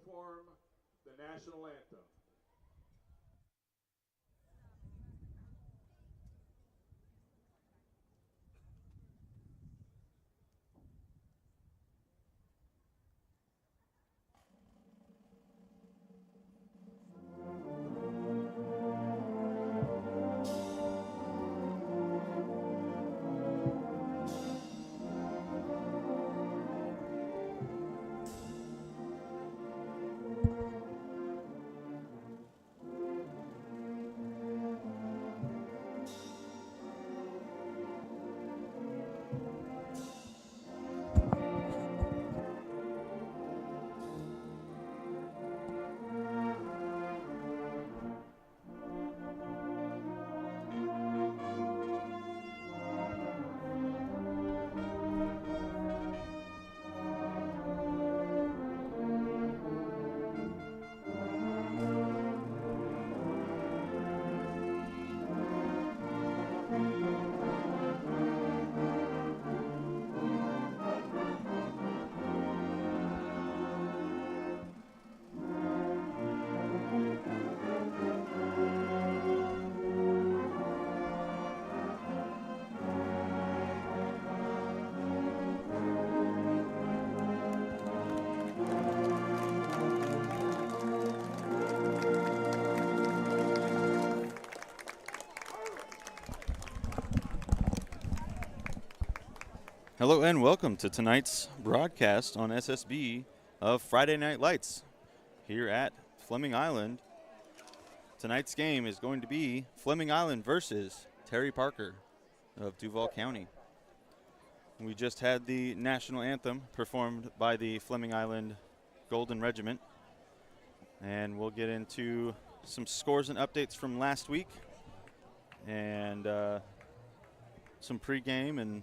perform the national anthem. Hello and welcome to tonight's broadcast on SSB of Friday Night Lights here at Fleming Island. Tonight's game is going to be Fleming Island versus Terry Parker of Duval County. We just had the national anthem performed by the Fleming Island Golden Regiment, and we'll get into some scores and updates from last week and some pregame and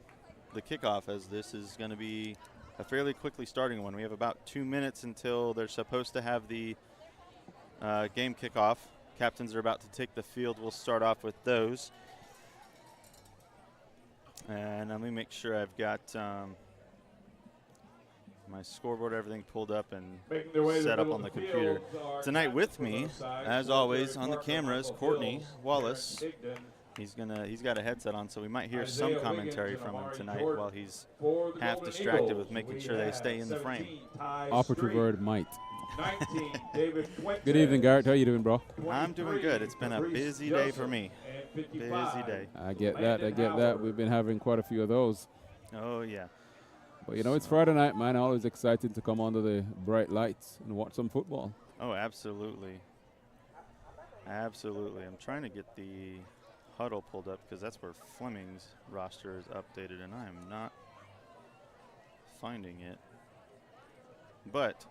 the kickoff, as this is going to be a fairly quickly starting one. We have about 2 minutes until they're supposed to have the game kickoff. Captains are about to take the field. We'll start off with those. And let me make sure I've got my scoreboard, everything pulled up and set up on the computer. Tonight with me, as always, on the camera is Courtney Wallace. He's got a headset on, so we might hear some commentary from him tonight while he's half distracted with making sure they stay in the frame. Operative word, might. Good evening, Garrett. How you doing, bro? I'm doing good. It's been a busy day for me. Busy day. I get that. We've been having quite a few of those. Oh, yeah. But, you know, it's Friday night, man. Always excited to come under the bright lights and watch some football. Oh, absolutely. Absolutely. I'm trying to get the huddle pulled up because that's where Fleming's roster is updated, and I am not finding it. But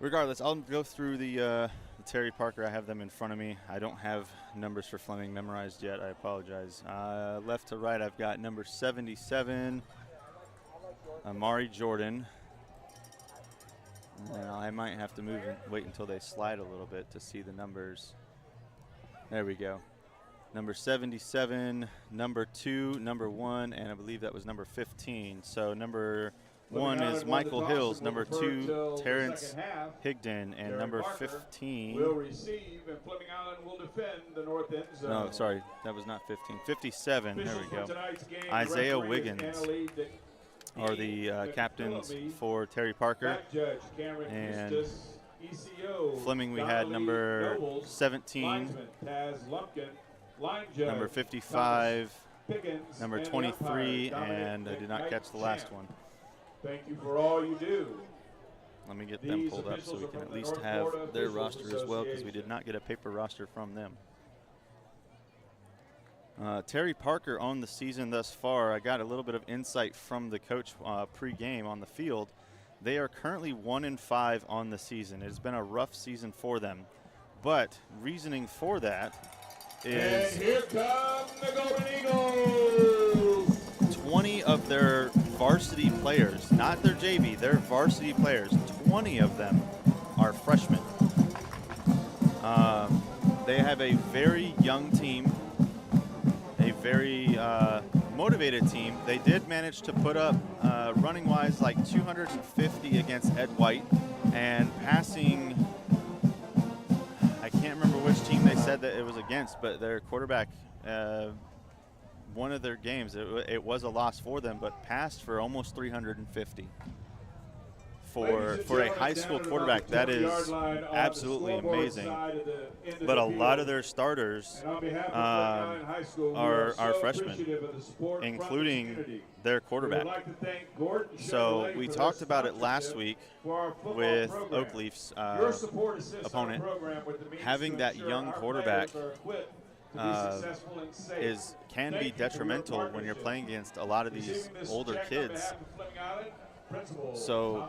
regardless, I'll go through the Terry Parker. I have them in front of me. I don't have numbers for Fleming memorized yet. I apologize. Left to right, I've got number 77, Amari Jordan. And I might have to move and wait until they slide a little bit to see the numbers. There we go. Number 77, number 2, number 1, and I believe that was number 15. So number 1 is Michael Hills, number 2, Terrence Higdon, and number 15. Will receive, and Fleming Island will defend the north end zone. No, sorry, that was not 15. 57, there we go. Isaiah Wiggins are the captains for Terry Parker. And Fleming, we had number 17, number 55, number 23, and I did not catch the last one. Thank you for all you do. Let me get them pulled up so we can at least have their roster as well, because we did not get a paper roster from them. Terry Parker on the season thus far. I got a little bit of insight from the coach pre-game on the field. They are currently 1-5 on the season. It has been a rough season for them, but reasoning for that is, and here come the Golden Eagles. 20 of their varsity players, not their JV, their varsity players, 20 of them are freshmen. They have a very young team, a very motivated team. They did manage to put up, running-wise, like 250 against Ed White, and passing, I can't remember which team they said that it was against, but their quarterback, one of their games, it was a loss for them, but passed for almost 350. For a high school quarterback, that is absolutely amazing. But a lot of their starters are freshmen, including their quarterback. So we talked about it last week with Oakleaf's opponent. Having that young quarterback can be detrimental when you're playing against a lot of these older kids. So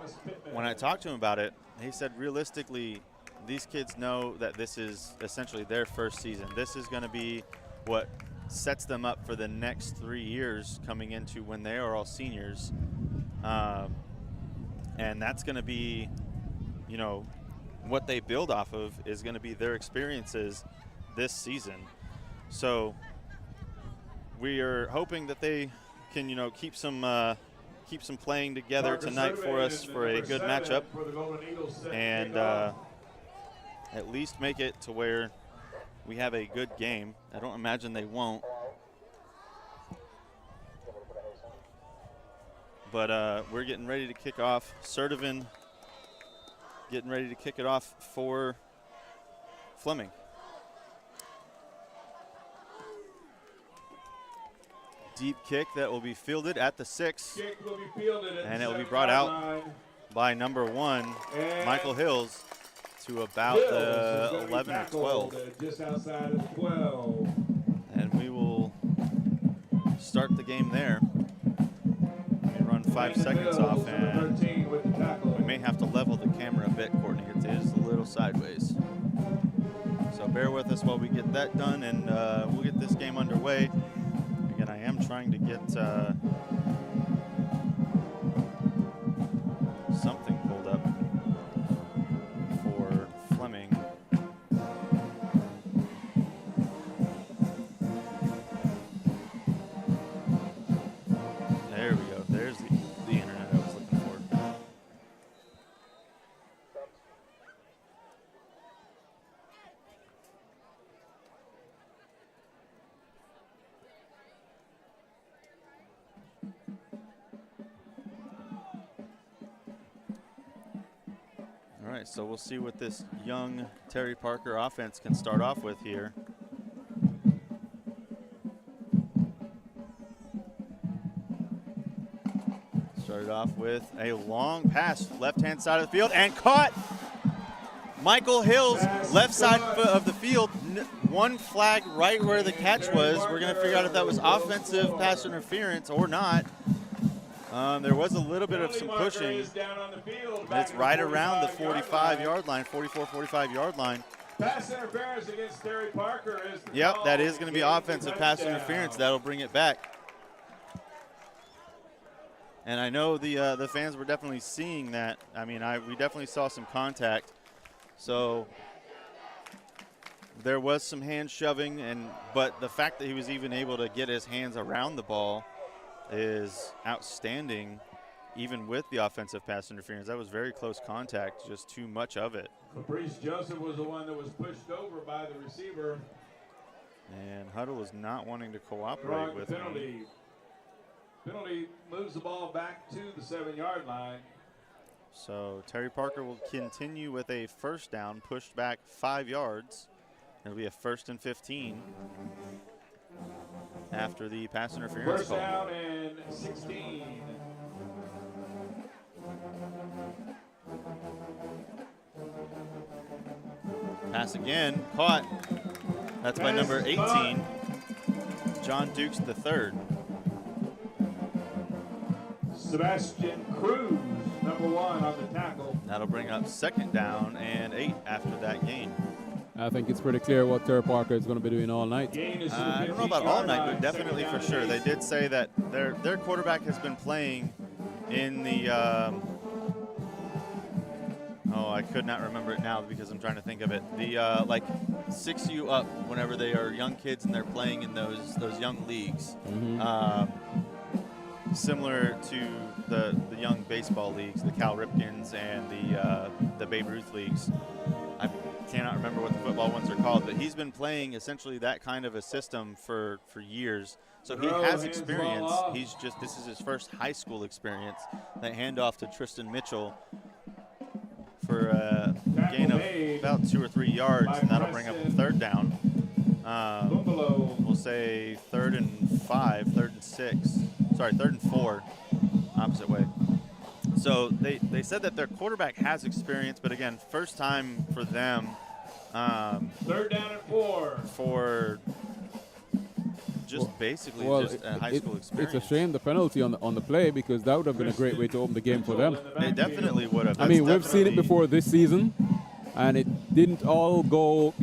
when I talked to him about it, he said realistically, these kids know that this is essentially their first season. This is going to be what sets them up for the next 3 years coming into when they are all seniors. And that's going to be, you know, what they build off of is going to be their experiences this season. So we are hoping that they can, you know, keep some playing together tonight for us for a good matchup, and at least make it to where we have a good game. I don't imagine they won't, but we're getting ready to kick off. Sertivan getting ready to kick it off for Fleming. Deep kick that will be fielded at the 6, and it will be brought out by number 1, Michael Hills, to about the 11 or 12. Just outside of the 12. And we will start the game there. We run 5 seconds off, and we may have to level the camera a bit, Courtney. It is a little sideways. So bear with us while we get that done, and we'll get this game underway. Again, I am trying to get something pulled up for Fleming. There we go. There's the internet I was looking for. All right, so we'll see what this young Terry Parker offense can start off with here. Started off with a long pass, left-hand side of the field, and caught. Michael Hills, left side of the field. One flag right where the catch was. We're going to figure out if that was offensive pass interference or not. There was a little bit of some pushing. It's right around the 45-yard line, 44, 45-yard line. Pass interference against Terry Parker is the Yep, call. that is going to be offensive pass interference. That'll bring it back. And I know the fans were definitely seeing that. I mean, we definitely saw some contact. So there was some hand shoving, but the fact that he was even able to get his hands around the ball is outstanding, even with the offensive pass interference. That was very close contact, just too much of it. Caprice Joseph was the one that was pushed over by the receiver. And Huddle is not wanting to cooperate with him. Penalty moves the ball back to the 7-yard line. So Terry Parker will continue with a first down, pushed back 5 yards. It'll be a 1st and 15 after the pass interference First call. down and 16. Pass again, caught. That's by number 18, John Dukes III. Sebastian Cruz, number 1 on the tackle. That'll bring up 2nd down and 8 after that gain. I think it's pretty clear what Terry Parker is going to be doing all night. I don't know about all night, but definitely for sure. They did say that their quarterback has been playing in the Oh, I could not remember it now because I'm trying to think of it. The like 6U up whenever they are young kids and they're playing in those young leagues. Similar to the young baseball leagues, the Cal Ripkins and the Babe Ruth leagues. I cannot remember what the football ones are called, but he's been playing essentially that kind of a system for years. So he has experience. This is his first high school experience. That handoff to Tristan Mitchell for a gain of about 2 or 3 yards, and that'll bring up a third down. We'll say 3rd and 5, 3rd and 6. Sorry, 3rd and 4, opposite way. So they said that their quarterback has experience, but again, first time for them. 3rd down and 4. For just basically just a high school experience. It's a shame the penalty on the play, because that would have been a great way to open the game for them. It definitely would have. I mean, we've seen it before this season, and it didn't all go,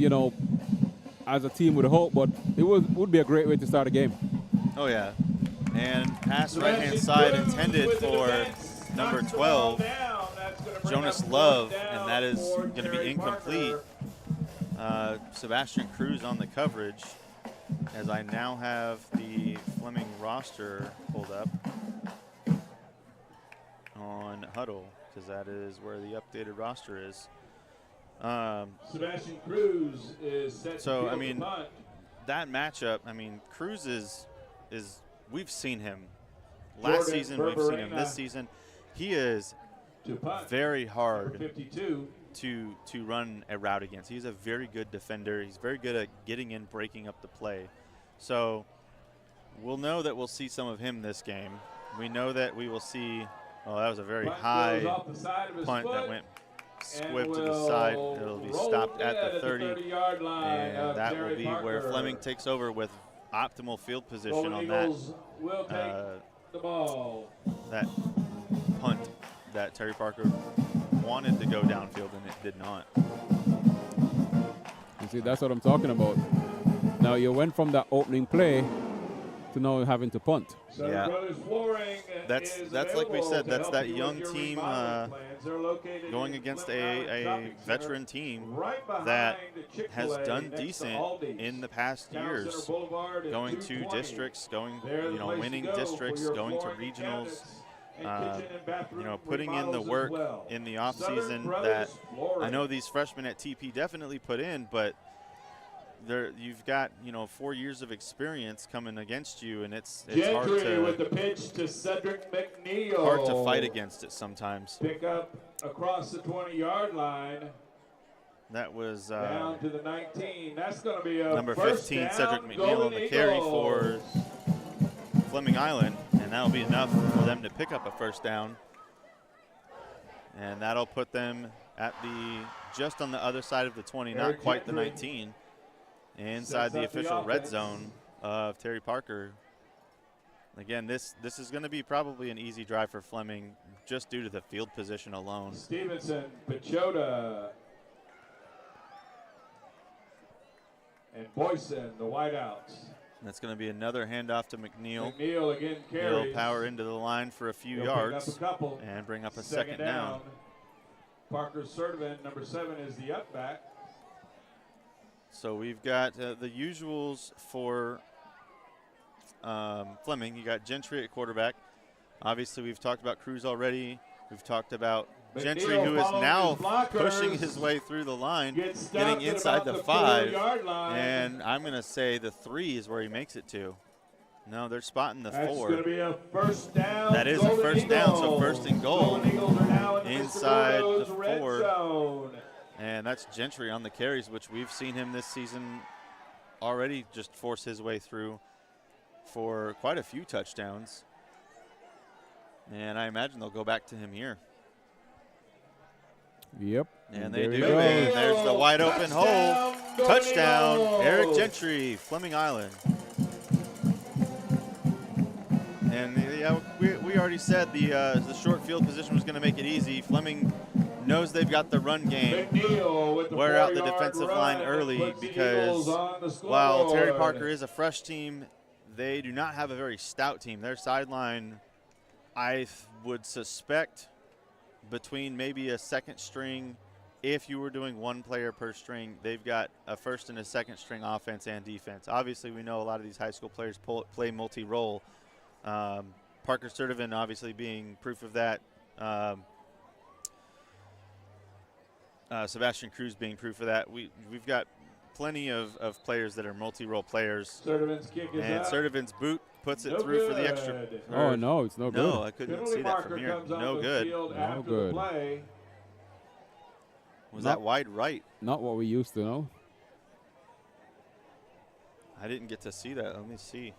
as a team would hope, but it would be a great way to start a game. Oh, yeah. And pass right-hand side intended for number 12, Jonas Love, and that is going to be incomplete. Sebastian Cruz on the coverage, as I now have the Fleming roster pulled up on Huddle, because that is where the updated roster is. Sebastian Cruz is set. So, I mean, that matchup, I mean, Cruz is we've seen him last season, we've seen him this season. He is very hard to run a route against. He's a very good defender. He's very good at getting in, breaking up the play. So we'll know that we'll see some of him this game. We know that we will see, oh, that was a very high punt that went squibbed to the side. It'll be stopped at the 30-yard line, and that will be where Fleming takes over with optimal field position on that that punt that Terry Parker wanted to go downfield, and it did not. You see, that's what I'm talking about. Now you went from that opening play to now having to punt. Yeah, that's like we said, that's that young team going against a veteran team that has done decent in the past years, going to districts, winning districts, going to regionals, putting in the work in the offseason that I know these freshmen at TP definitely put in, but you've got 4 years of experience coming against you, and it's hard with the pitch to Cedric McNeil. Hard to fight against it sometimes. Pick up across the 20-yard line. That was down to the 19. That's going to be a number 15, Cedric McNeil on the carry for Fleming Island, and that'll be enough for them to pick up a first down. And that'll put them at just on the other side of the 20, not quite the 19. Inside the official red zone of Terry Parker. Again, this is going to be probably an easy drive for Fleming just due to the field position alone. Stevenson, Pachota, and Boyson, the wideouts. That's going to be another handoff to McNeil. McNeil again carries. He'll power into the line for a few yards and bring up a second down. Parker Sertivin, number 7, is the up back. So we've got the usuals for Fleming. You got Gentry at quarterback. Obviously, we've talked about Cruz already. We've talked about Gentry, who is now pushing his way through the line, getting inside the 5. And I'm going to say the 3 is where he makes it to. No, they're spotting the 4. That's going to be a first down. That is a first down, so first and goal inside the 4. And that's Gentry on the carries, which we've seen him this season already just force his way through for quite a few touchdowns. And I imagine they'll go back to him here. Yep. And they do. And there's the wide open hole. Touchdown, Eric Gentry, Fleming Island. And yeah, we already said the short field position was going to make it easy. Fleming knows they've got the run game. Wear out the defensive line early, because while Terry Parker is a fresh team, they do not have a very stout team. Their sideline, I would suspect, between maybe a second string. If you were doing one player per string, they've got a first and a second string offense and defense. Obviously, we know a lot of these high school players play multi-role. Parker Sturdivant obviously being proof of that. Sebastian Cruz being proof of that. We've got plenty of players that are multi-role players. Sturdivant's kick is and up. Sturdivant's boot puts it No through for the good. extra. Oh, no, it's no good. No, I couldn't Penalty see that marker from here. comes on No the good. field No after good. the play. Was that wide right? Not what we used to know. I didn't get to see that. Let me see.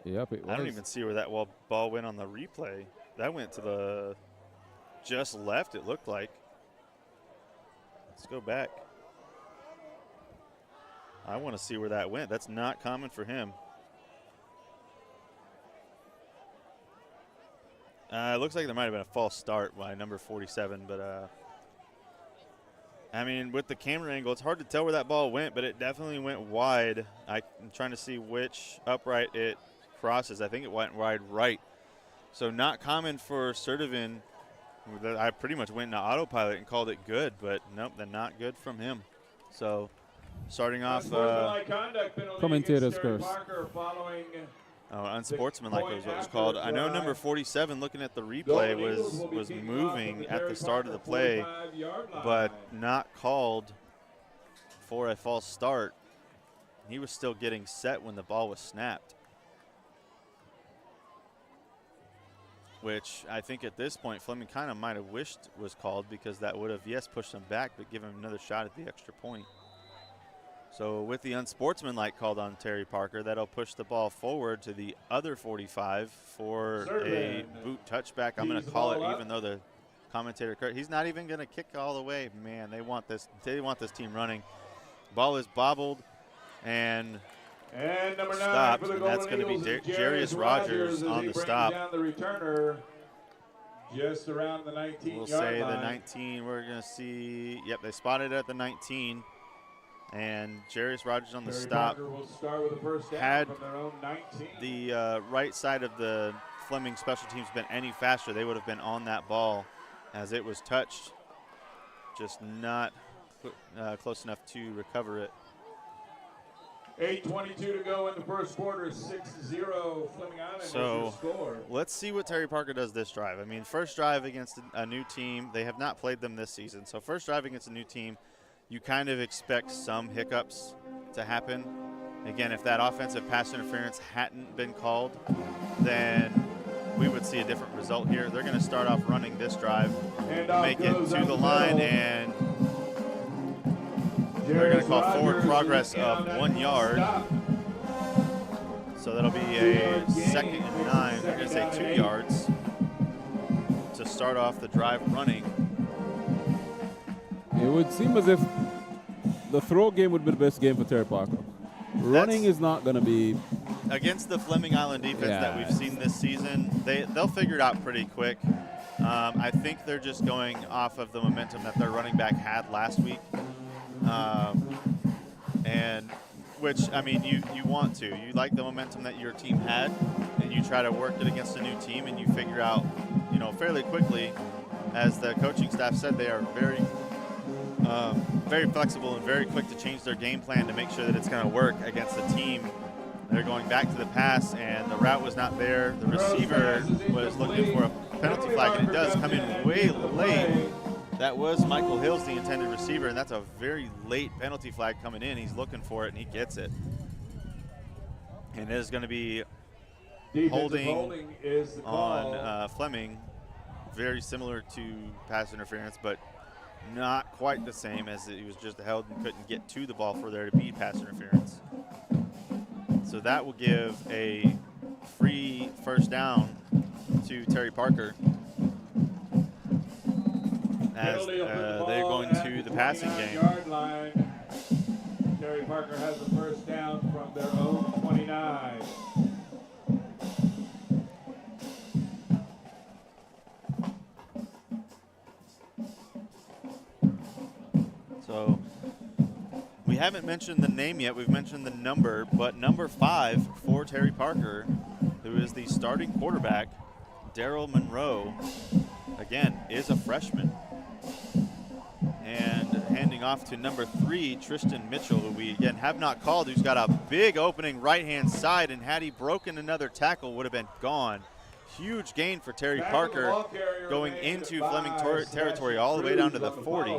Yep, it was. I don't even see where that ball went on the replay. That went to the just left, it looked like. Let's go back. I want to see where that went. That's not common for him. It looks like there might have been a false start by number 47, but I mean, with the camera angle, it's hard to tell where that ball went, but it definitely went wide. I'm trying to see which upright it crosses. I think it went wide right. So not common for Sturdivant. I pretty much went into autopilot and called it good, but nope, then not good from him. So starting off. Commentator's curse. Unsportsmanlike was what it was called. I know number 47, looking at the replay, was moving at the start of the play, but not called for a false start. He was still getting set when the ball was snapped, which I think at this point Fleming kind of might have wished was called, because that would have, yes, pushed him back, but give him another shot at the extra point. So with the unsportsmanlike called on Terry Parker, that'll push the ball forward to the other 45 for a boot touchback. I'm going to call it, even though the commentator, he's not even going to kick all the way. Man, they want this team running. Ball is bobbled and number 9 stopped, for the and that's Golden going to be Eagles, Jarius Rogers on the stop. Down the returner just around the 19-yard We'll say line. the 19. We're going to see, yep, they spotted at the 19. And Jarius Rogers on the stop will start with the first down had from their own 19. the right side of the Fleming special teams been any faster, they would have been on that ball as it was touched, just not close enough to recover it. 8:22 to go in the first quarter, 6-0 Fleming Island is your score. Let's see what Terry Parker does this drive. I mean, first drive against a new team. They have not played them this season. So first drive against a new team, you kind of expect some hiccups to happen. Again, if that offensive pass interference hadn't been called, then we would see a different result here. They're going to start off running this drive, make it to the line, and they're going to call forward progress of 1 yard. So that'll be a 2nd and 9. They're going to say 2 yards to start off the drive running. It would seem as if the throw game would be the best game for Terry Parker. Running is not going to be. Against the Fleming Island defense that we've seen this season, they'll figure it out pretty quick. I think they're just going off of the momentum that their running back had last week. And which, I mean, you want to. You like the momentum that your team had, and you try to work it against a new team, and you figure out, fairly quickly, as the coaching staff said, they are very flexible and very quick to change their game plan to make sure that it's going to work against the team. They're going back to the pass, and the route was not there. The receiver was looking for a penalty flag, and it does come in way late. That was Michael Hills, the intended receiver, and that's a very late penalty flag coming in. He's looking for it, and he gets it. And it is going to be holding on Fleming, very similar to pass interference, but not quite the same, as he was just held and couldn't get to the ball for there to be pass interference. So that will give a free first down to Terry Parker, as they're going to the passing game. Line. Terry Parker has the first down from their own 29. So we haven't mentioned the name yet. We've mentioned the number, but number 5 for Terry Parker, who is the starting quarterback, Daryl Monroe, again, is a freshman. And handing off to number 3, Tristan Mitchell, who we, again, have not called, who's got a big opening right-hand side, and had he broken another tackle, would have been gone. Huge gain for Terry Parker going into Fleming territory all the way down to the 40.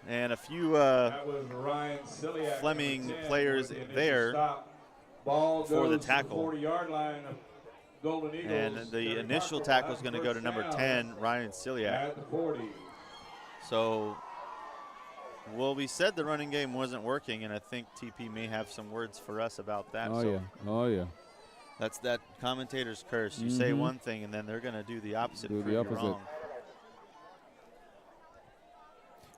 And a few Fleming players there for the tackle. And the initial tackle is going to go to number 10, Ryan Ciliak. So, well, we said the running game wasn't working, and I think TP may have some words for us about that. Oh, yeah. That's that commentator's curse. You say one thing, and then they're going to do the opposite. Do prove the opposite. You wrong.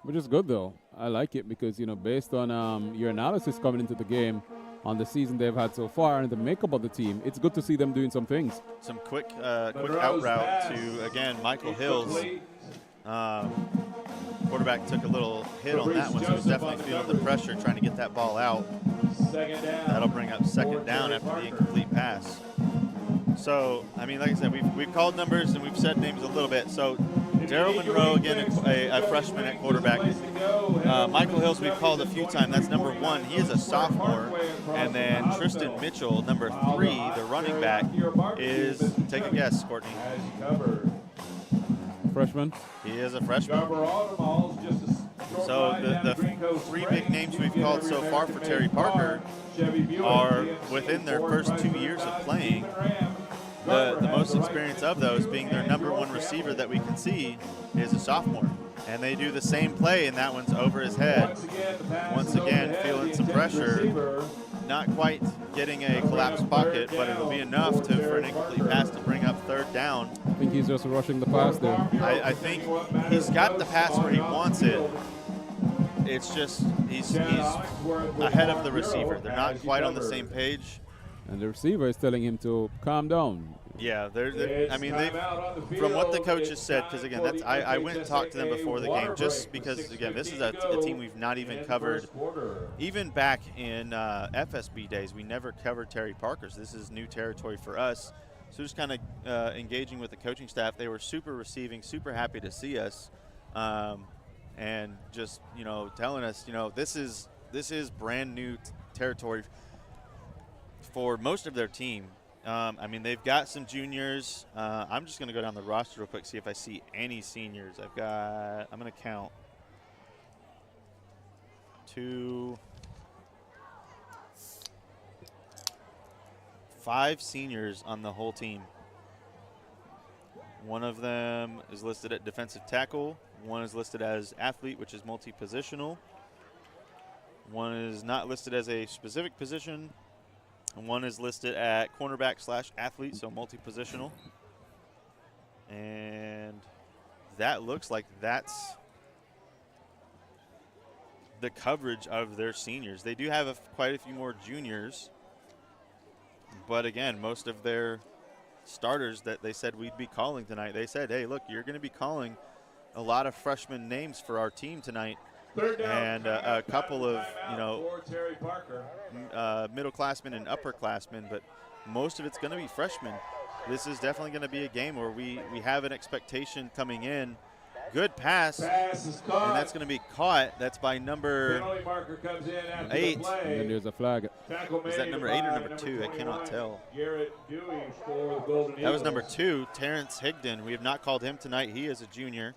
Which is good, though. I like it because, you know, based on your analysis coming into the game on the season they've had so far and the makeup of the team, it's good to see them doing some things. Some quick out route to, again, Michael Hills. Quarterback took a little hit on that one, so he's definitely feeling the pressure trying to get that ball out. That'll bring up second down after the incomplete pass. So, I mean, like I said, we've called numbers and we've said names a little bit. So, Daryl Monroe, again, a freshman at quarterback. Michael Hills, we've called a few times. That's number 1. He is a sophomore. And then Tristan Mitchell, number 3, the running back, is, take a guess, Courtney. Freshman? He is a freshman. So the 3 big names we've called so far for Terry Parker are within their first 2 years of playing. The most experience of those being their number 1 receiver that we can see is a sophomore. And they do the same play, and that one's over his head. Once again, feeling some pressure. Not quite getting a collapsed pocket, but it'll be enough for an incomplete pass to bring up third down. I think he's just rushing the pass there. I think he's got the pass where he wants it. It's just he's ahead of the receiver. They're not quite on the same page. And the receiver is telling him to calm down. Yeah, I mean, from what the coaches said, because again, I went and talked to them before the game, just because again, this is a team we've not even covered. Even back in FSB days, we never covered Terry Parker's. This is new territory for us. So just kind of engaging with the coaching staff, they were super receiving, super happy to see us, and just telling us, this is brand new territory for most of their team. I mean, they've got some juniors. I'm just going to go down the roster real quick, see if I see any seniors. I'm going to count 5 seniors on the whole team. One of them is listed at defensive tackle. One is listed as athlete, which is multi-positional. One is not listed as a specific position. And one is listed at cornerback/athlete, so multi-positional. And that looks like that's the coverage of their seniors. They do have quite a few more juniors. But again, most of their starters that they said we'd be calling tonight, they said, hey, look, you're going to be calling a lot of freshman names for our team tonight. And a couple of, middleclassmen and upperclassmen, but most of it's going to be freshmen. This is definitely going to be a game where we have an expectation coming in. Good pass, and that's going to be caught. That's by number 8. And then there's a flag. Is that number 8 or number 2? I cannot tell. That was number 2, Terrence Higdon. We have not called him tonight. He is a junior,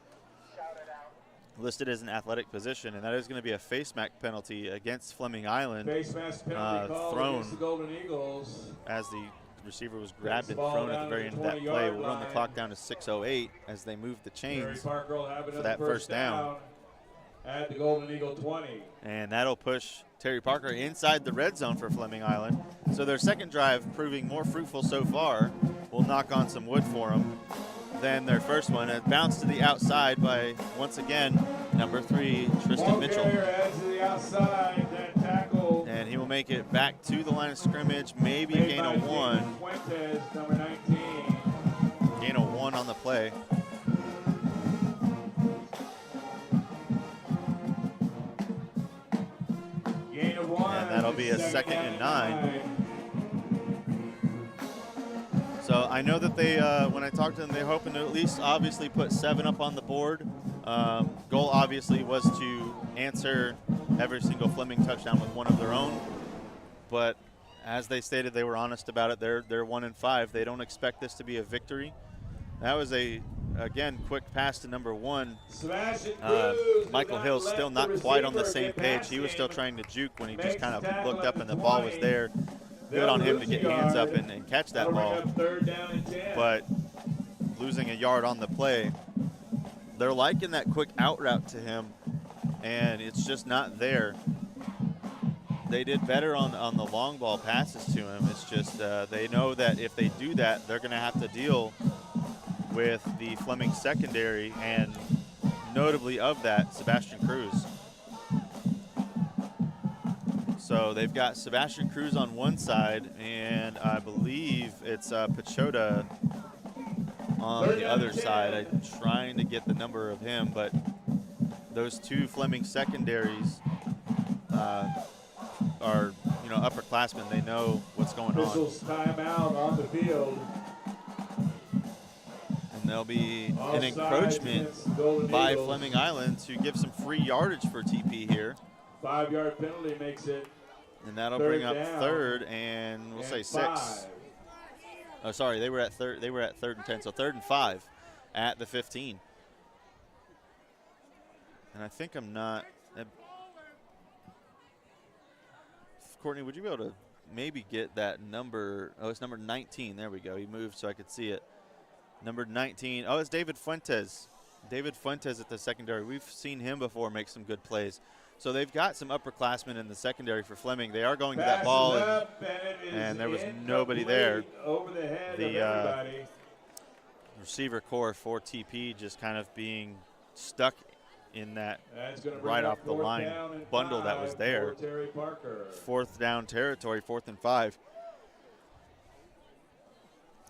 listed as an athletic position, and that is going to be a face mask penalty against Fleming Island, thrown as the receiver was grabbed and thrown at the very end of that play. We'll run the clock down to 6:08 as they move the chains for that first down. At the Golden Eagle 20. And that'll push Terry Parker inside the red zone for Fleming Island. So their second drive proving more fruitful so far. We'll knock on some wood for them than their first one. It bounced to the outside by, once again, number 3, Tristan Mitchell. And he will make it back to the line of scrimmage, maybe gain a 1. Gain a 1 on the play. And that'll be a 2nd and 9. So I know that they, when I talked to them, they're hoping to at least obviously put 7 up on the board. Goal obviously was to answer every single Fleming touchdown with one of their own. But as they stated, they were honest about it. They're 1-5. They don't expect this to be a victory. That was again, quick pass to number 1. Michael Hill's still not quite on the same page. He was still trying to juke when he just kind of looked up and the ball was there. Good on him to get hands up and catch that ball. But losing a yard on the play, they're liking that quick out route to him, and it's just not there. They did better on the long ball passes to him. It's just they know that if they do that, they're going to have to deal with the Fleming secondary, and notably of that, Sebastian Cruz. So they've got Sebastian Cruz on one side, and I believe it's Pachota on the other side. I'm trying to get the number of him, but those two Fleming secondaries are, upperclassmen. They know what's going on. Officials timeout on the field. And there'll be an encroachment by Fleming Island to give some free yardage for TP here. 5-yard penalty makes it. And that'll bring up third and we'll say 6. Oh, sorry, they were at third and 10, so 3rd and 5 at the 15. And I think I'm not. Courtney, would you be able to maybe get that number? Oh, it's number 19. There we go. He moved so I could see it. Number 19. Oh, it's David Fuentes. David Fuentes at the secondary. We've seen him before make some good plays. So they've got some upperclassmen in the secondary for Fleming. They are going to that ball, and there was nobody there. Over the head the of everybody. Receiver core for TP just kind of being stuck in that right off the line bundle that was there. 4th down territory, 4th and 5.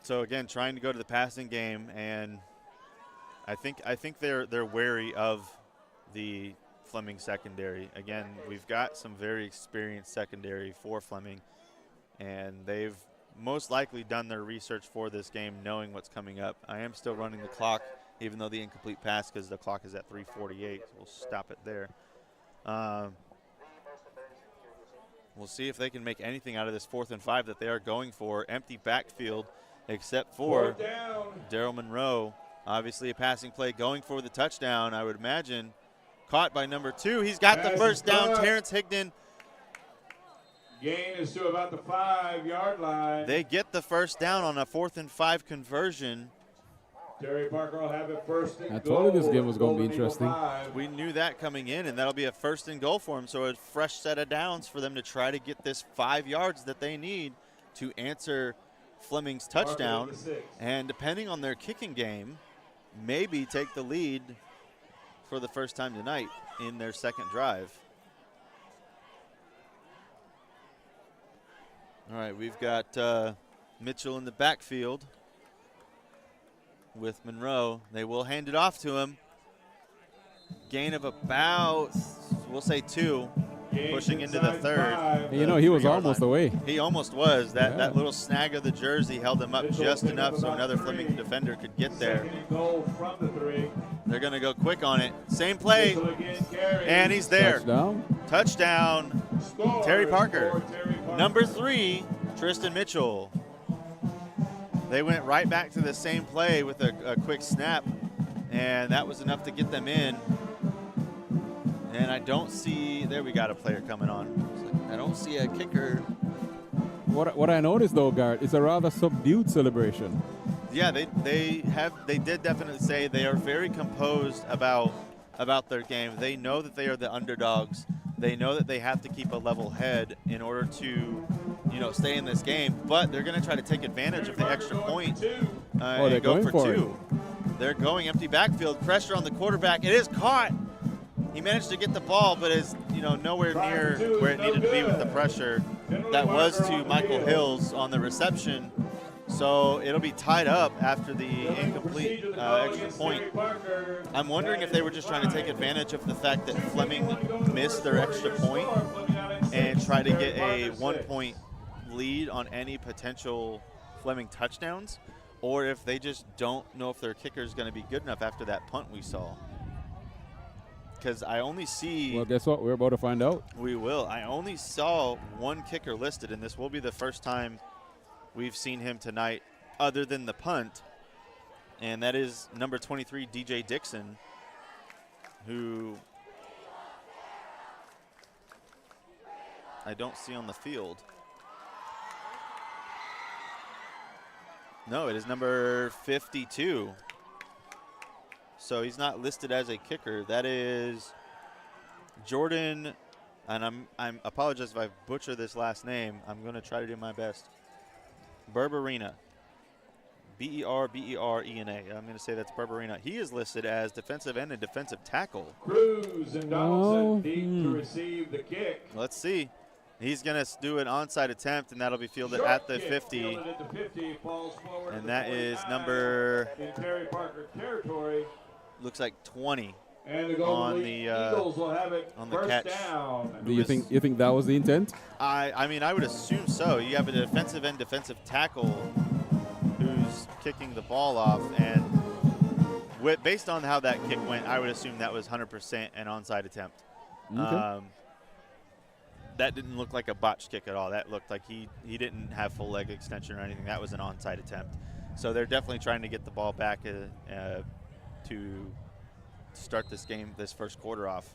So again, trying to go to the passing game, and I think they're wary of the Fleming secondary. Again, we've got some very experienced secondary for Fleming, and they've most likely done their research for this game, knowing what's coming up. I am still running the clock, even though the incomplete pass, because the clock is at 3:48. So we'll stop it there. We'll see if they can make anything out of this 4th and 5 that they are going for. Empty backfield, except for Daryl Monroe. Obviously a passing play going for the touchdown, I would imagine. Caught by number 2. He's got the first down. Terrence Higdon. Gain is to about the 5-yard line. They get the first down on a 4th and 5 conversion. Terry Parker will have it first and goal. I told you this game was going to be interesting. We knew that coming in, and that'll be a 1st and goal for them. So a fresh set of downs for them to try to get this 5 yards that they need to answer Fleming's touchdown. And depending on their kicking game, maybe take the lead for the first time tonight in their second drive. All right, we've got Mitchell in the backfield with Monroe. They will hand it off to him. Gain of about, we'll say 2, pushing into the 3rd. And he was almost away. He almost was. That little snag of the jersey held him up just enough so another Fleming defender could get there. They're going to go quick on it. Same play, and he's there. Touchdown. Terry Parker. Number 3, Tristan Mitchell. They went right back to the same play with a quick snap, and that was enough to get them in. And I don't see, there we got a player coming on. I don't see a kicker. What I noticed though, Garrett, is a rather subdued celebration. Yeah, they did definitely say they are very composed about their game. They know that they are the underdogs. They know that they have to keep a level head in order to, stay in this game. But they're going to try to take advantage of the extra point and go for 2. They're going empty backfield, pressure on the quarterback. It is caught. He managed to get the ball, but is nowhere near where it needed to be with the pressure. That was to Michael Hills on the reception. So it'll be tied up after the incomplete extra point. I'm wondering if they were just trying to take advantage of the fact that Fleming missed their extra point and try to get a 1-point lead on any potential Fleming touchdowns, or if they just don't know if their kicker is going to be good enough after that punt we saw. Because I only see. Well, guess what? We're about to find out. We will. I only saw one kicker listed, and this will be the first time we've seen him tonight other than the punt, and that is number 23, DJ Dixon, who I don't see on the field. No, it is number 52. So he's not listed as a kicker. That is Jordan, and I'm apologize if I butcher this last name. I'm going to try to do my best. Berberina. B-E-R-B-E-R-E-N-A. I'm going to say that's Berberina. He is listed as defensive end and defensive tackle. Cruz and Donaldson need to receive the kick. Let's see. He's going to do an onside attempt, and that'll be fielded at the 50. Fielded at the 50, falls forward And to that the is 49 number, in Terry Parker territory. looks like 20. And the Golden Eagles will have it on the first catch. down. Do you think that was the intent? I mean, I would assume so. You have a defensive end, defensive tackle who's kicking the ball off, and based on how that kick went, I would assume that was 100% an onside attempt. Okay. That didn't look like a botched kick at all. That looked like he didn't have full leg extension or anything. That was an onside attempt. So they're definitely trying to get the ball back to start this first quarter off.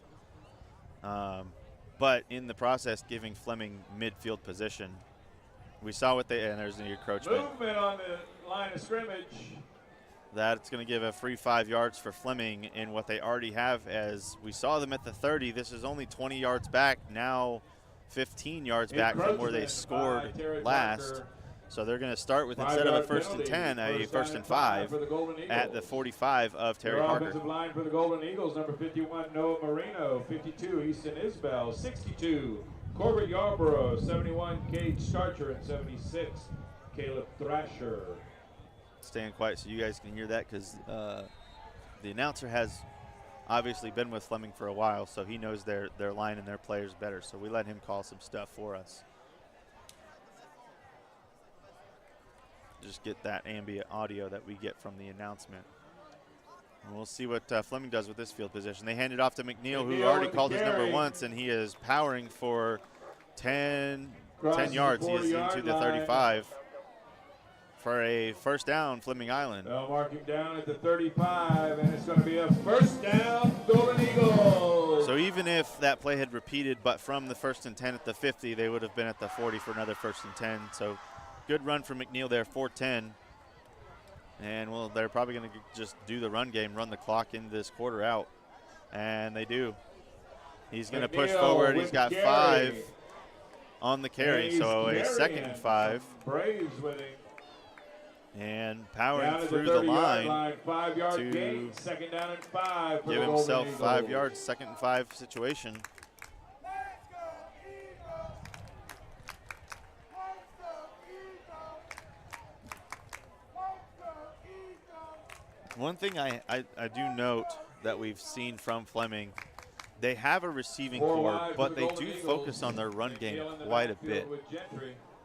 But in the process, giving Fleming midfield position. We saw what and there's the encroachment. Movement on the line of scrimmage. That's going to give a free 5 yards for Fleming in what they already have, as we saw them at the 30. This is only 20 yards back, now 15 yards back from where they scored last. So they're going to start with, instead of a 1st and 10, a 1st and 5 at the 45 of Terry Parker. Offensive line for the Golden Eagles, number 51, Noah Marino, 52, Easton Isbell, 62, Corbett Yarborough, 71, Cade Starcher, and 76, Caleb Thrasher. Staying quiet so you guys can hear that, because the announcer has obviously been with Fleming for a while, so he knows their line and their players better. So we let him call some stuff for us. Just get that ambient audio that we get from the announcement. And we'll see what Fleming does with this field position. They hand it off to McNeil, who already called his number once, and he is powering for 10 yards. He is into the 35 for a first down, Fleming Island. They'll mark him down at the 35, and it's going to be a first down, Golden Eagles. So even if that play had repeated, but from the 1st and 10 at the 50, they would have been at the 40 for another 1st and 10. So good run from McNeil there, 4-10. And, well, they're probably going to just do the run game, run the clock into this quarter out. And they do. He's going to push forward. He's got 5 on the carry, so a 2nd and 5. Braves winning. And powering through the line 5 yard to gain, 2nd down and 5 for give the himself Golden 5 Eagles. yards, 2nd and 5 situation. One thing I do note that we've seen from Fleming, they have a receiving core, but they do focus on their run game quite a bit.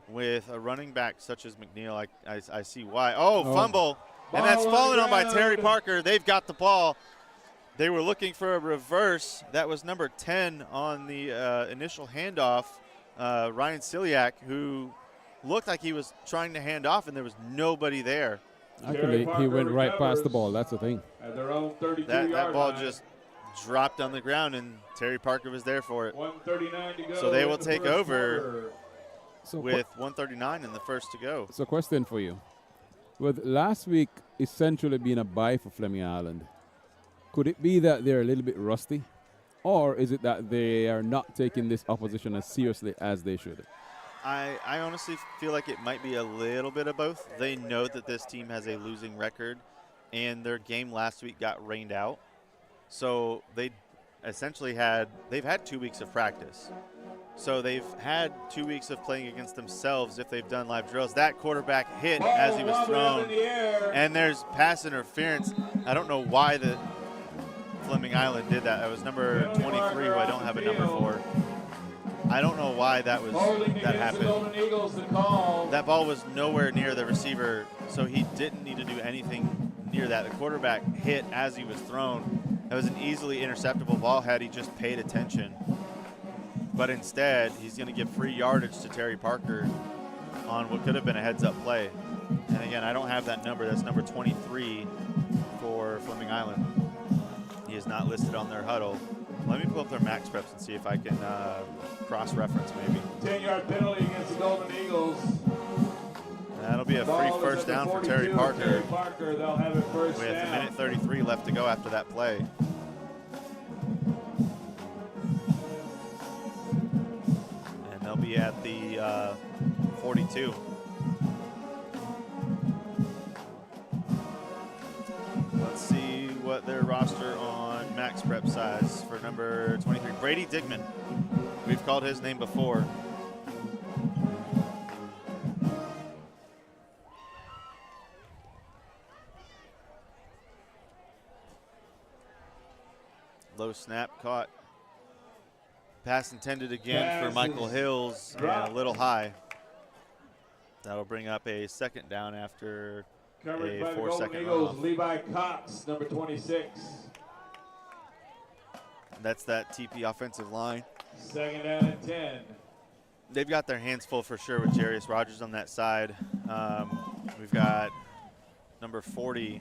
With a running back such as McNeil, I see why. Oh, fumble. And that's fallen on by Terry Parker. They've got the ball. They were looking for a reverse. That was number 10 on the initial handoff, Ryan Ciliak, who looked like he was trying to hand off, and there was nobody there. Actually, he went right past the ball. That's the thing. At their own 32 That ball line. just dropped on the ground, and Terry Parker was there for it. 1:39 to go. So they will in the take first over quarter. So with 1:39 and the first to go. So question for you. With last week essentially being a bye for Fleming Island, could it be that they're a little bit rusty? Or is it that they are not taking this opposition as seriously as they should? I honestly feel like it might be a little bit of both. They know that this team has a losing record, and their game last week got rained out. So they essentially they've had 2 weeks of practice. So they've had 2 weeks of playing against themselves if they've done live drills. That quarterback hit as he was thrown, and there's pass interference. I don't know why the Fleming Island did that. It was number 23, who I don't have a number for. I don't know why that happened. The Golden Eagles, the call. That ball was nowhere near the receiver, so he didn't need to do anything near that. The quarterback hit as he was thrown. That was an easily interceptable ball had he just paid attention. But instead, he's going to give free yardage to Terry Parker on what could have been a heads-up play. And again, I don't have that number. That's number 23 for Fleming Island. He is not listed on their huddle. Let me pull up their max preps and see if I can cross-reference maybe. 10-yard penalty against the Golden Eagles. That'll be a free first down for Terry Parker. Terry Parker, they'll have it first With down. a minute 33 left to go after that play. And they'll be at the 42. Let's see what their roster on max prep size for number 23. Brady Digman. We've called his name before. Low snap caught. Pass intended again for Michael Hills and a little high. That'll bring up a second down after Covered a by the 4 Golden second Eagles, runoff. Levi Cox, number 26. That's that TP offensive line. Second down and 10. They've got their hands full for sure with Jarius Rogers on that side. We've got number 40,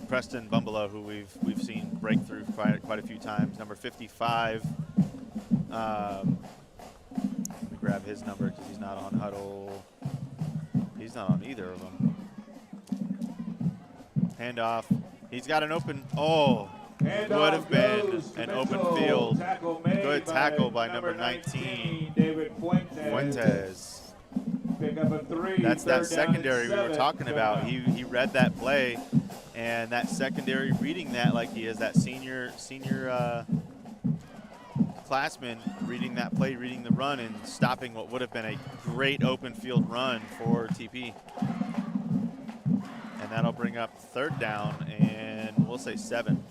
Preston Bumbelow, who we've seen break through quite a few times. Number 55. Let me grab his number because he's not on huddle. He's not on either of them. Handoff. He's got an open. Oh, would have been an open field. Good tackle by number 19, David Fuentes. Pick up a 3. That's that third down and secondary we were 7. talking about. He read that play, and that secondary reading that like he is, that senior classman reading that play, reading the run, and stopping what would have been a great open field run for TP. And that'll bring up third down, and we'll say 7.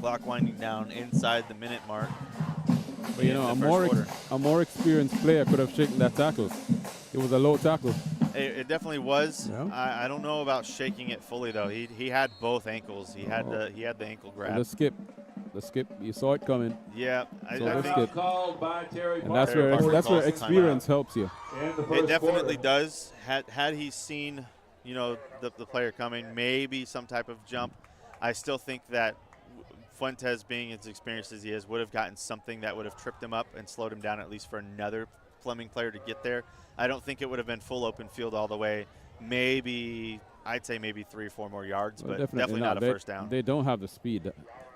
Clock winding down inside the minute mark. But you know, a more experienced player could have shaken that tackle. It was a low tackle. It definitely was. Yeah. I don't know about shaking it fully though. He had both ankles. He had the ankle grab. The skip, you saw it coming. Yeah, So I the think skip. Called by Terry And that's Parker. where Parker experience helps you. In the it first definitely quarter. does. Had he seen, you know, the player coming, maybe some type of jump. I still think that Fuentes, being as experienced as he is, would have gotten something that would have tripped him up and slowed him down at least for another Fleming player to get there. I don't think it would have been full open field all the way. Maybe, I'd say maybe 3 or 4 more yards, Well, but definitely not a first down. They don't have the speed,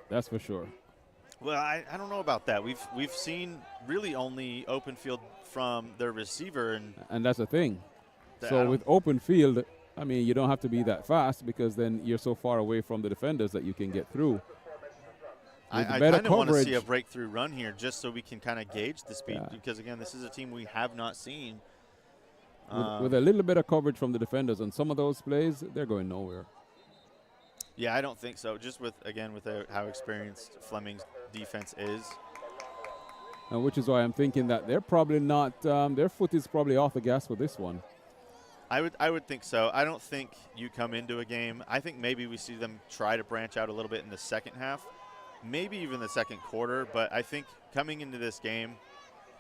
that's for sure. Well, I don't know about that. We've seen really only open field from their receiver, And that's the thing. I So don't- with open field, I mean, you don't have to be that fast because then you're so far away from the defenders that you can get through. With I better kind of want to see a coverage- breakthrough run here just so we can kind of gauge the speed Yeah. because, again, this is a team we have not seen. With a little bit of coverage from the defenders on some of those plays, they're going nowhere. Yeah, I don't think so. Just with how experienced Fleming's defense is. And which is why I'm thinking that they're probably not, their foot is probably off the gas for this one. I would think so. I don't think you come into a game. I think maybe we see them try to branch out a little bit in the second half, maybe even the second quarter. But I think coming into this game,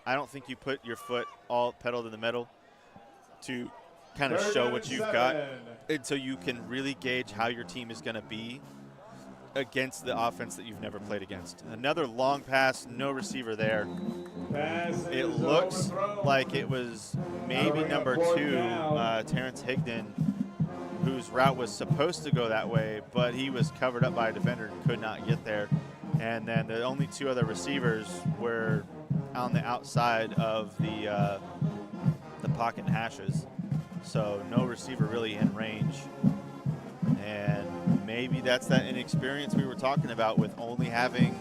I don't think you put your foot all pedal to the metal to kind of Third show down what and you've 7. got until you can really gauge how your team is going to be against the offense that you've never played against. Another long pass, no receiver there. Pass It is looks overthrown. like it was maybe number 2, Terrence Higdon, whose route was supposed to go that way, but he was covered up by a defender and could not get there. And then the only 2 other receivers were on the outside of the pocket hashes. So no receiver really in range. And maybe that's that inexperience we were talking about with only having,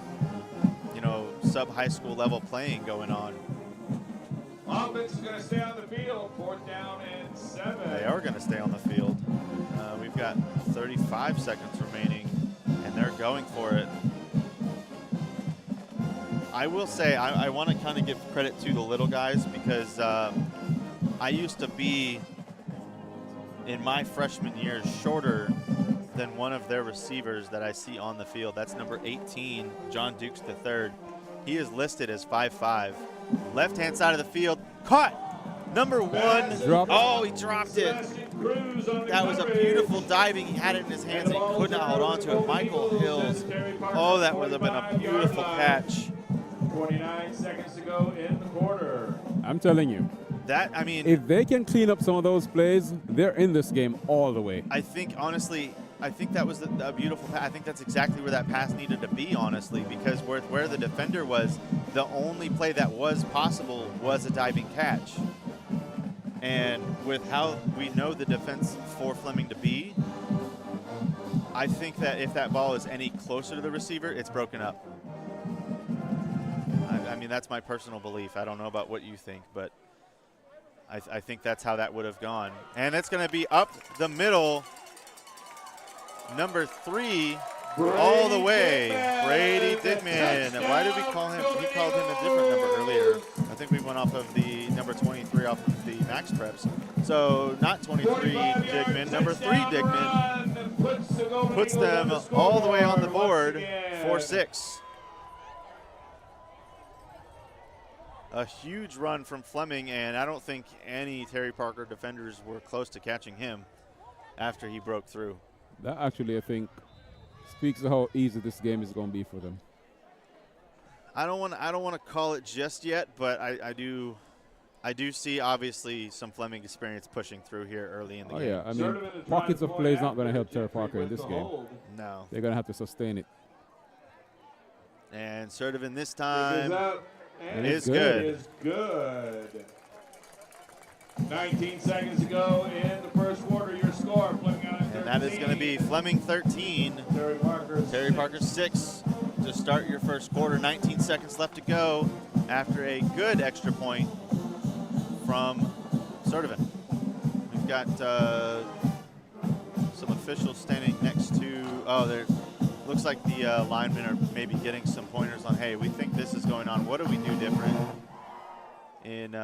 sub-high school level playing going on. Offense is going to stay on the field. 4th down and 7. They are going to stay on the field. We've got 35 seconds remaining, and they're going for it. I will say I want to kind of give credit to the little guys because I used to be, in my freshman year, shorter than one of their receivers that I see on the field. That's number 18, John Dukes III. He is listed as 5'5". Left-hand side of the field, caught. Number 1. Dropped. Oh, he dropped it. That was a beautiful diving. He had it in his hands and he could not hold on to it. Michael Hills. Oh, that would have been a beautiful catch. 29 seconds to go in the quarter. I'm telling you. That, I mean, if they can clean up some of those plays, they're in this game all the way. I think, honestly, that was a beautiful pass. I think that's exactly where that pass needed to be, honestly, because where the defender was, the only play that was possible was a diving catch. And with how we know the defense for Fleming to be, I think that if that ball is any closer to the receiver, it's broken up. I mean, that's my personal belief. I don't know about what you think, but I think that's how that would have gone. And it's going to be up the middle. Number 3, all the way, Brady Dickman. Why did we call him? He called him a different number earlier. I think we went off of the number 23 off of the Max Preps. So not 23 Dickman, number 3 Dickman puts them all the way on the board, 4-6. A huge run from Fleming, and I don't think any Terry Parker defenders were close to catching him after he broke through. That actually, I think, speaks to how easy this game is going to be for them. I don't want to call it just yet, but I do see obviously some Fleming experience pushing through here early in the game. Yeah, I mean, pockets of play is not going to help Terry Parker in this game. No. They're going to have to sustain it. And Sertivin this time is good. It is good. 19 seconds to go in the first quarter. Your score, Fleming Island 13. And that is going to be Fleming 13, Terry Parker 6 to start your first quarter. 19 seconds left to go after a good extra point from Sertivin. We've got some officials standing next to, there looks like the linemen are maybe getting some pointers on, hey, we think this is going on. What do we do different in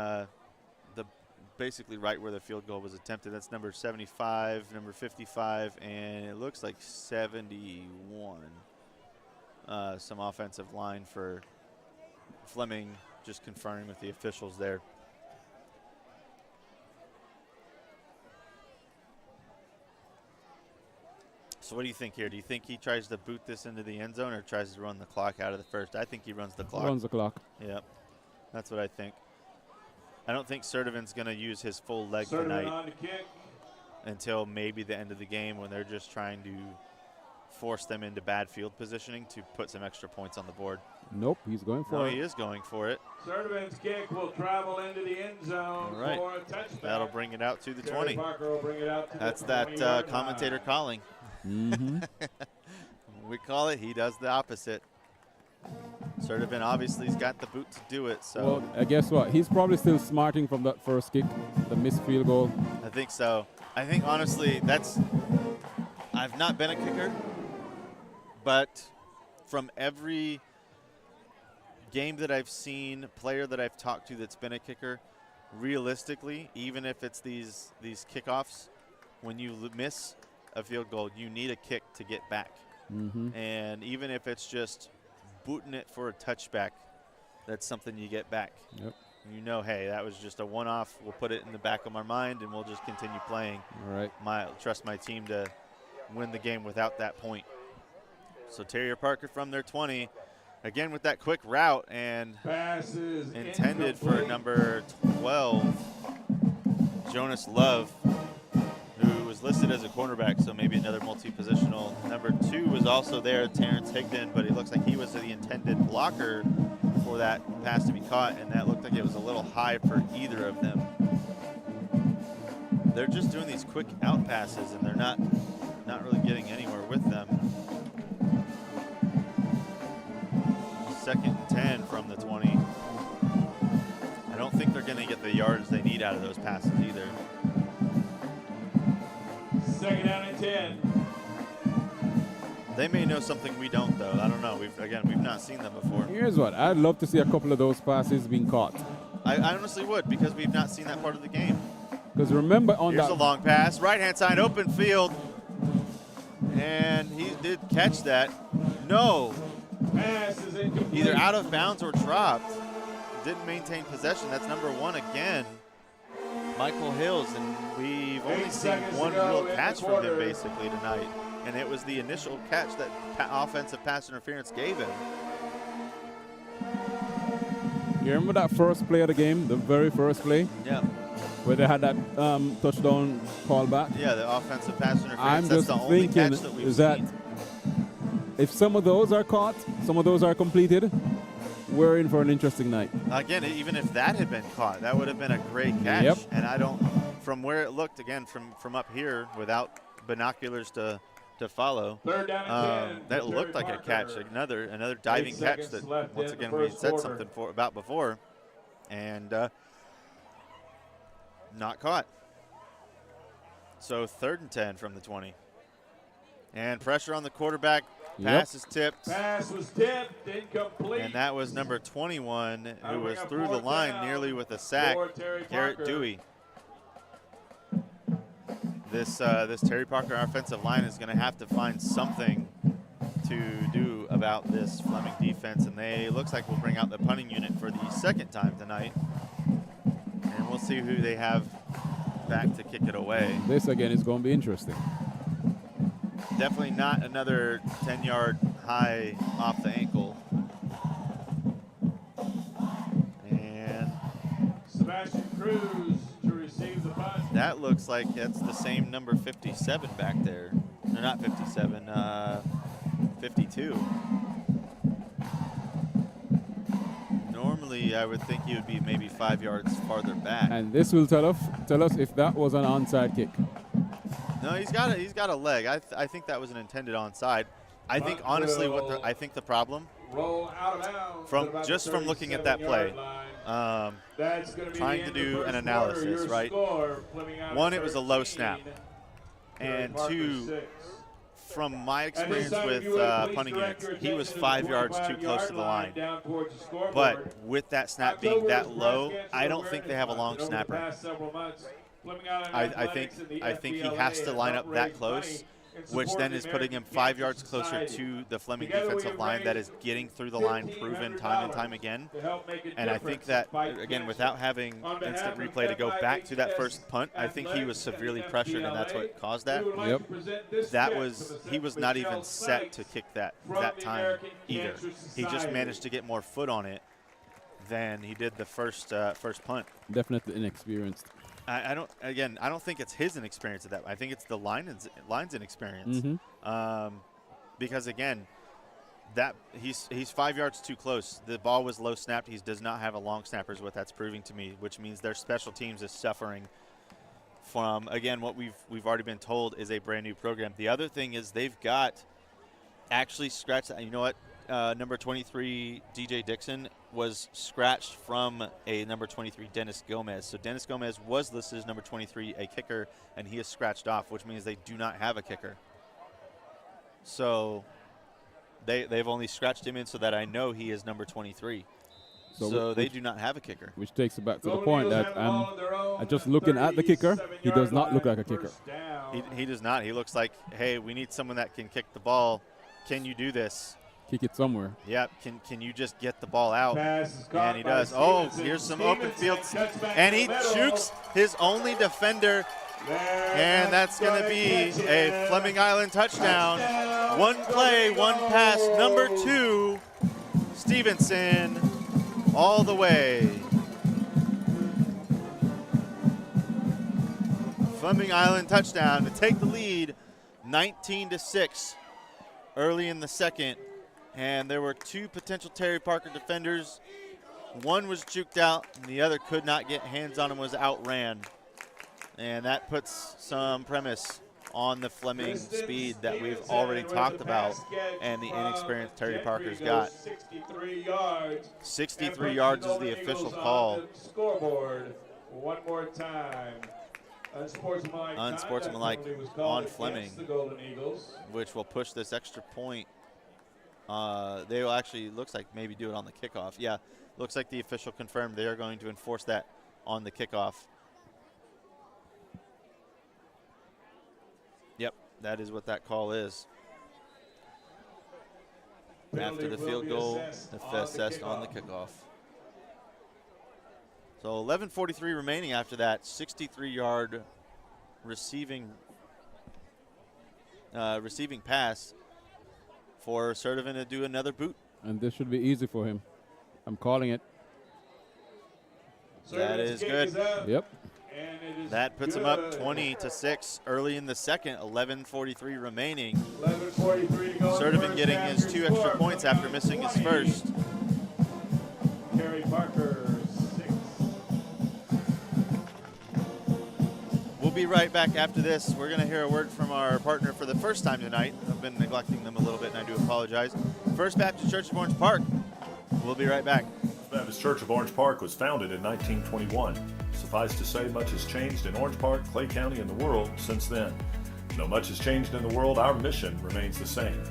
basically right where the field goal was attempted? That's number 75, number 55, and it looks like 71. Some offensive line for Fleming, just conferring with the officials there. So what do you think here? Do you think he tries to boot this into the end zone or tries to run the clock out of the first? I think he runs the clock. Runs the clock. Yep, that's what I think. I don't think Sertivin's going to use his full leg Sertivin tonight on the kick. until maybe the end of the game when they're just trying to force them into bad field positioning to put some extra points on the board. Nope, he's going for it. He is going for it. Sertivin's kick will travel into the end zone All right. for a touchdown. That'll bring it out to the Terry 20. Parker will bring it out to That's the that 20-yard commentator line. calling. Mm-hmm. We call it, he does the opposite. Sertivin obviously has got the boot to do it. So Well, guess what? He's probably still smarting from that first kick, the missed field goal. I think so. I think honestly I've not been a kicker, but from every game that I've seen, player that I've talked to that's been a kicker, realistically, even if it's these kickoffs, when you miss a field goal, you need a kick to get back. Mm-hmm. And even if it's just booting it for a touchback, that's something you get back. Yep. You know, hey, that was just a one-off. We'll put it in the back of our mind, and we'll just continue playing. All right. Trust my team to win the game without that point. So Terry Parker from their 20, again with that quick route, and Passes intended for incomplete. number 12, Jonas Love, who was listed as a cornerback, so maybe another multi-positional. Number 2 was also there, Terrence Higdon, but it looks like he was the intended blocker for that pass to be caught, and that looked like it was a little high for either of them. They're just doing these quick out passes, and they're not really getting anywhere with them. 2nd and 10 from the 20. I don't think they're going to get the yards they need out of those passes either. 2nd down and 10. They may know something we don't, though. I don't know. We've not seen them before. Here's what. I'd love to see a couple of those passes being caught. I honestly would, because we've not seen that part of the game. Because remember on Here's that. a long pass. Right-hand side, open field. And he did catch that. No. Pass is incomplete. Either out of bounds or dropped. Didn't maintain possession. That's number 1 again. Michael Hills, and we've only seen one real catch from him basically tonight. And it was the initial catch that offensive pass interference gave him. You remember that first play of the game, the very first play, Yeah. where they had that touchdown callback? Yeah, the offensive pass interference. I'm That's just the only thinking catch that we've that seen. if some of those are caught, some of those are completed, we're in for an interesting night. Again, even if that had been caught, that would have been a great catch. Yep. And I don't, from where it looked, again, from up here without binoculars to follow, 3rd down and 10. that looked like a catch. Another diving catch that, once again, we had said something about before. And not caught. So 3rd and 10 from the 20. And pressure on the quarterback. Pass is tipped. Pass was tipped, incomplete. And that was number 21, who was through the line nearly with a sack, Garrett Dewey. This Terry Parker offensive line is going to have to find something to do about this Fleming defense, and they looks like we'll bring out the punting unit for the 2nd time tonight. And we'll see who they have back to kick it away. This again is going to be interesting. Definitely not another 10-yard high off the ankle. And Sebastian Cruz to receive the punt. that looks like that's the same number 57 back there. No, not 57, 52. Normally, I would think he would be maybe 5 yards farther back. And this will tell us if that was an onside kick. No, he's got a leg. I think that was an intended onside. I think honestly, I think the problem Roll out of bounds from looking at that play, that's going to be trying to do an analysis, right? One, it was a low snap, and 2, from my experience with punting units, he was 5 yards too close to the line. But with that snap being that low, I don't think they have a long snapper. I think he has to line up that close, which then is putting him 5 yards closer to the Fleming defensive line that is getting through the line, proven time and time again. And I think that, again, without having instant replay to go back to that first punt, I think he was severely pressured, and that's what caused that. Yep. He was not even set to kick that time either. He just managed to get more foot on it than he did the first punt. Definitely inexperienced. I don't think it's his inexperience at that. I think it's the line's inexperience. Because again, that he's 5 yards too close. The ball was low snapped. He does not have a long snapper is what that's proving to me, which means their special teams is suffering from, again, what we've already been told is a brand new program. The other thing is they've got actually scratched. You know what? Number 23 DJ Dixon was scratched from a number 23 Dennis Gomez. So Dennis Gomez was listed as number 23, a kicker, and he is scratched off, which means they do not have a kicker. So they've only scratched him in so that I know he is number 23. So they do not have a kicker. Which takes it back to the point that just looking at the kicker, he does not look like a kicker. He does not. He looks like, hey, we need someone that can kick the ball. Can you do this? Kick it somewhere. Yep. Can you just get the ball out? And he does. Oh, here's some open fields. And he jukes his only defender. And that's going to be a Fleming Island touchdown. One play, one pass. Number 2, Stevenson, all the way. Fleming Island touchdown to take the lead, 19-6, early in the second. And there were 2 potential Terry Parker defenders. One was juked out, and the other could not get hands on him, was outran. And that puts some premise on the Fleming speed that we've already talked about, and the inexperienced Terry Parker's got. 63 yards is the official call. Scoreboard one more time. unsportsmanlike on Fleming, the Golden Eagles. which will push this extra point. They will actually, looks like maybe do it on the kickoff. Yeah, looks like the official confirmed they are going to enforce that on the kickoff. Yep, that is what that call is. Penalty After the will field be goal, assessed on the kickoff. So 11:43 remaining after that 63-yard receiving pass for Sertivan to do another boot. And this should be easy for him. I'm calling it. That is good. Yep. And it is That puts good. them up 20-6 early in the second. 11:43 remaining. 11:43 to go. Sertivan getting his 2 extra points after missing his first. Terry Parker, 6. We'll be right back after this. We're going to hear a word from our partner for the first time tonight. I've been neglecting them a little bit, and I do apologize. First Baptist Church of Orange Park. We'll be right back. Baptist Church of Orange Park was founded in 1921. Suffice to say, much has changed in Orange Park, Clay County, and the world since then. Though much has changed in the world, our mission remains the same.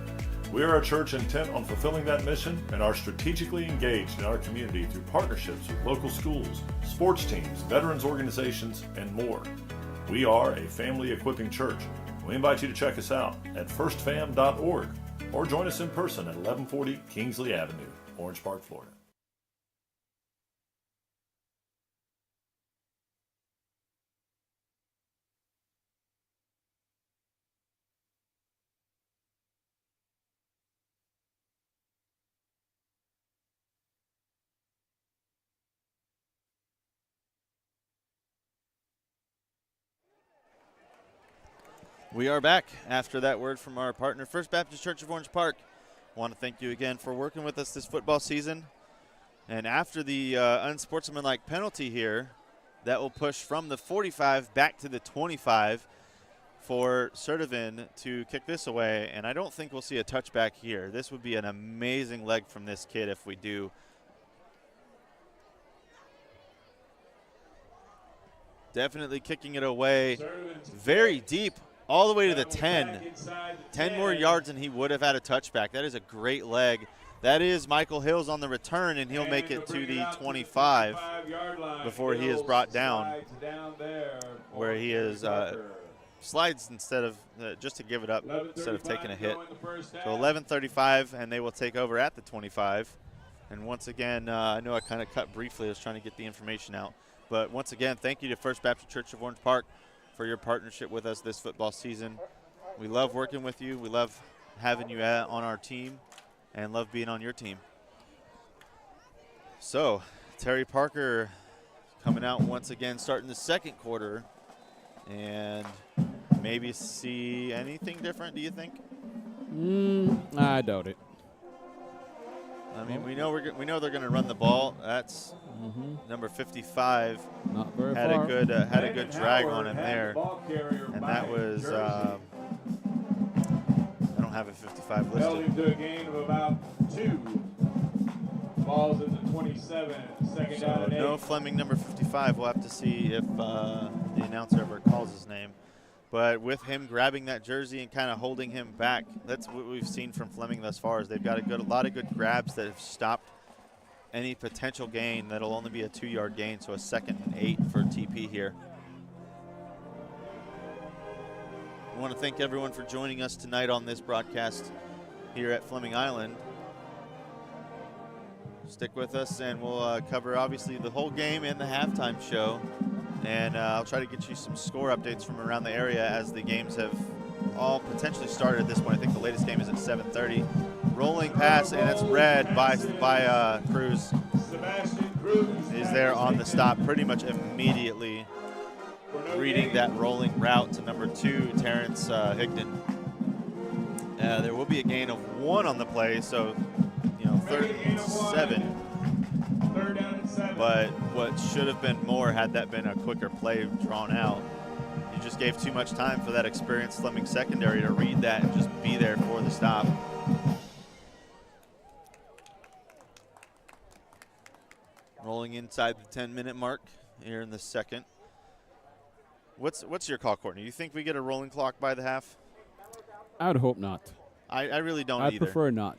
We are a church intent on fulfilling that mission and are strategically engaged in our community through partnerships with local schools, sports teams, veterans organizations, and more. We are a family equipping church. We invite you to check us out at firstfam.org or join us in person at 1140 Kingsley Avenue, Orange Park, Florida. We are back after that word from our partner, First Baptist Church of Orange Park. I want to thank you again for working with us this football season. And after the unsportsmanlike penalty here, that will push from the 45 back to the 25 for Sertivan to kick this away. And I don't think we'll see a touchback here. This would be an amazing leg from this kid if we do. Definitely kicking it away very deep. All the way to the 10. 10 more yards and he would have had a touchback. That is a great leg. That is Michael Hills on the return, and he'll make it to the 25 before he is brought down, where he is slides instead of just to give it up instead of taking a hit. So 11:35, and they will take over at the 25. And once again, I know I kind of cut briefly. I was trying to get the information out. But once again, thank you to First Baptist Church of Orange Park for your partnership with us this football season. We love working with you. We love having you on our team and love being on your team. So, Terry Parker coming out once again, starting the second quarter, and maybe see anything different, do you think? I doubt it. I mean, we know they're going to run the ball. That's number 55. Not very had far. had a good drag on him there, and that was I don't have a 55 Held him listed. to a gain of about 2. Balls at the 27. Second down So and 8. no Fleming number 55. We'll have to see if the announcer ever calls his name. But with him grabbing that jersey and kind of holding him back, that's what we've seen from Fleming thus far. Is they've got a lot of good grabs that have stopped any potential gain. That'll only be a 2-yard gain, so a 2nd and 8 for TP here. I want to thank everyone for joining us tonight on this broadcast here at Fleming Island. Stick with us, and we'll cover obviously the whole game and the halftime show. And I'll try to get you some score updates from around the area as the games have all potentially started at this point. I think the latest game is at 7:30. Rolling pass, and it's read by Cruz. Sebastian Cruz Is there on the stop pretty much immediately, reading that rolling route to number 2, Terrence Higdon. There will be a gain of 1 on the play, so 3rd and 7. Third down and 7. But what should have been more had that been a quicker play drawn out. You just gave too much time for that experienced Fleming secondary to read that and just be there for the stop. Rolling inside the 10-minute mark here in the second. What's your call, Courtney? You think we get a rolling clock by the half? I would hope not. I really don't I'd either. prefer not.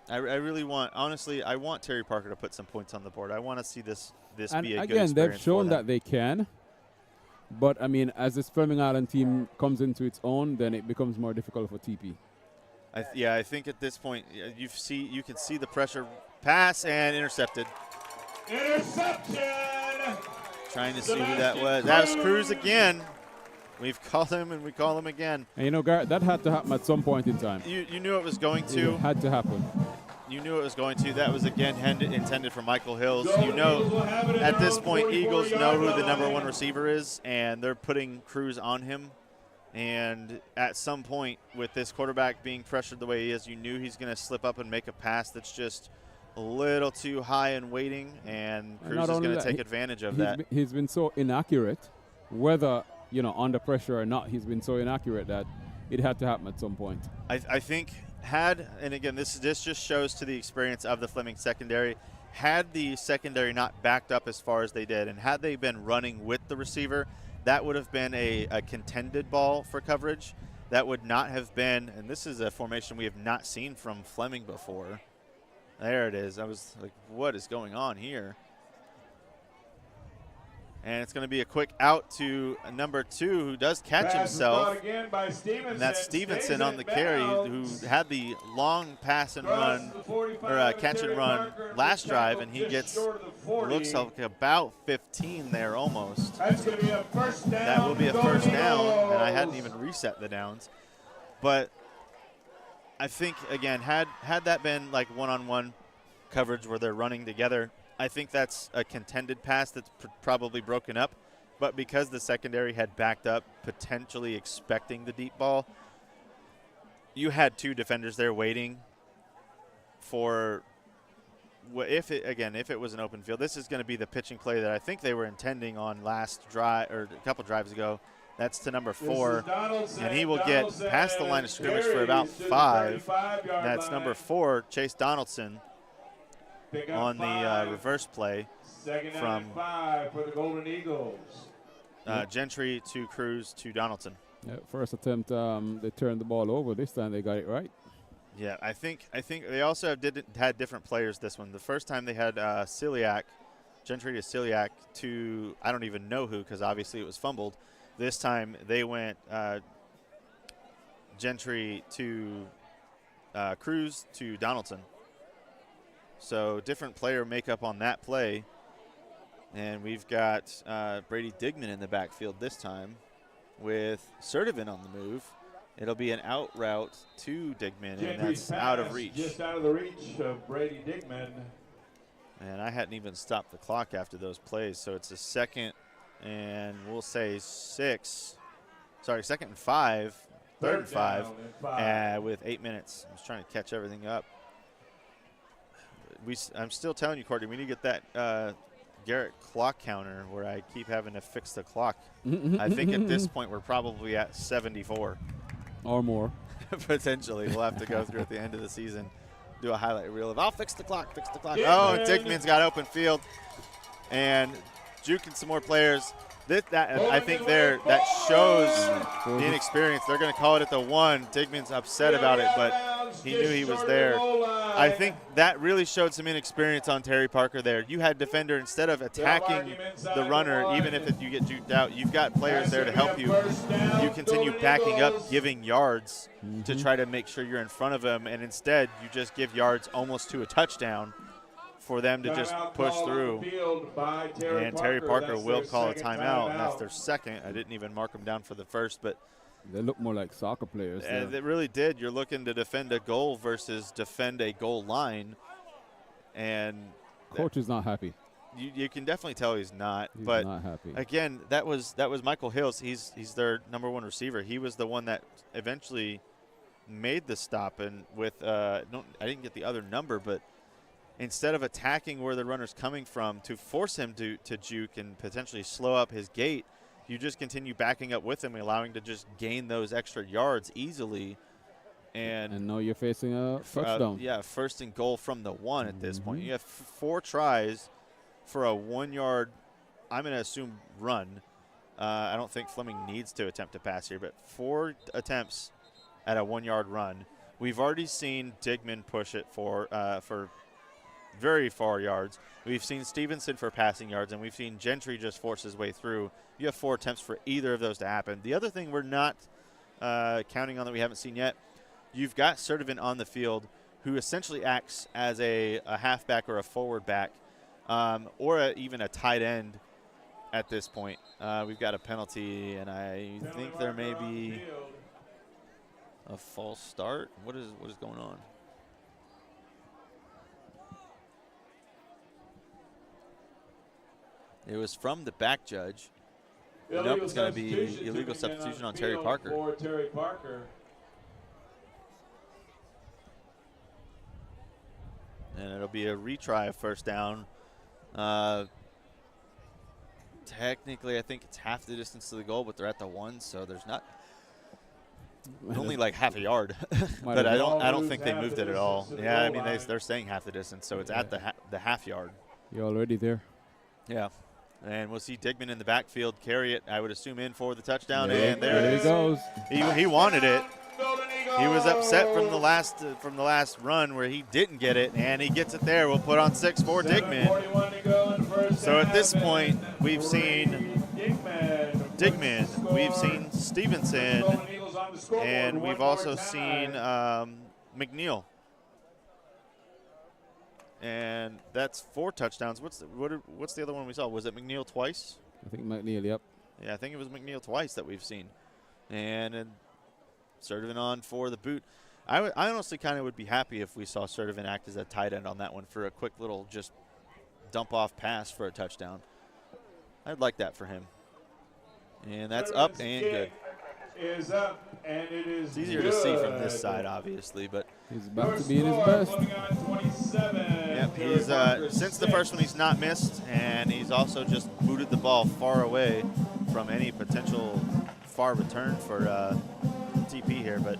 I really want, honestly, I want Terry Parker to put some points on the board. I want to see this And be a good again, experience they've shown for them. that they can. But, I mean, as this Fleming Island team comes into its own, then it becomes more difficult for TP. I think at this point you can see the pressure. Pass and intercepted. Interception! Trying to see who that was. That was Cruz again. We've called him and we call him again. And, you know, Garrett, that had to happen at some point in time. You knew it was going to. It had to happen. You knew it was going to. That was again intended for Michael Hills. You know, at this point, Eagles know who the #1 receiver is, and they're putting Cruz on him. And at some point, with this quarterback being pressured the way he is, you knew he's going to slip up and make a pass that's just a little too high and waiting, and Cruz is going to take advantage of that. He's been so inaccurate, whether, you know, under pressure or not, he's been so inaccurate that it had to happen at some point. I think and again, this just shows to the experience of the Fleming secondary, had the secondary not backed up as far as they did, and had they been running with the receiver, that would have been a contended ball for coverage. That would not have been, and this is a formation we have not seen from Fleming before. There it is. I was like, what is going on here? And it's going to be a quick out to number 2, who does catch himself. And that's Stevenson on the carry, who had the long pass and run, or catch and run last drive, and he gets, looks like about 15 there almost. That will be a first down, and I hadn't even reset the downs. But I think, again, had that been like one-on-one coverage where they're running together, I think that's a contended pass that's probably broken up. But because the secondary had backed up, potentially expecting the deep ball, you had 2 defenders there waiting for if it was an open field. This is going to be the pitching play that I think they were intending on last drive or a couple drives ago. That's to number 4, and he will get past the line of scrimmage for about 5. That's number 4, Chase Donaldson, on the reverse play from 5 for the Golden Eagles. Gentry to Cruz to Donaldson. Yeah, first attempt, they turned the ball over. This time they got it right. Yeah, I think they also had different players this one. The first time they had Gentry to Celiac to I don't even know who, because obviously it was fumbled. This time they went Gentry to Cruz to Donaldson. So different player makeup on that play. And we've got Brady Digman in the backfield this time with Sertivan on the move. It'll be an out route to Digman, and that's out of reach. Just out of the reach of Brady Digman. And I hadn't even stopped the clock after those plays, so it's a second and we'll say 6. Sorry, second and 5. Third and 5 with 8 minutes. I was trying to catch everything up. I'm still telling you, Courtney, we need to get that Garrett clock counter where I keep having to fix the clock. I think at this point we're probably at 74. Or more. Potentially. We'll have to go through at the end of the season, do a highlight reel of, I'll fix the clock. Oh, and Digman's got open field. And juking some more players. I think that shows the inexperience. They're going to call it at the 1. Digman's upset about it, but he knew he was there. I think that really showed some inexperience on Terry Parker there. You had defender, instead of attacking the runner, even if you get juked out, you've got players there to help you. You continue backing up, giving yards to try to make sure you're in front of him, and instead you just give yards almost to a touchdown for them to just push through. And Terry Parker will call a timeout, and that's their second. I didn't even mark them down for the first, but they look more like soccer players. And it really did. You're looking to defend a goal versus defend a goal line. And coach is not happy. You can definitely tell he's not. He's but not happy. Again, that was Michael Hills. He's their #1 receiver. He was the one that eventually made the stop. And with I didn't get the other number, but instead of attacking where the runner's coming from to force him to juke and potentially slow up his gait, you just continue backing up with him, allowing to just gain those extra yards easily. And now you're facing a touchdown. First and goal from the 1 at this point. You have 4 tries for a 1-yard, I'm going to assume, run. I don't think Fleming needs to attempt to pass here, but 4 attempts at a 1-yard run. We've already seen Digman push it for very far yards. We've seen Stevenson for passing yards, and we've seen Gentry just force his way through. You have 4 attempts for either of those to happen. The other thing we're not counting on that we haven't seen yet, you've got Sertivant on the field who essentially acts as a halfback or a forward back or even a tight end at this point. We've got a penalty, and I think there may be a false start. What is going on? It was from the back judge. Nope, it's going to be illegal substitution on Terry Parker. For Terry Parker. And it'll be a retry of first down. Technically, I think it's half the distance to the goal, but they're at the 1, so there's not only like half a yard. But I don't think they moved it at all. Yeah, I mean they're saying half the distance, so it's at the half yard. You're already there. Yeah. And we'll see Digman in the backfield carry it, I would assume, in for the touchdown. Yeah, And there he goes. He wanted it. He was upset from the last run where he didn't get it, and he gets it there. We'll put on 6 for Digman. So at this point, we've seen Digman, we've seen Stevenson, and we've also seen McNeil. And that's 4 touchdowns. What's the other one we saw? Was it McNeil twice? I think McNeil, yep. Yeah, I think it was McNeil twice that we've seen. And Sertivant on for the boot. I honestly kind of would be happy if we saw Sertivant act as a tight end on that one for a quick little just dump-off pass for a touchdown. I'd like that for him. And that's up and good. Is up, and it is it's easier to see from this side, obviously, but he's about to be in his best. Yep, he's since the first one he's not missed, and he's also just booted the ball far away from any potential far return for TP here. But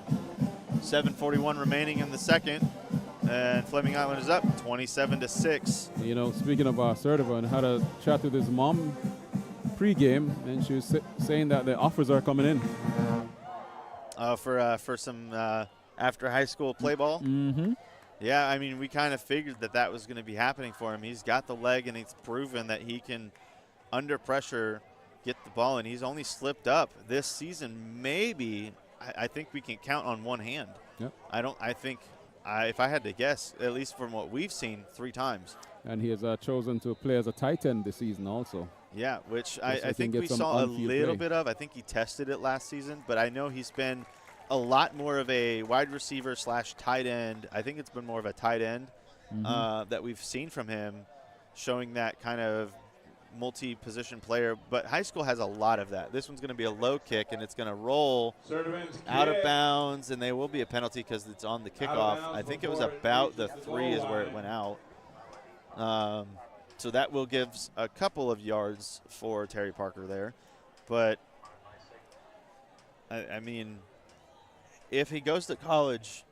7:41 remaining in the second, and Fleming Island is up 27-6. You know, speaking of Sertivant, I had a chat with his mom pre-game, and she was saying that the offers are coming in. For some after high school play ball. Mm-hmm. Yeah, I mean, we kind of figured that was going to be happening for him. He's got the leg, and he's proven that he can, under pressure, get the ball, and he's only slipped up this season. Maybe I think we can count on one hand. Yep. If I had to guess, at least from what we've seen, 3 times. And he has chosen to play as a tight end this season also. Yeah, which I think we saw a little bit of. I think he tested it last season, but I know he's been a lot more of a wide receiver / tight end. I think it's been more of a tight end that we've seen from him, showing that kind of multi-position player. But high school has a lot of that. This one's going to be a low kick, and it's going to roll out of bounds, and there will be a penalty because it's on the kickoff. I think it was about the 3 is where it went out. So that will give a couple of yards for Terry Parker there. But, I mean, if he goes to college,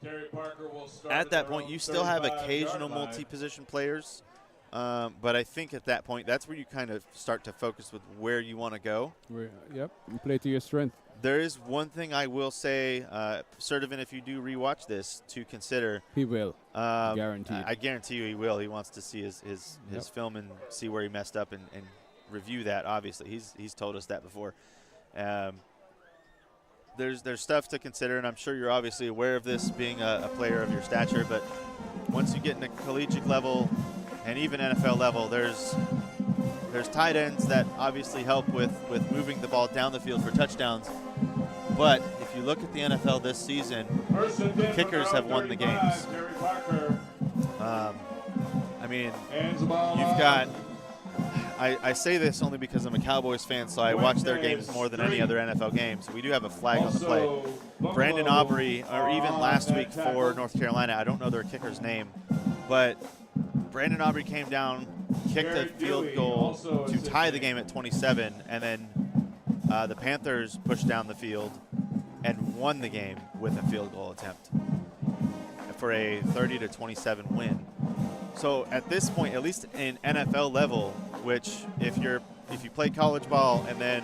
at that point you still have occasional multi-position players. But I think at that point that's where you kind of start to focus with where you want to go. Yep, you play to your strength. There is one thing I will say, Sertivant, if you do rewatch this, to consider. He will, guaranteed. I guarantee you he will. He wants to see his film and see where he messed up and review that, obviously. He's told us that before. There's stuff to consider, and I'm sure you're obviously aware of this being a player of your stature, but once you get into collegiate level and even NFL level, there's tight ends that obviously help with moving the ball down the field for touchdowns. But if you look at the NFL this season, the kickers have won the games. I mean, you've got – I say this only because I'm a Cowboys fan, so I watch their games more than any other NFL games. We do have a flag on the play. Brandon Aubrey, or even last week for North Carolina, I don't know their kicker's name, but Brandon Aubrey came down, kicked a field goal to tie the game at 27, and then the Panthers pushed down the field and won the game with a field goal attempt for a 30-27 win. So at this point, at least in NFL level, which if you play college ball and then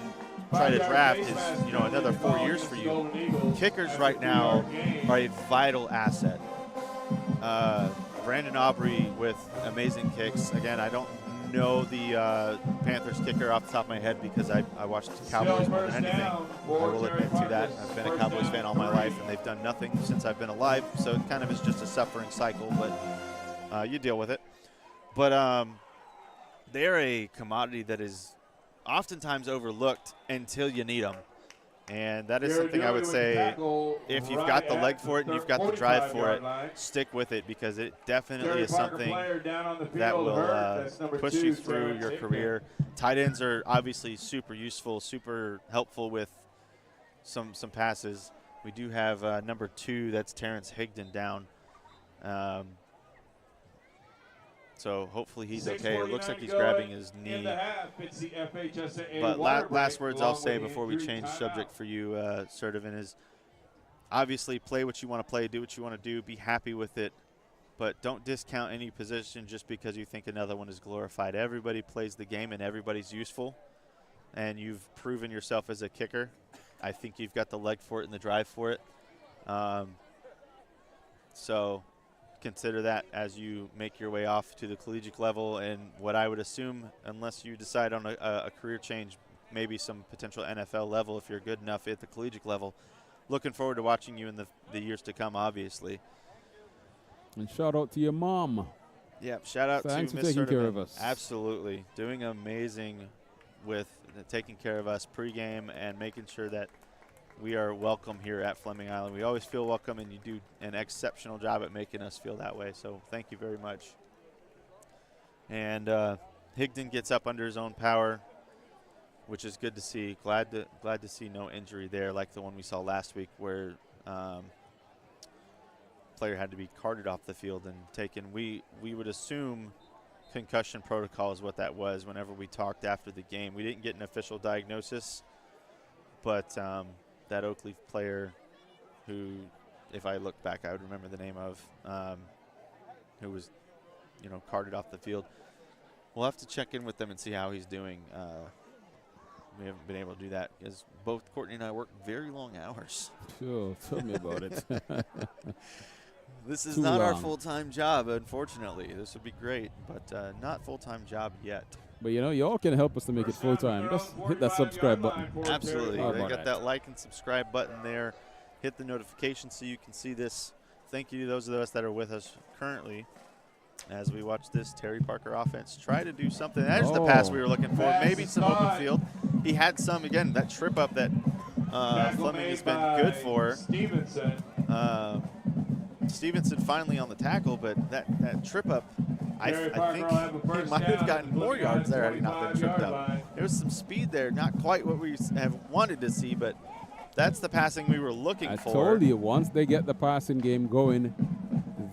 try to draft is, another 4 years for you. Kickers right now are a vital asset. Brandon Aubrey with amazing kicks. Again, I don't know the Panthers kicker off the top of my head because I watched Cowboys more than anything. I will admit to that. I've been a Cowboys fan all my life, and they've done nothing since I've been alive, so it kind of is just a suffering cycle, but you deal with it. But they're a commodity that is oftentimes overlooked until you need them. And that is something I would say, if you've got the leg for it and you've got the drive for it, stick with it, because it definitely is something that will push you through your career. Tight ends are obviously super useful, super helpful with some passes. We do have number 2, that's Terrence Higdon down. So hopefully he's okay. It looks like he's grabbing his knee. But last words I'll say before we change subject for you, Sertivin, is obviously play what you want to play, do what you want to do, be happy with it, but don't discount any position just because you think another one is glorified. Everybody plays the game and everybody's useful, and you've proven yourself as a kicker. I think you've got the leg for it and the drive for it. So consider that as you make your way off to the collegiate level, and what I would assume, unless you decide on a career change, maybe some potential NFL level if you're good enough at the collegiate level. Looking forward to watching you in the years to come, obviously. And shout out to your mom. Yeah, shout out Thanks to for Miss taking care Sertivin. of us. Absolutely. Doing amazing with taking care of us pregame and making sure that we are welcome here at Fleming Island. We always feel welcome, and you do an exceptional job at making us feel that way. So thank you very much. And Higdon gets up under his own power, which is good to see. Glad to see no injury there like the one we saw last week where player had to be carted off the field and taken. We would assume concussion protocol is what that was whenever we talked after the game. We didn't get an official diagnosis, but that Oakleaf player who, if I look back, I would remember the name of, who was, carted off the field. We'll have to check in with them and see how he's doing. We haven't been able to do that because both Courtney and I work very long hours. Sure, tell me about it. This is Too not our long. full-time job, unfortunately. This would be great, but not full-time job yet. But y'all can help us to make it full time. Just hit that subscribe button. Absolutely. How They about got that? that like and subscribe button there. Hit the notification so you can see this. Thank you to those of us that are with us currently as we watch this Terry Parker offense try to do something. There's the pass we were looking for. Maybe some open field. He had some, again, that trip up that Fleming has been good for. Stevenson finally on the tackle, but that trip up, I think he might have gotten more yards there had he not been tripped up. There was some speed there, not quite what we have wanted to see, but that's the passing we were looking for. I told you, once they get the passing game going,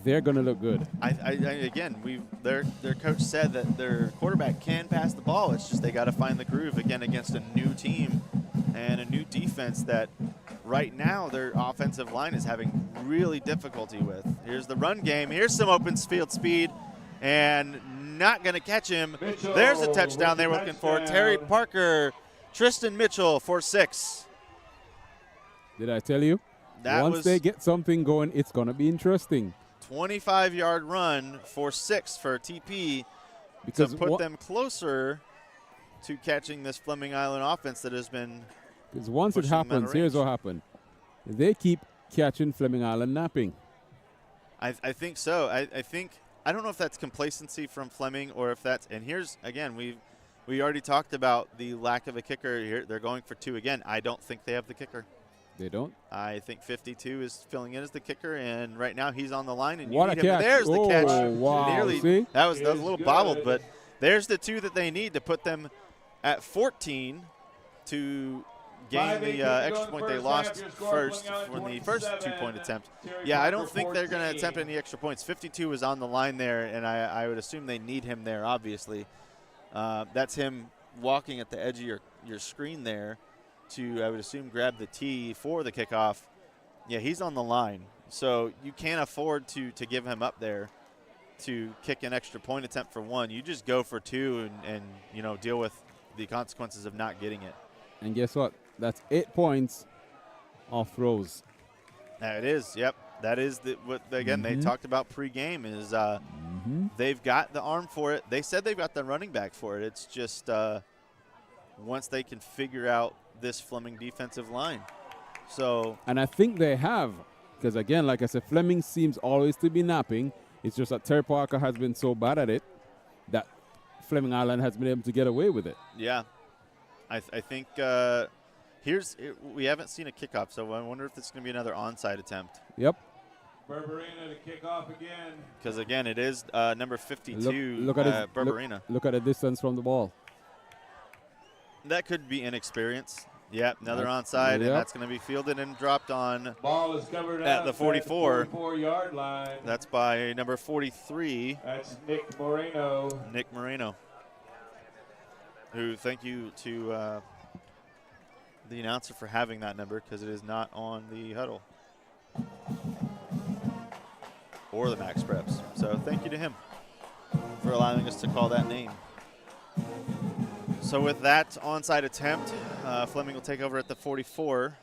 they're going to look good. Again, their coach said that their quarterback can pass the ball. It's just they got to find the groove, again, against a new team and a new defense that right now their offensive line is having really difficulty with. Here's the run game. Here's some open field speed, and not going to catch him. Mitchell, there's a touchdown they were looking for. Terry Parker, Tristan Mitchell for 6. Did I tell you? Once they get something going, it's going to be interesting. 25-yard run for 6 for TP because to put them closer to catching this Fleming Island offense that has been. Because once it happens, here's what happened. They keep catching Fleming Island napping. I think so. I don't know if that's complacency from Fleming or if that's. And here's, again, we already talked about the lack of a kicker here. They're going for 2 again. I don't think they have the kicker. They don't? I think 52 is filling in as the kicker, and right now he's on the line. And what you a need him. catch. There's the catch. Wow. Nearly. See? That was a little bobbled, but there's the 2 that they need to put them at 14 to gain the extra point they lost first for the first 2-point attempt. Yeah, I don't think they're going to attempt any extra points. 52 was on the line there, and I would assume they need him there, obviously. That's him walking at the edge of your screen there to, I would assume, grab the tee for the kickoff. Yeah, he's on the line. So you can't afford to give him up there to kick an extra point attempt for 1. You just go for 2 and deal with the consequences of not getting it. And guess what? That's 8 points off throws. It is. Yep. That is what again they talked about pregame is they've got the arm for it. They said they've got the running back for it. It's just once they can figure out this Fleming defensive line. And I think they have, because again, like I said, Fleming seems always to be napping. It's just that Terry Parker has been so bad at it that Fleming Island has been able to get away with it. Yeah, I think we haven't seen a kickoff, so I wonder if this is going to be another onside attempt. Yep. Berberina to kick off again. Because, again, it is number 52, look at Berberina. Look at the distance from the ball. That could be inexperience. Yep, another onside, and that's going to be fielded and dropped on ball is covered at the 44. 44-yard line. That's by number 43. That's Nick Moreno. Nick Moreno, who thank you to the announcer for having that number because it is not on the huddle or the Max Preps. So thank you to him for allowing us to call that name. So with that onside attempt, Fleming will take over at the 44.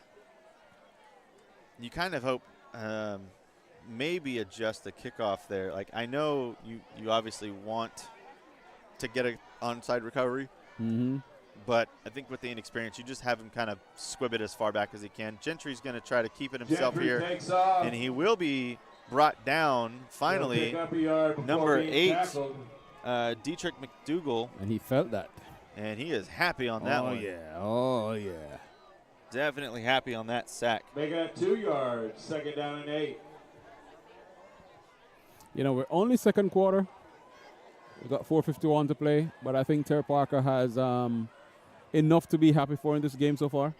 You kind of hope maybe adjust the kickoff there. Like I know you obviously want to get an onside recovery, but I think with the inexperience, you just have him kind of squib it as far back as he can. Gentry's going to try to keep it himself here, and he will be brought down finally. Number 8, Dietrich McDougall. And he felt that. And he is happy on that one. Oh, yeah. Definitely happy on that sack. They got 2 yards, 2nd down and 8. You know, we're only second quarter. We've got 4:51 to play, but I think Terry Parker has enough to be happy for in this game so far.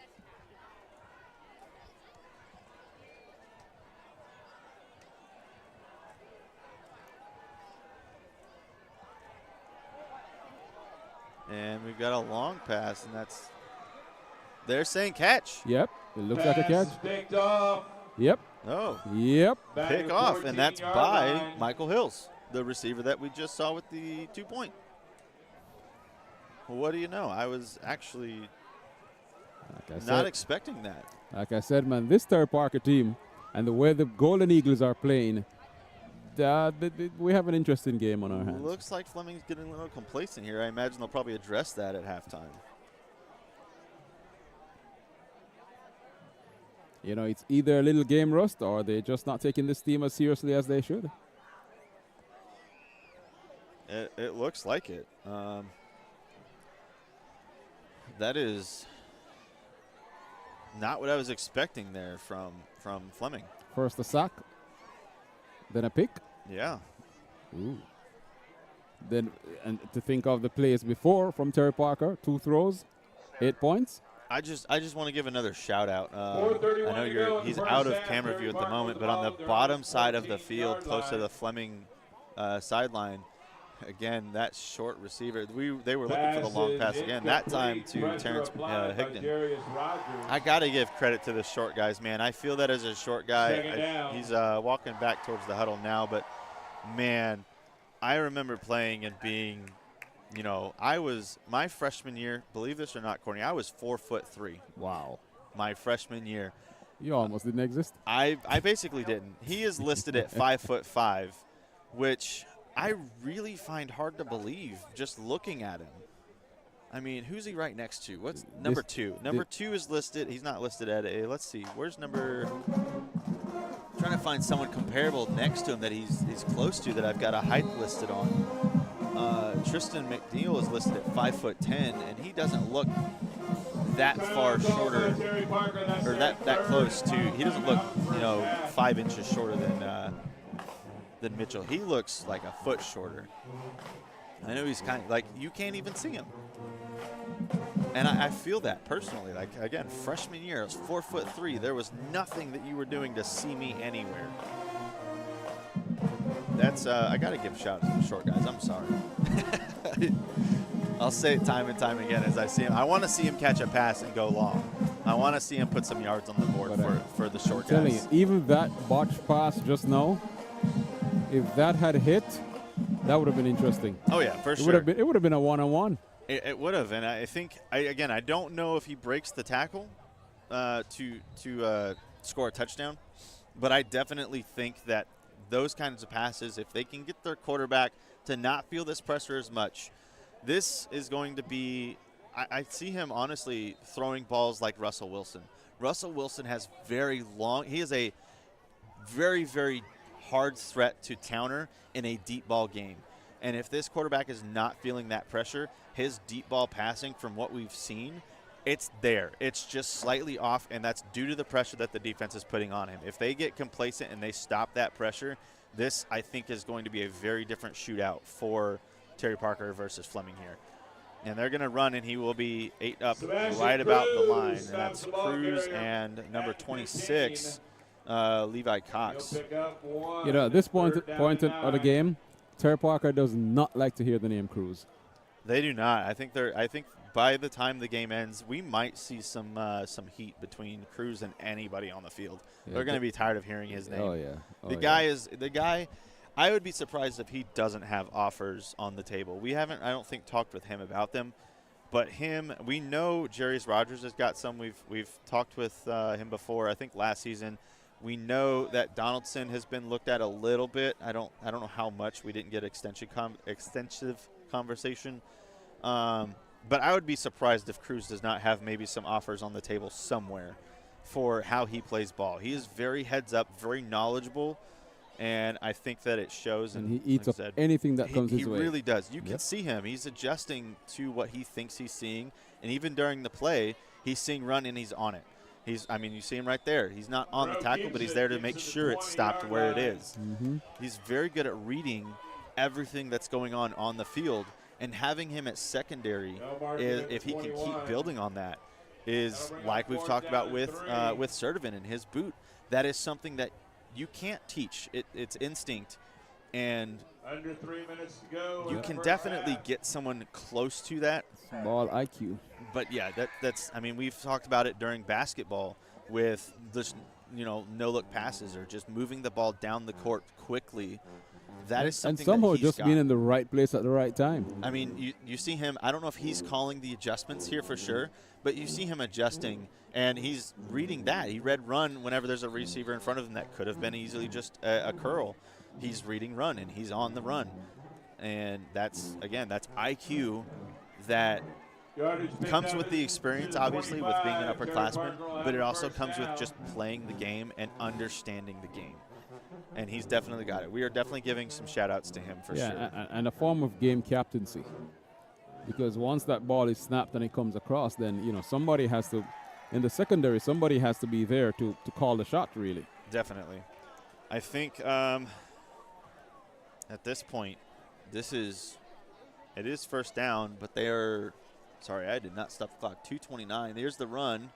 And we've got a long pass, and they're saying catch. Yep, it looks like a catch. Picked off. Yep. Oh. Yep. Pick off, and that's by Michael Hills, the receiver that we just saw with the 2-point. Well, what do you know? I was actually not expecting that. Like I said, man, this Terry Parker team and the way the Golden Eagles are playing, we have an interesting game on our hands. Looks like Fleming's getting a little complacent here. I imagine they'll probably address that at halftime. You know, it's either a little game rust or they're just not taking this team as seriously as they should. It looks like it. That is not what I was expecting there from Fleming. First a sack, then a pick. Yeah. Ooh. Then, and to think of the plays before from Terry Parker, 2 throws, 8 points. I just want to give another shout out. I know he's out of camera view at the moment, but on the bottom side of the field, close to the Fleming sideline, again, that short receiver. They were looking for the long pass again. That time to Terrence Higdon. I got to give credit to the short guys, man. I feel that as a short guy. He's walking back towards the huddle now, but, man, I remember playing and being, you know, my freshman year, believe this or not, Courtney, I was 4'3". Wow. My freshman year. You almost didn't exist. I basically didn't. He is listed at 5'5", which I really find hard to believe just looking at him. I mean, who's he right next to? What's number 2? Number 2 is listed. He's not listed at a. Let's see. Where's number? I'm trying to find someone comparable next to him that he's close to that I've got a height listed on. Tristan McNeil is listed at 5'10", and he doesn't look that far shorter, or that close to. He doesn't look, 5 inches shorter than Mitchell. He looks like a foot shorter. I know he's kind of like, you can't even see him. And I feel that personally. Like, again, freshman year, I was 4'3". There was nothing that you were doing to see me anywhere. That's I got to give a shout out to the short guys. I'm sorry. I'll say it time and time again as I see him. I want to see him catch a pass and go long. I want to see him put some yards on the board for the short guys. You, even that botched pass just now, if that had hit, that would have been interesting. Oh, yeah, for sure. It would have been a one-on-one. It would have, and I think I don't know if he breaks the tackle to score a touchdown, but I definitely think that those kinds of passes, if they can get their quarterback to not feel this pressure as much, this is going to be. I see him honestly throwing balls like Russell Wilson. Russell Wilson has very long. He is a very, very hard threat to counter in a deep ball game. And if this quarterback is not feeling that pressure, his deep ball passing from what we've seen, it's there. It's just slightly off, and that's due to the pressure that the defense is putting on him. If they get complacent and they stop that pressure, this, I think, is going to be a very different shootout for Terry Parker versus Fleming here. And they're going to run, and he will be 8 up right about the line. And that's Cruz and number 26, Levi Cox. At this point of the game, Terry Parker does not like to hear the name Cruz. They do not. I think by the time the game ends, we might see some heat between Cruz and anybody on the field. Yeah, they're going to be tired of hearing his name. Oh yeah. The guy. I would be surprised if he doesn't have offers on the table. We haven't, I don't think, talked with him about them, but we know Jarius Rogers has got some. We've talked with him before. I think last season. We know that Donaldson has been looked at a little bit. I don't know how much. We didn't get extensive conversation. But I would be surprised if Cruz does not have maybe some offers on the table somewhere for how he plays ball. He is very heads up, very knowledgeable, and I think that it shows. And he eats up anything that comes his way. He really does. You can see him. He's adjusting to what he thinks he's seeing, and even during the play, he's seeing run and he's on it. You see him right there. He's not on the tackle, but he's there to make sure it's stopped where it is. Mm-hmm. He's very good at reading everything that's going on the field, and having him at secondary, if he can keep building on that, is like we've talked about with Sertivin and his boot. That is something that you can't teach. It's instinct, and under 3 minutes to go. You can definitely get someone close to that. Ball IQ. But yeah, that's. I mean, we've talked about it during basketball with this, no-look passes or just moving the ball down the court quickly. That is something. And somehow that just being in the right place at the right time. I mean, you see him. I don't know if he's calling the adjustments here for sure, but you see him adjusting, and he's reading that. He read run whenever there's a receiver in front of him that could have been easily just a curl. He's reading run, and he's on the run. And that's IQ that comes with the experience, obviously, with being an upperclassman, but it also comes with just playing the game and understanding the game. And he's definitely got it. We are definitely giving some shout-outs to him for sure. Yeah, and a form of game captaincy. Because once that ball is snapped and it comes across, then, somebody has to, in the secondary, somebody has to be there to call the shot, really. Definitely. I think at this point, it is first down, but they are, sorry, I did not stop the clock, 2:29. There's the run.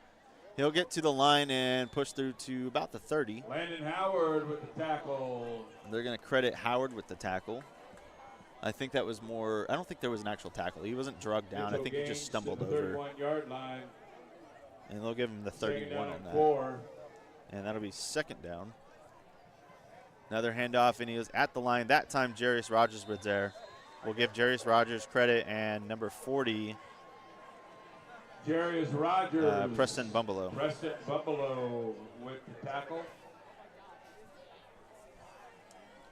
He'll get to the line and push through to about the 30. Landon Howard with the tackle. They're going to credit Howard with the tackle. I think that was more, I don't think there was an actual tackle. He wasn't drugged down. I think he just stumbled over. 31-yard line. And they'll give him the 31 on that. 4. And that'll be second down. Another handoff, and he was at the line. That time, Jarius Rogers was there. We'll give Jarius Rogers credit, and number 40, Jarius Rogers. Preston Bumbelow. Preston Bumbelow with the tackle.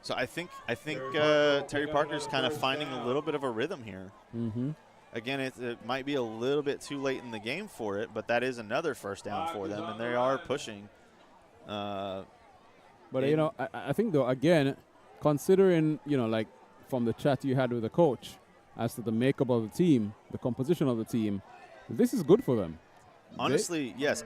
So I think Terry Parker's kind of finding a little bit of a rhythm here. Mm-hmm. Again, it might be a little bit too late in the game for it, but that is another first down for them, and they are pushing. But, I think, though, again, considering, like from the chat you had with the coach as to the makeup of the team, the composition of the team, this is good for them. Honestly, yes.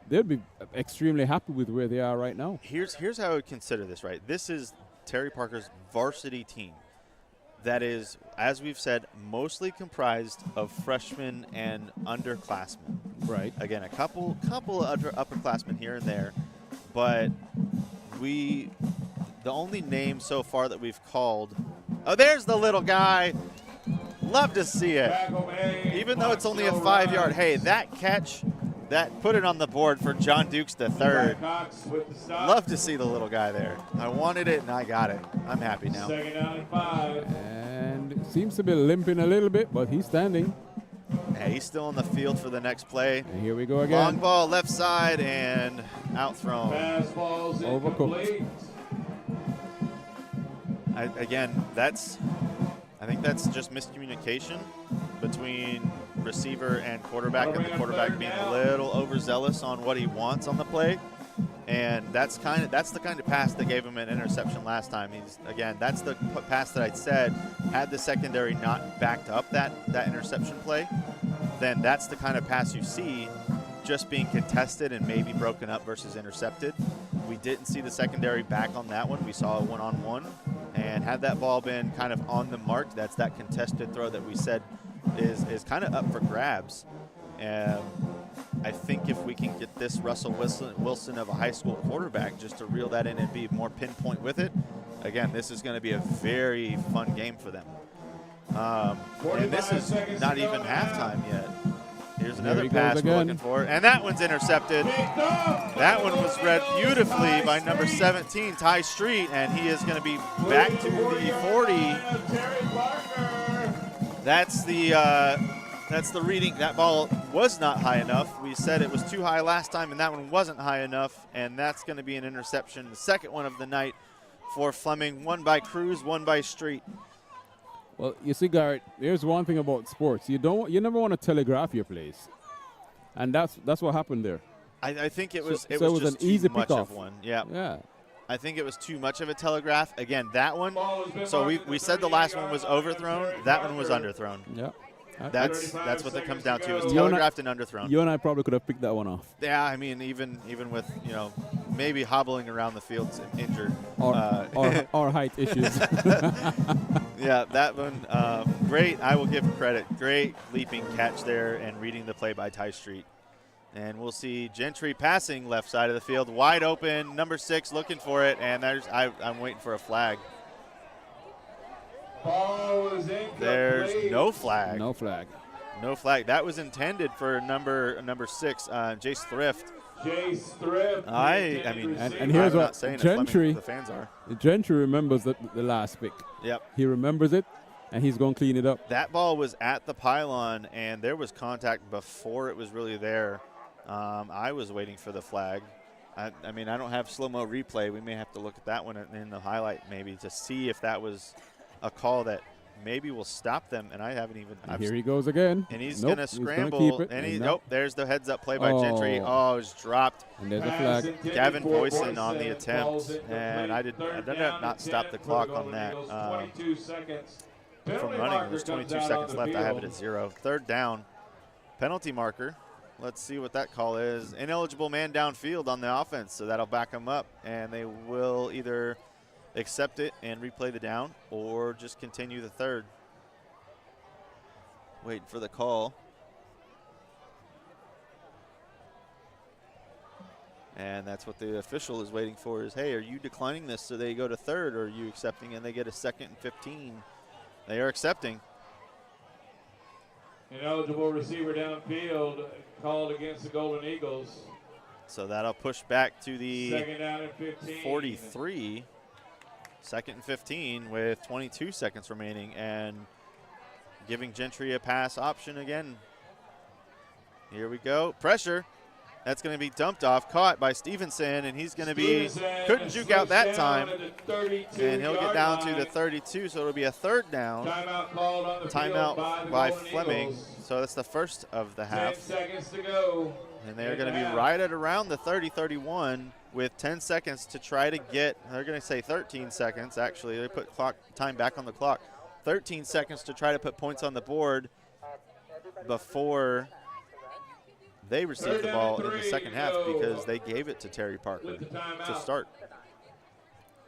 They'd be extremely happy with where they are right now. Here's how I would consider this, right? This is Terry Parker's varsity team that is, as we've said, mostly comprised of freshmen and underclassmen. Right. Again, a couple of upperclassmen here and there, but the only name so far that we've called, oh, there's the little guy. Love to see it. Even though it's only a 5-yard, hey, that catch, that put it on the board for John Dukes III. Love to see the little guy there. I wanted it, and I got it. I'm happy now. Second down and 5. And seems to be limping a little bit, but he's standing. Yeah, he's still on the field for the next play. And here we go again. Long ball left side and outthrown. Fastballs Overcooked. incomplete. I think that's just miscommunication between receiver and quarterback, and the quarterback being a little overzealous on what he wants on the play. And that's the kind of pass that gave him an interception last time. That's the pass that I said, had the secondary not backed up that interception play, then that's the kind of pass you see just being contested and maybe broken up versus intercepted. We didn't see the secondary back on that one. We saw a one-on-one, and had that ball been kind of on the mark, that's that contested throw that we said is kind of up for grabs. I think if we can get this Russell Wilson of a high school quarterback just to reel that in and be more pinpoint with it, again, this is going to be a very fun game for them. And this is not even halftime yet. Here's another pass we're looking for, and that one's intercepted. That one was read beautifully by number 17, Ty Street, and he is going to be back to the 40. That's the reading. That ball was not high enough. We said it was too high last time, and that one wasn't high enough, and that's going to be an interception, the second one of the night for Fleming. One by Cruz, one by Street. Well, you see, Garrett, there's one thing about sports. You never want to telegraph your plays. And that's what happened there. I think it was it was just an easy too much pickoff. of one. Yeah. Yeah. I think it was too much of a telegraph. Again, that one. So we said the last one was overthrown. That one was underthrown. Yeah. That's what it comes down to, is telegraphed and underthrown. You and I probably could have picked that one off. Yeah, I mean, even with, maybe hobbling around the field injured. Or height issues. Yeah, that one, great. I will give credit. Great leaping catch there and reading the play by Ty Street. And we'll see Gentry passing left side of the field, wide open, number 6 looking for it, and I'm waiting for a flag. There's no flag. No flag. No flag. That was intended for number 6, Jace Thrift. And here's what Gentry, the fans are. Gentry remembers the last pick. Yep. He remembers it, and he's going to clean it up. That ball was at the pylon, and there was contact before it was really there. I was waiting for the flag. I don't have slow-mo replay. We may have to look at that one in the highlight maybe to see if that was a call that maybe will stop them, and I haven't even. Here he goes again. And he's going to scramble. And there's the heads-up play by Gentry. Oh, it was dropped. And there's a flag. Gavin Boyson on the attempt, and I did not stop the clock on that. From running, there's 22 seconds left. I have it at 0. Third down, penalty marker. Let's see what that call is. Ineligible man downfield on the offense, so that'll back them up, and they will either accept it and replay the down or just continue the third. Waiting for the call. And that's what the official is waiting for is, hey, are you declining this so they go to third, or are you accepting and they get a 2nd and 15? They are accepting. Ineligible receiver downfield called against the Golden Eagles. So that'll push back to the 2nd down and 15. 43. 2nd and 15 with 22 seconds remaining, and giving Gentry a pass option again. Here we go. Pressure. That's going to be dumped off, caught by Stevenson, and he's going to be, couldn't juke out that time. And he'll get down to the 32, so it'll be a third down. Timeout by Fleming. So that's the first of the half. 10 seconds to go. And they're going to be right at around the 30-31 with 10 seconds to try to get, they're going to say 13 seconds, actually. They put time back on the clock. 13 seconds to try to put points on the board before they received the ball in the second half, because they gave it to Terry Parker to start.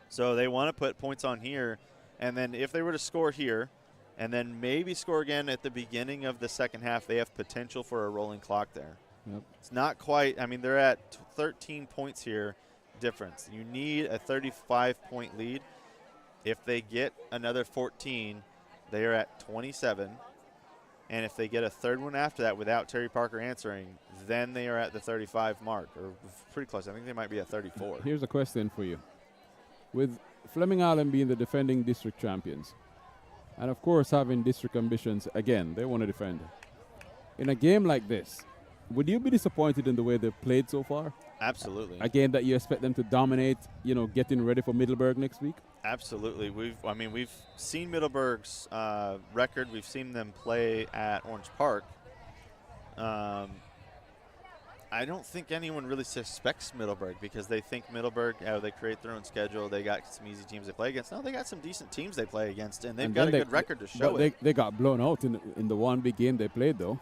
So they want to put points on here, and then if they were to score here and then maybe score again at the beginning of the second half, they have potential for a rolling clock there. Yep. It's not quite, they're at 13 points here difference. You need a 35-point lead. If they get another 14, they are at 27. And if they get a third one after that without Terry Parker answering, then they are at the 35 mark, or pretty close. I think they might be at 34. Here's a question for you. With Fleming Island being the defending district champions, And of course, having district ambitions, again, they want to defend. In a game like this, would you be disappointed in the way they've played so far? Absolutely. A game that you expect them to dominate, getting ready for Middleburg next week? Absolutely. We've seen Middleburg's record. We've seen them play at Orange Park. I don't think anyone really suspects Middleburg because they think Middleburg, they create their own schedule. They got some easy teams they play against. No, they got some decent teams they play against, and they've got a good record to show it. They got blown out in the one big game they played, though.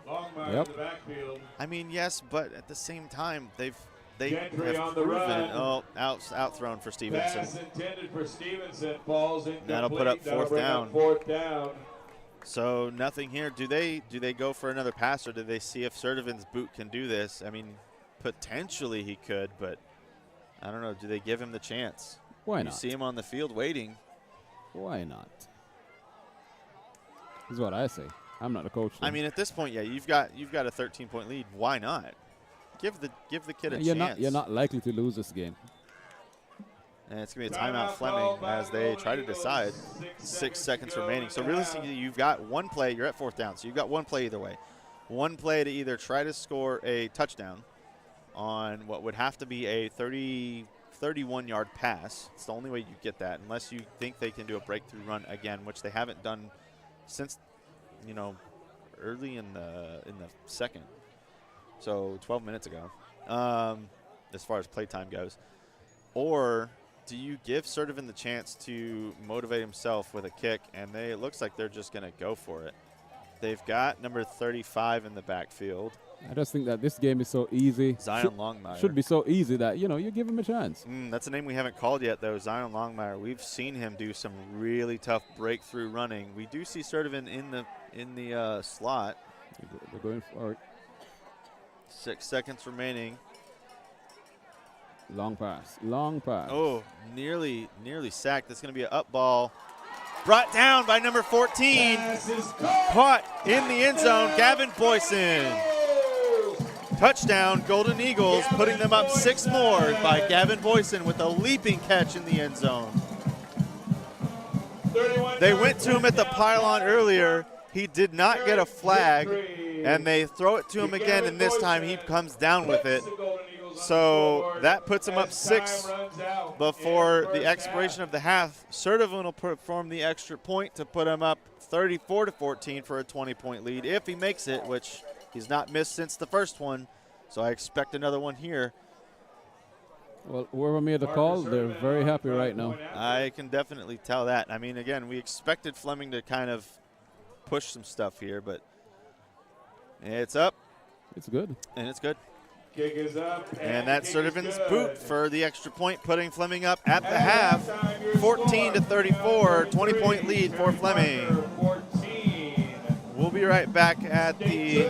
Longmire Yep. in the backfield. I mean, yes, but at the same time, they Gentry have on the proven. run. Oh, outthrown for Stevenson. Pass intended for Stevenson falls incomplete. That'll put up That'll fourth bring down. up fourth down. So nothing here. Do they go for another pass, or do they see if Sertivan's boot can do this? I mean, potentially he could, but I don't know. Do they give him the chance? Why not? You see him on the field waiting. Why not? Is what I say. I'm not the coach. I mean, at this point, yeah, you've got a 13-point lead. Why not? Give the kid a chance. You're not likely to lose this game. And it's going to be a timeout Fleming as they try to decide. 6 seconds remaining. So realistically, you've got one play. You're at fourth down, so you've got one play either way. One play to either try to score a touchdown on what would have to be a 31-yard pass. It's the only way you get that, unless you think they can do a breakthrough run again, which they haven't done since, early in the second. So 12 minutes ago, as far as playtime goes. Or do you give Sertivan the chance to motivate himself with a kick, and it looks like they're just going to go for it. They've got number 35 in the backfield. I just think that this game is so easy. Zion Longmire. Should be so easy that, you give him a chance. That's a name we haven't called yet, though, Zion Longmire. We've seen him do some really tough breakthrough running. We do see Sertivan in the slot. They're going for it. 6 seconds remaining. Long pass. Oh, nearly sacked. That's going to be an up ball. Brought down by number 14. Caught in the end zone, Gavin Boyson. Touchdown, Golden Eagles, putting them up 6 more by Gavin Boyson with a leaping catch in the end zone. They went to him at the pylon earlier. He did not get a flag, and they throw it to him again, and this time he comes down with it. So that puts him up 6 before the expiration of the half. Sertivan will perform the extra point to put him up 34-14 for a 20-point lead if he makes it, which he's not missed since the first one. So I expect another one here. Well, whoever made the call, they're very happy right now. I can definitely tell that. I mean, again, we expected Fleming to kind of push some stuff here, but it's up. It's good. And it's good. Kick is up. And that's Sertivan's boot for the extra point, putting Fleming up at the half. 14-34, 20-point lead for Fleming. We'll be right back at the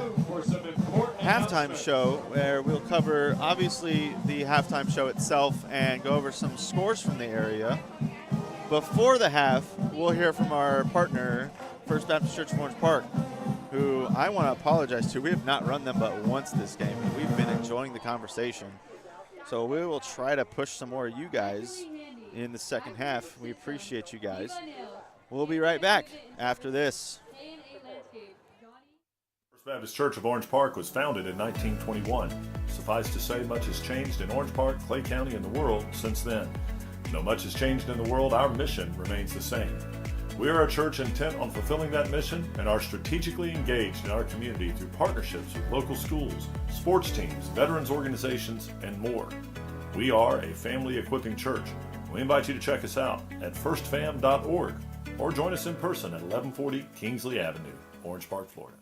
halftime show, where we'll cover, obviously, the halftime show itself and go over some scores from the area. Before the half, we'll hear from our partner, First Baptist Church of Orange Park, who I want to apologize to. We have not run them but once this game. We've been enjoying the conversation. So we will try to push some more of you guys in the second half. We appreciate you guys. We'll be right back after this. First Baptist Church of Orange Park was founded in 1921. Suffice to say, much has changed in Orange Park, Clay County, and the world since then. Though much has changed in the world, our mission remains the same. We are a church intent on fulfilling that mission and are strategically engaged in our community through partnerships with local schools, sports teams, veterans organizations, and more. We are a family equipping church. We invite you to check us out at firstfam.org or join us in person at 1140 Kingsley Avenue, Orange Park, Florida.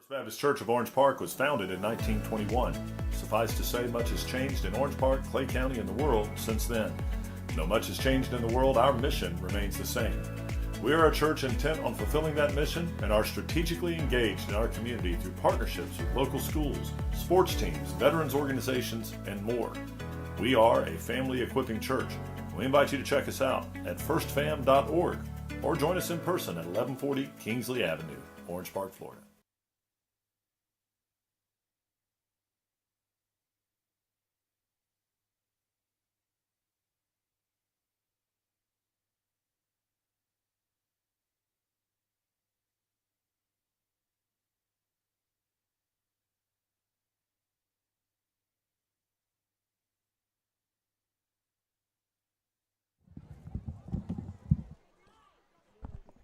First Baptist Church of Orange Park was founded in 1921. Suffice to say, much has changed in Orange Park, Clay County, and the world since then. Though much has changed in the world, our mission remains the same. We are a church intent on fulfilling that mission and are strategically engaged in our community through partnerships with local schools, sports teams, veterans organizations, and more. We are a family equipping church. We invite you to check us out at firstfam.org or join us in person at 1140 Kingsley Avenue, Orange Park, Florida.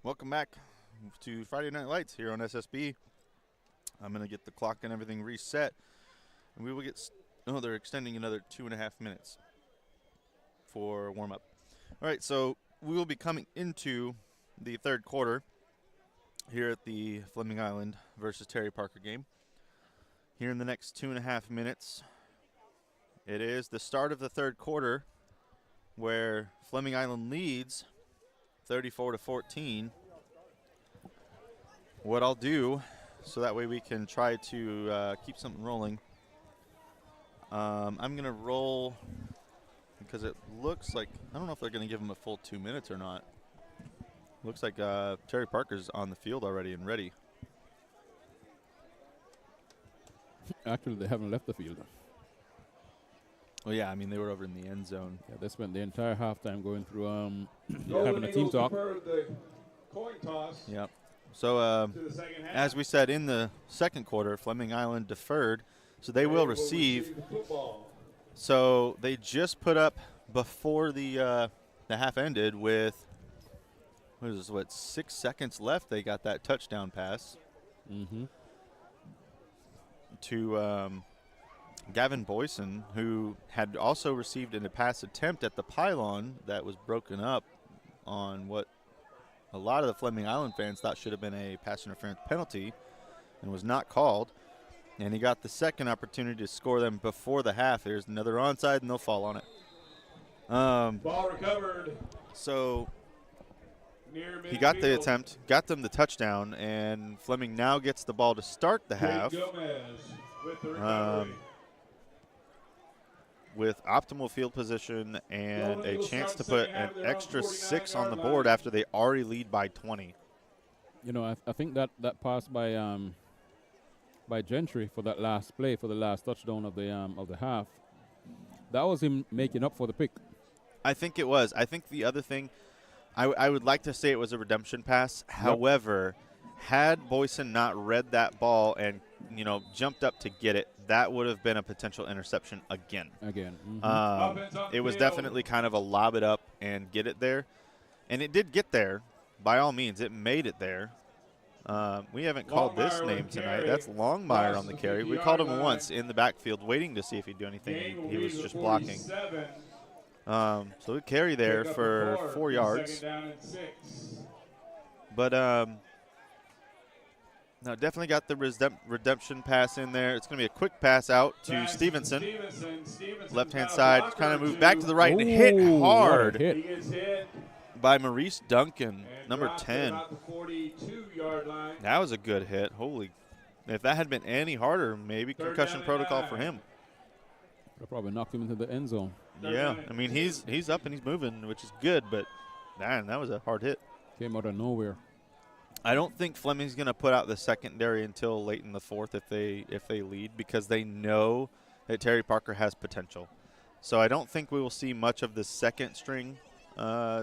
Welcome back to Friday Night Lights here on SSB. I'm going to get the clock and everything reset, and we will get they're extending another 2.5 minutes for warm-up. All right, so we will be coming into the third quarter here at the Fleming Island versus Terry Parker game. Here in the next 2.5 minutes, it is the start of the third quarter where Fleming Island leads 34-14. What I'll do, so that way we can try to keep something rolling, I'm going to roll, because it looks like, I don't know if they're going to give him a full 2 minutes or not. Looks like Terry Parker's on the field already and ready. Actually, they haven't left the field. Well, yeah, I mean, they were over in the end zone. Yeah, they spent the entire halftime going through Golden having a team Eagles talk. preferred the coin toss Yep. So, to the second half. as we said in the second quarter, Fleming Island deferred, so they will receive. the football. So they just put up before the half ended with, 6 seconds left. They got that touchdown pass to Gavin Boyson, who had also received a pass attempt at the pylon that was broken up on what a lot of the Fleming Island fans thought should have been a pass interference penalty and was not called. And he got the second opportunity to score them before the half. There's another onside, and they'll fall on it. Ball recovered. So Near he got the midfield. attempt, got them the touchdown, and Fleming now gets the ball to start the half. Jake Gomez with the recovery. With optimal field position and Golden a Eagles chance to start put second half, an they're on extra 6 on the 49-yard board line. after they already lead by 20. You know, I think that pass by Gentry for that last play, for the last touchdown of the half, that was him making up for the pick. I think it was. I think the other thing, I would like to say it was a redemption pass. However, had Boyson not read that ball and, jumped up to get it, that would have been a potential interception again. Offense on It was field. definitely kind of a lob it up and get it there. And it did get there. By all means, it made it there. We haven't called this Longmire name with tonight. carry. That's Longmire Across on the the carry. We 50-yard called him line. once in the backfield waiting to see if he'd do anything. Gain will He be was the just blocking. 47. So we carry there Pick up for the 4 yards. Second down and 6. But no, definitely got the redemption pass in there. It's going to be a quick pass out to Pass Stevenson. Stevenson's Left-hand got a side, blocker kind of or moved back to the right and Ooh, hit what a hard hit. He gets hit by Maurice Duncan, and number dropped at 10. about the 42-yard line. That was a good hit. Holy. If that had been any harder, maybe Third concussion down and protocol 9. for him. They probably knocked him into the end zone. Third Yeah, down I mean, and he's up and he's moving, which is good, but, man, that was a hard hit. Came out of nowhere. I don't think Fleming's going to put out the secondary until late in the fourth if they lead, because they know that Terry Parker has potential. So I don't think we will see much of the second string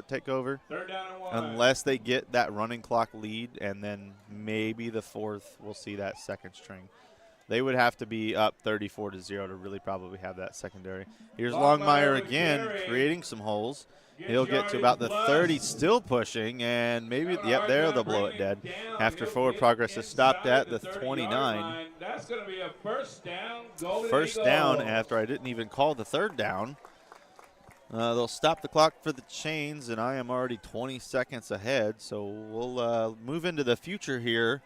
take over Third down and 1. unless they get that running clock lead, and then maybe the fourth we'll see that second string. They would have to be up 34-0 to really probably have that secondary. Here's Longmire again, creating some holes. He'll get to about the 30, still pushing, and maybe, yep, there they'll blow it dead. After forward progress is stopped at the 29. That's going to be a first down. Golden First Eagles. down after I didn't even call the third down. They'll stop the clock for the chains, and I am already 20 seconds ahead, so we'll move into the future here.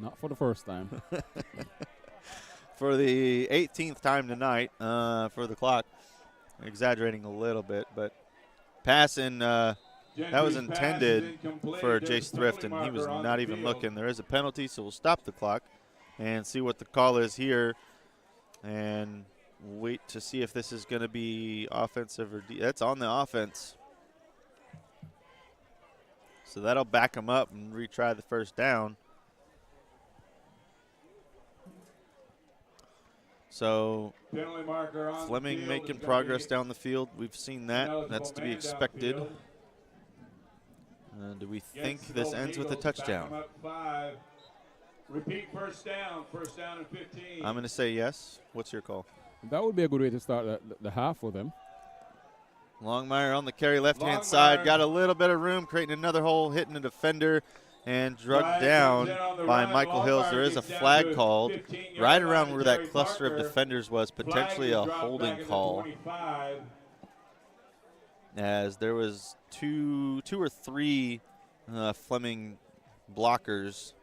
Not for the first time. For the 18th time tonight for the clock. Exaggerating a little bit, but passing, that was intended for Jace Thrift, and he was not even looking. There is a penalty, so we'll stop the clock and see what the call is here and wait to see if this is going to be offensive or that's on the offense. So that'll back him up and retry the first down. So Fleming making progress down the field. We've seen that. That's to be expected. Do we think this ends with a touchdown? Repeat first down and 15. I'm going to say yes. What's your call? That would be a good way to start the half for them. Longmire on the carry, left-hand side. Got a little bit of room, creating another hole, hitting a defender, and drugged down by Michael Hills. There is a flag called right around where that cluster of defenders was, potentially a holding call, as there was two or three Fleming blockers,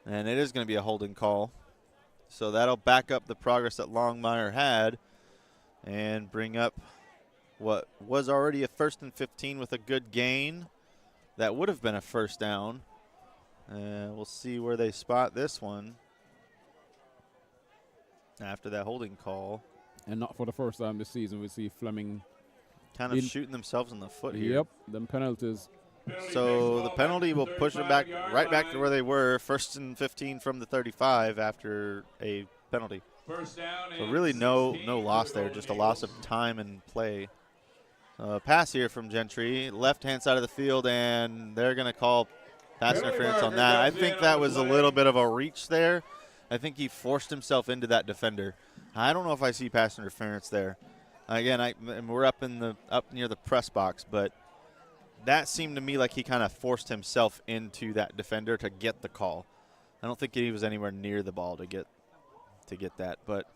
and it is going to be a holding call. So that'll back up the progress that Longmire had and bring up what was already a 1st and 15 with a good gain. That would have been a first down. We'll see where they spot this one after that holding call. And not for the first time this season, we see Fleming kind of shooting themselves in the foot here. Yep, them penalties. So the penalty will push them back right back to where they were, 1st and 15 from the 35 after a penalty. So really no loss there, just a loss of time and play. Pass here from Gentry, left-hand side of the field, and they're going to call pass interference on that. I think that was a little bit of a reach there. I think he forced himself into that defender. I don't know if I see pass interference there. Again, we're up near the press box, but that seemed to me like he kind of forced himself into that defender to get the call. I don't think he was anywhere near the ball to get that, but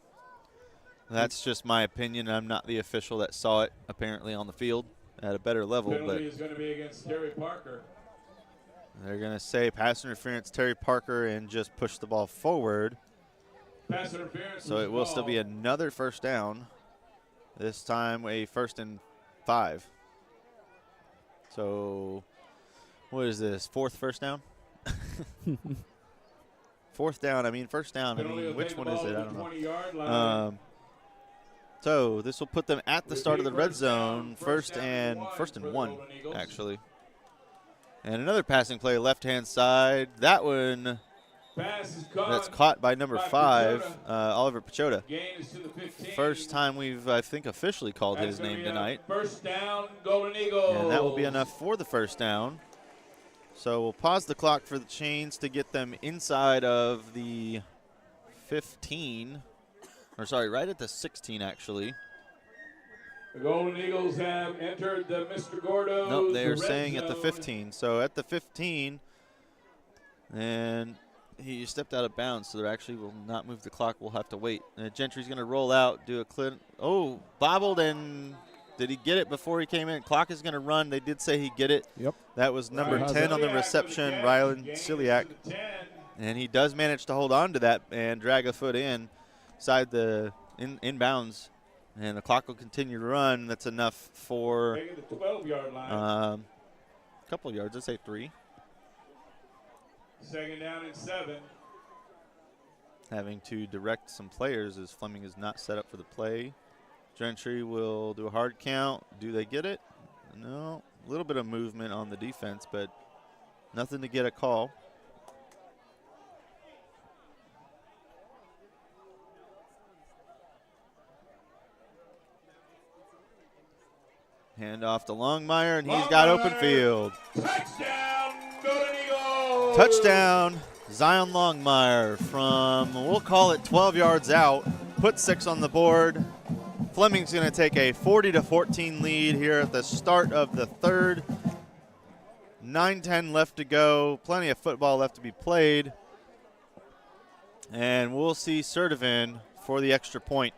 that's just my opinion. I'm not the official that saw it apparently on the field at a better level. Penalty is going to be against Terry Parker. They're going to say pass interference, Terry Parker, and just push the ball forward. Pass interference. So it will still be another first down. This time a 1st and 5. So what is this, 4th first down? 4th down, first down. Which one is it? I don't know. So this will put them at the start of the red zone, first and 1, actually. And another passing play, left-hand side. That one, that's caught by number 5, Oliver Pachota. First time we've, I think, officially called his name tonight. First down, Golden Eagles. And that will be enough for the first down. So we'll pause the clock for the chains to get them inside of the 15. Or sorry, right at the 16, actually. The Golden Eagles have entered the Mr. Gordo's. Nope, they're saying at the 15. So at the 15, and he stepped out of bounds, so they actually will not move the clock. We'll have to wait. Gentry's going to roll out, do a clear. Oh, bobbled, and did he get it before he came in? Clock is going to run. They did say he'd get it. Yep. That was number 10 on the reception, Rylan Ciliak. And he does manage to hold on to that and drag a foot inside the inbounds. And the clock will continue to run. That's enough for the 12-yard line. A couple yards. Let's say 3. Second down and 7. Having to direct some players as Fleming is not set up for the play. Gentry will do a hard count. Do they get it? No. A little bit of movement on the defense, but nothing to get a call. Hand off to Longmire, and he's got open field. Touchdown, Golden Eagles! Touchdown, Zion Longmire from, we'll call it 12 yards out. Put 6 on the board. Fleming's going to take a 40-14 lead here at the start of the 3rd. 9:10 left to go. Plenty of football left to be played. And we'll see Sertivin for the extra point.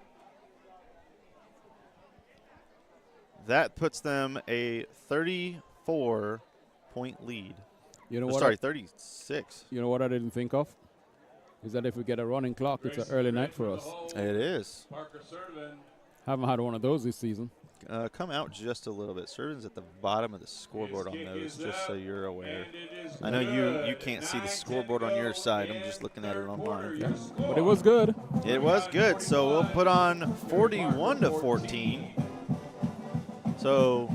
That puts them a 34-point lead. You know Oh, what? sorry, 36. You know what I didn't think of? Is that if we get a running clock, it's an early night for us. It is. Haven't had one of those this season. Come out just a little bit. Servin's at the bottom of the scoreboard on those, just so you're aware. I know you can't see the scoreboard on your side. I'm just looking at it on mine. Yeah. But it was good. It was good. So we'll put on 41 to 14. So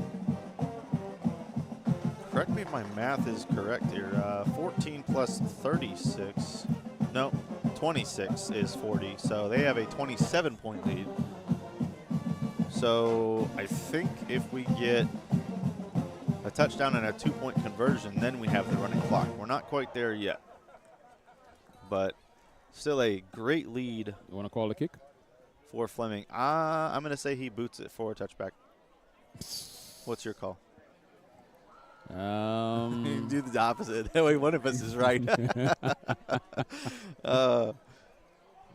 correct me if my math is correct here. 14 plus 36. No, 26 is 40. So they have a 27-point lead. So I think if we get a touchdown and a 2-point conversion, then we have the running clock. We're not quite there yet, but still a great lead. You want to call the kick? For Fleming. I'm going to say he boots it for a touchback. What's your call? Do the opposite. That way one of us is right.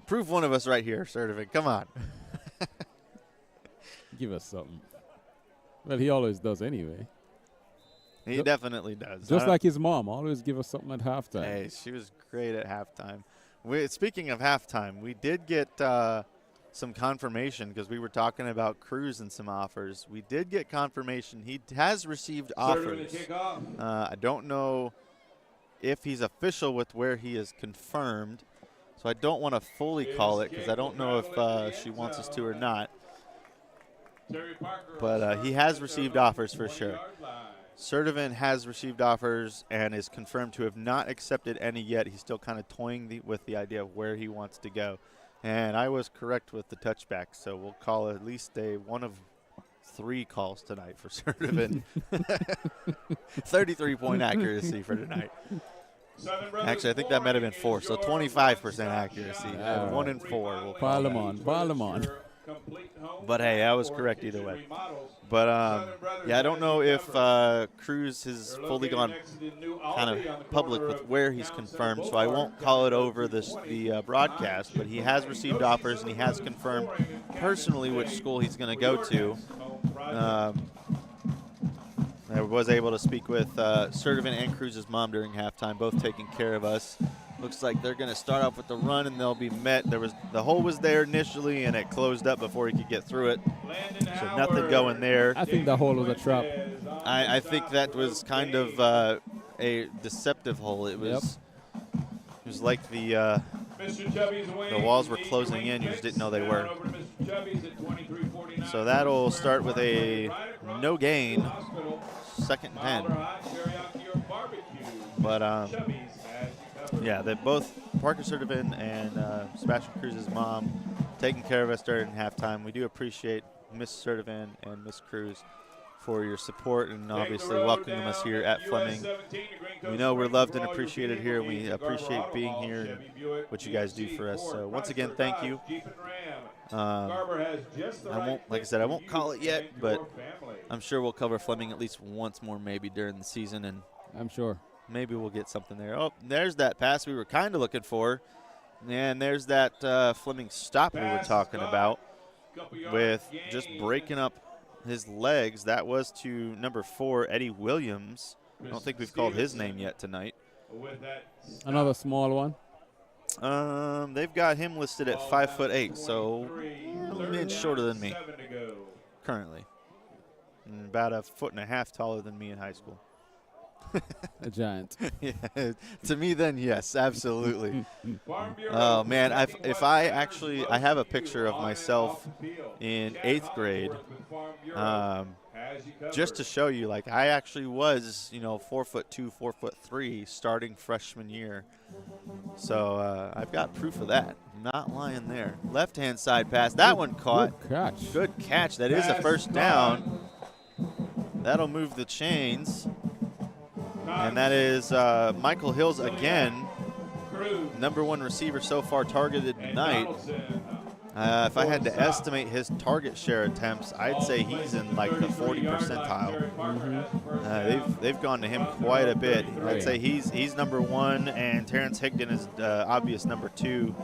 Prove one of us right here, Sertivin. Come on. Give us something. Well, he always does anyway. He definitely does. Just like his mom, always give us something at halftime. Hey, she was great at halftime. Speaking of halftime, we did get some confirmation because we were talking about Cruz and some offers. We did get confirmation. He has received offers. I don't know if he's official with where he is confirmed, so I don't want to fully call it because I don't know if she wants us to or not. But he has received offers for sure. Sertivin has received offers and is confirmed to have not accepted any yet. He's still kind of toying with the idea of where he wants to go. And I was correct with the touchback, so we'll call at least one of 3 calls tonight for Sertivin. 33-point accuracy for tonight. Actually, I think that might have been 4, so 25% accuracy. 1 and 4. We'll pile them on. But hey, I was correct either way. But yeah, I don't know if Cruz has fully gone kind of public with where he's confirmed, so I won't call it over the broadcast. But he has received offers and he has confirmed personally which school he's going to go to. I was able to speak with Sertivin and Cruz's mom during halftime, both taking care of us. Looks like they're going to start off with the run, and they'll be met. The hole was there initially, and it closed up before he could get through it. So nothing going there. I think the hole was a trap. I think that was kind of a deceptive hole. It was like the walls were closing in. You just didn't know they were. So that'll start with a no gain, 2nd and 10. But yeah, they both, Parker Sertivin and Sebastian Cruz's mom, taking care of us during halftime. We do appreciate Miss Sertivin and Miss Cruz for your support and obviously welcoming us here at Fleming. We know we're loved and appreciated here, and we appreciate being here and what you guys do for us. So once again, thank you. I won't, like I said, I won't call it yet, but I'm sure we'll cover Fleming at least once more maybe during the season, and I'm sure. Maybe we'll get something there. Oh, there's that pass we were kind of looking for. And there's that Fleming stop we were talking about with just breaking up his legs. That was to number 4, Eddie Williams. I don't think we've called his name yet tonight. Another small one? They've got him listed at 5'8", so an inch shorter than me currently. And about 1.5 feet taller than me in high school. A giant. Yeah, to me then, yes, absolutely. Oh man, I have a picture of myself in 8th grade, just to show you, like, I actually was, 4'2", 4'3", starting freshman year. So I've got proof of that. Not lying there. Left-hand side pass. That one caught. Good catch. Good catch. That is a first down. That'll move the chains. And that is Michael Hills again, number 1 receiver so far targeted tonight. If I had to estimate his target share attempts, I'd say he's in like the 40 percentile. They've gone to him quite a bit. I'd say he's number 1, and Terrence Higdon is obvious number 2.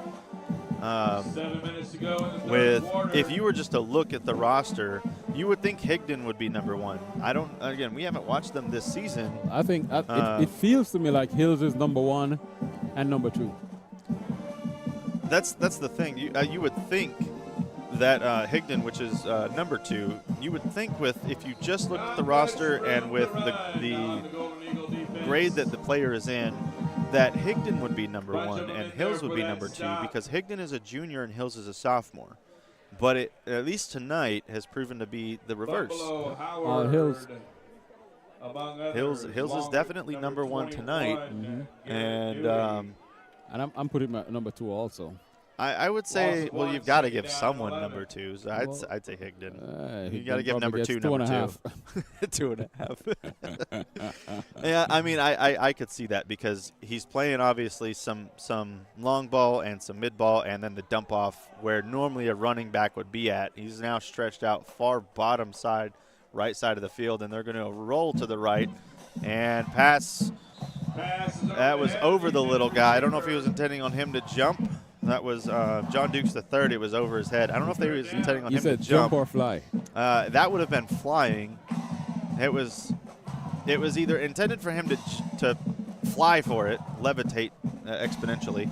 If you were just to look at the roster, You would think Higdon would be number 1. I don't. Again, we haven't watched them this season. I think it feels to me like Hills is number 1 and number 2. That's the thing. You would think that Higdon, which is number 2, you would think if you just looked at the roster and with the grade that the player is in, that Higdon would be number 1 and Hills would be number 2, because Higdon is a junior and Hills is a sophomore. But it, at least tonight, has proven to be the reverse. Hills is definitely number 1 tonight, and I'm putting my number 2 also. I would say, well, you've got to give someone number 2. So I'd say Higdon. You got to give number 2 number 2. 2.5. Yeah, I mean, I could see that because he's playing obviously some long ball and some mid ball, and then the dump off where normally a running back would be at. He's now stretched out far bottom side, right side of the field, and they're going to roll to the right and pass. That was over the little guy. I don't know if he was intending on him to jump. That was John Dukes III. It was over his head. I don't know if they was intending on him to jump or fly. That would have been flying. It was either intended for him to fly for it, levitate exponentially,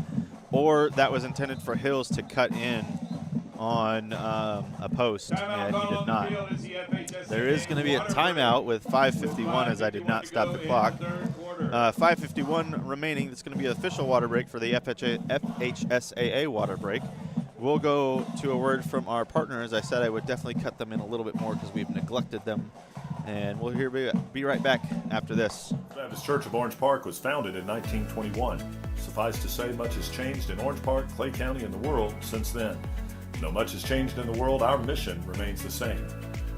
or that was intended for Hills to cut in on a post, and he did not. There is going to be a timeout with 5:51 as I did not stop the clock. 5:51 remaining. It's going to be an official water break for the FHSAA water break. We'll go to a word from our partner. As I said, I would definitely cut them in a little bit more because we've neglected them. And we'll be right back after this. Baptist Church of Orange Park was founded in 1921. Suffice to say, much has changed in Orange Park, Clay County, and the world since then. Though much has changed in the world, our mission remains the same.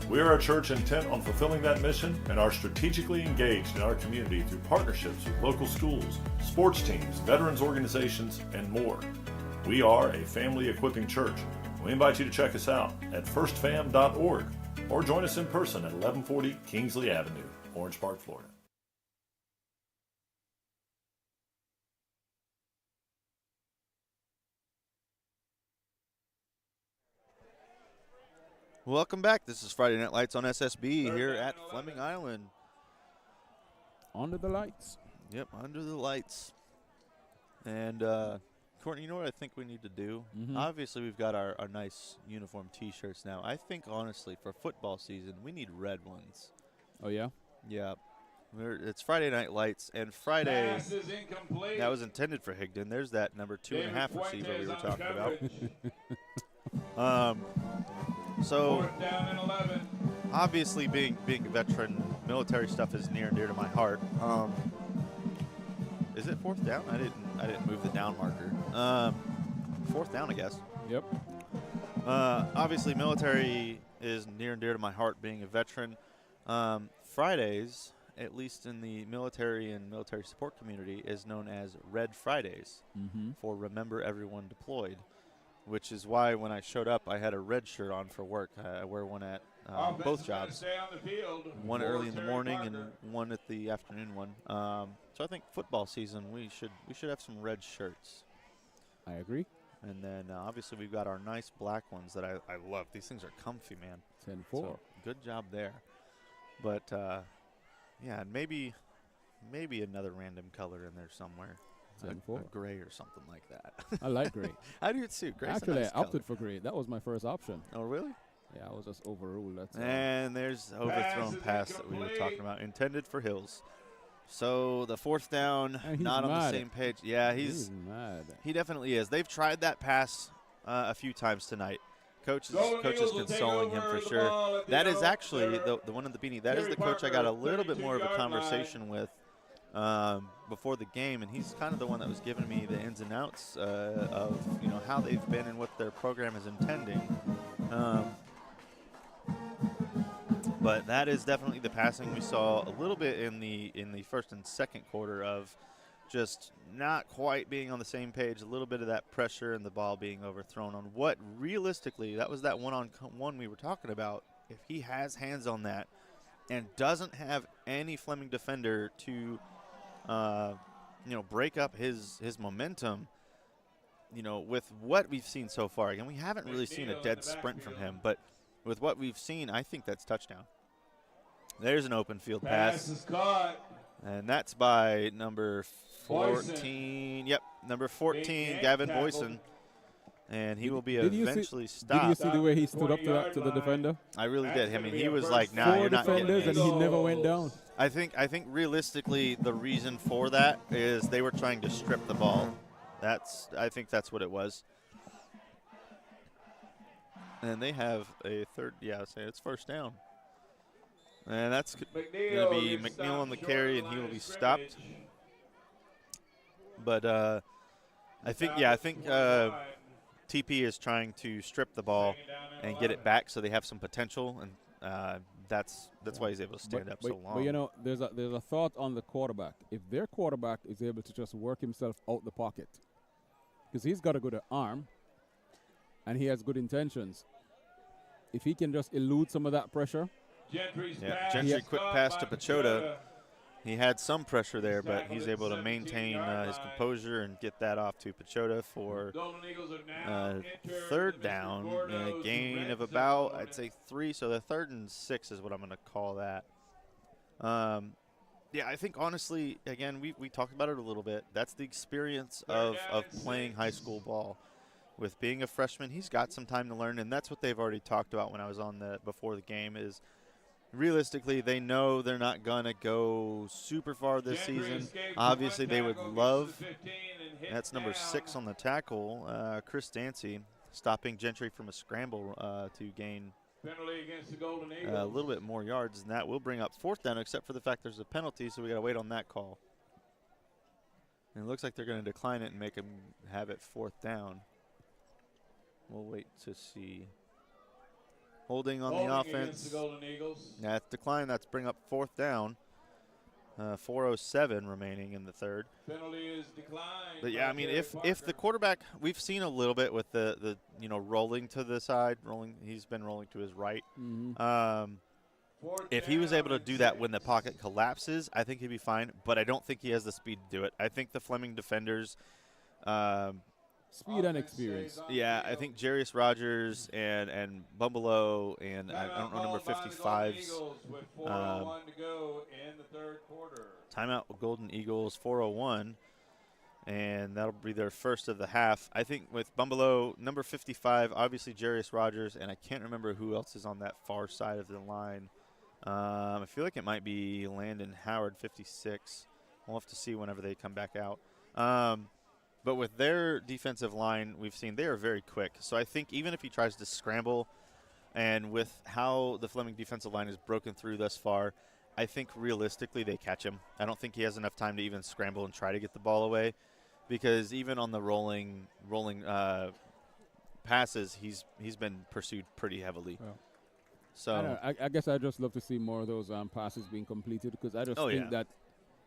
We are a church intent on fulfilling that mission and are strategically engaged in our community through partnerships with local schools, sports teams, veterans organizations, and more. We are a family equipping church. We invite you to check us out at firstfam.org or join us in person at 1140 Kingsley Avenue, Orange Park, Florida. Welcome back. This is Friday Night Lights on SSB here at Fleming Island. Under the lights. Yep, under the lights. And, Courtney, you know what I think we need to do? Obviously, we've got our nice uniform T-shirts now. I think, honestly, for football season, we need red ones. Oh, yeah? Yeah. It's Friday Night Lights, and Friday, that was intended for Higdon. There's that number 2.5 receiver we were talking about. So, obviously, being a veteran, military stuff is near and dear to my heart. Is it 4th down? I didn't move the down marker. 4th down, I guess. Yep. Obviously, military is near and dear to my heart. Being a veteran, Fridays, at least in the military and military support community, is known as Red Fridays for Remember Everyone Deployed. Which is why when I showed up, I had a red shirt on for work. I wear one at both jobs, one early in the morning and one at the afternoon one. So I think football season, we should have some red shirts. I agree. And then obviously we've got our nice black ones that I love. These things are comfy, man. 10-4. So good job there. But yeah, and maybe another random color in there somewhere. A gray or something like that. I like gray. How do you suit? Gray's Actually, nice I opted color. for gray. That was my first option. Oh, really? Yeah, I was just overruled. That's and there's overthrown pass that we were talking about, intended for Hills. So the 4th down, not on the same page. Yeah, he's mad. He definitely is. They've tried that pass a few times tonight. Coach is consoling him for sure. That is actually the one in the beanie. That is the coach I got a little bit more of a conversation with before the game, and he's kind of the one that was giving me the ins and outs of how they've been and what their program is intending. But that is definitely the passing we saw a little bit in the first and second quarter of just not quite being on the same page, a little bit of that pressure and the ball being overthrown on what realistically, that was that one-on-one we were talking about. If he has hands on that and doesn't have any Fleming defender to break up his momentum, with what we've seen so far. Again, we haven't really seen a dead sprint from him, but with what we've seen, I think that's touchdown. There's an open field Pass pass. is caught. And that's by number 14. Boyson. Yep, number 14, Being Gavin tackled. Boyson. And he will be Did you see- eventually Did you stopped. see the way he stood up to 20-yard the line. defender? I really That's did. I gonna mean, be he a was first like, nah, Four you're not getting defenders, this. and he never went down. I think realistically the reason for that is they were trying to strip the ball. I think that's what it was. And they have a third, say it's first down. And that's going to be gets McNeil on the stopped carry, short and of he the will line be of stopped. scrimmage. But I think TP is trying to strip the ball and get it back so they have some potential, and that's why he's able to stand up so long. But you know, there's a thought on the quarterback. If their quarterback is able to just work himself out the pocket, because he's got a good arm and he has good intentions, if he can just elude some of that pressure. Gentry quick pass to Pachota. He had some pressure there, but he's able to maintain his composure and get that off to Pachota for third down and a gain of about, I'd say 3. So the 3rd and 6 is what I'm going to call that. I think honestly, again, we talked about it a little bit. That's the experience of playing high school ball. With being a freshman, he's got some time to learn, and that's what they've already talked about when I was on before the game is realistically they know they're not going to go super far this season. Obviously, they would love. That's number 6 on the tackle, Chris Dancy, stopping Gentry from a scramble to gain Penalty against the Golden Eagles. a little bit more yards, and that will bring up 4th down, except for the fact there's a penalty, so we got to wait on that call. And it looks like they're going to decline it and make him have it 4th down. We'll wait to see. Holding on the offense. The Golden Eagles. That's decline. That's bring up 4th down. 4:07 remaining in the 3rd. Penalty is declined. But yeah, I mean, if the quarterback, we've seen a little bit with the rolling to the side, he's been rolling to his right. Mm-hmm. If he was able to do that when the pocket collapses, I think he'd be fine. But I don't think he has the speed to do it. I think the Fleming defenders. Speed and experience. Yeah, I think Jarius Rogers and Bumbelow and I don't know number 55's. Timeout with Golden Eagles, 4:01, and that'll be their first of the half. I think with Bumbelow, number 55, obviously Jarius Rogers, and I can't remember who else is on that far side of the line. I feel like it might be Landon Howard, 56. We'll have to see whenever they come back out. But with their defensive line, we've seen they are very quick. So I think even if he tries to scramble, and with how the Fleming defensive line is broken through thus far, I think realistically they catch him. I don't think he has enough time to even scramble and try to get the ball away, because even on the rolling passes, he's been pursued pretty heavily. Yeah. So I guess I just love to see more of those passes being completed, because I just think yeah. that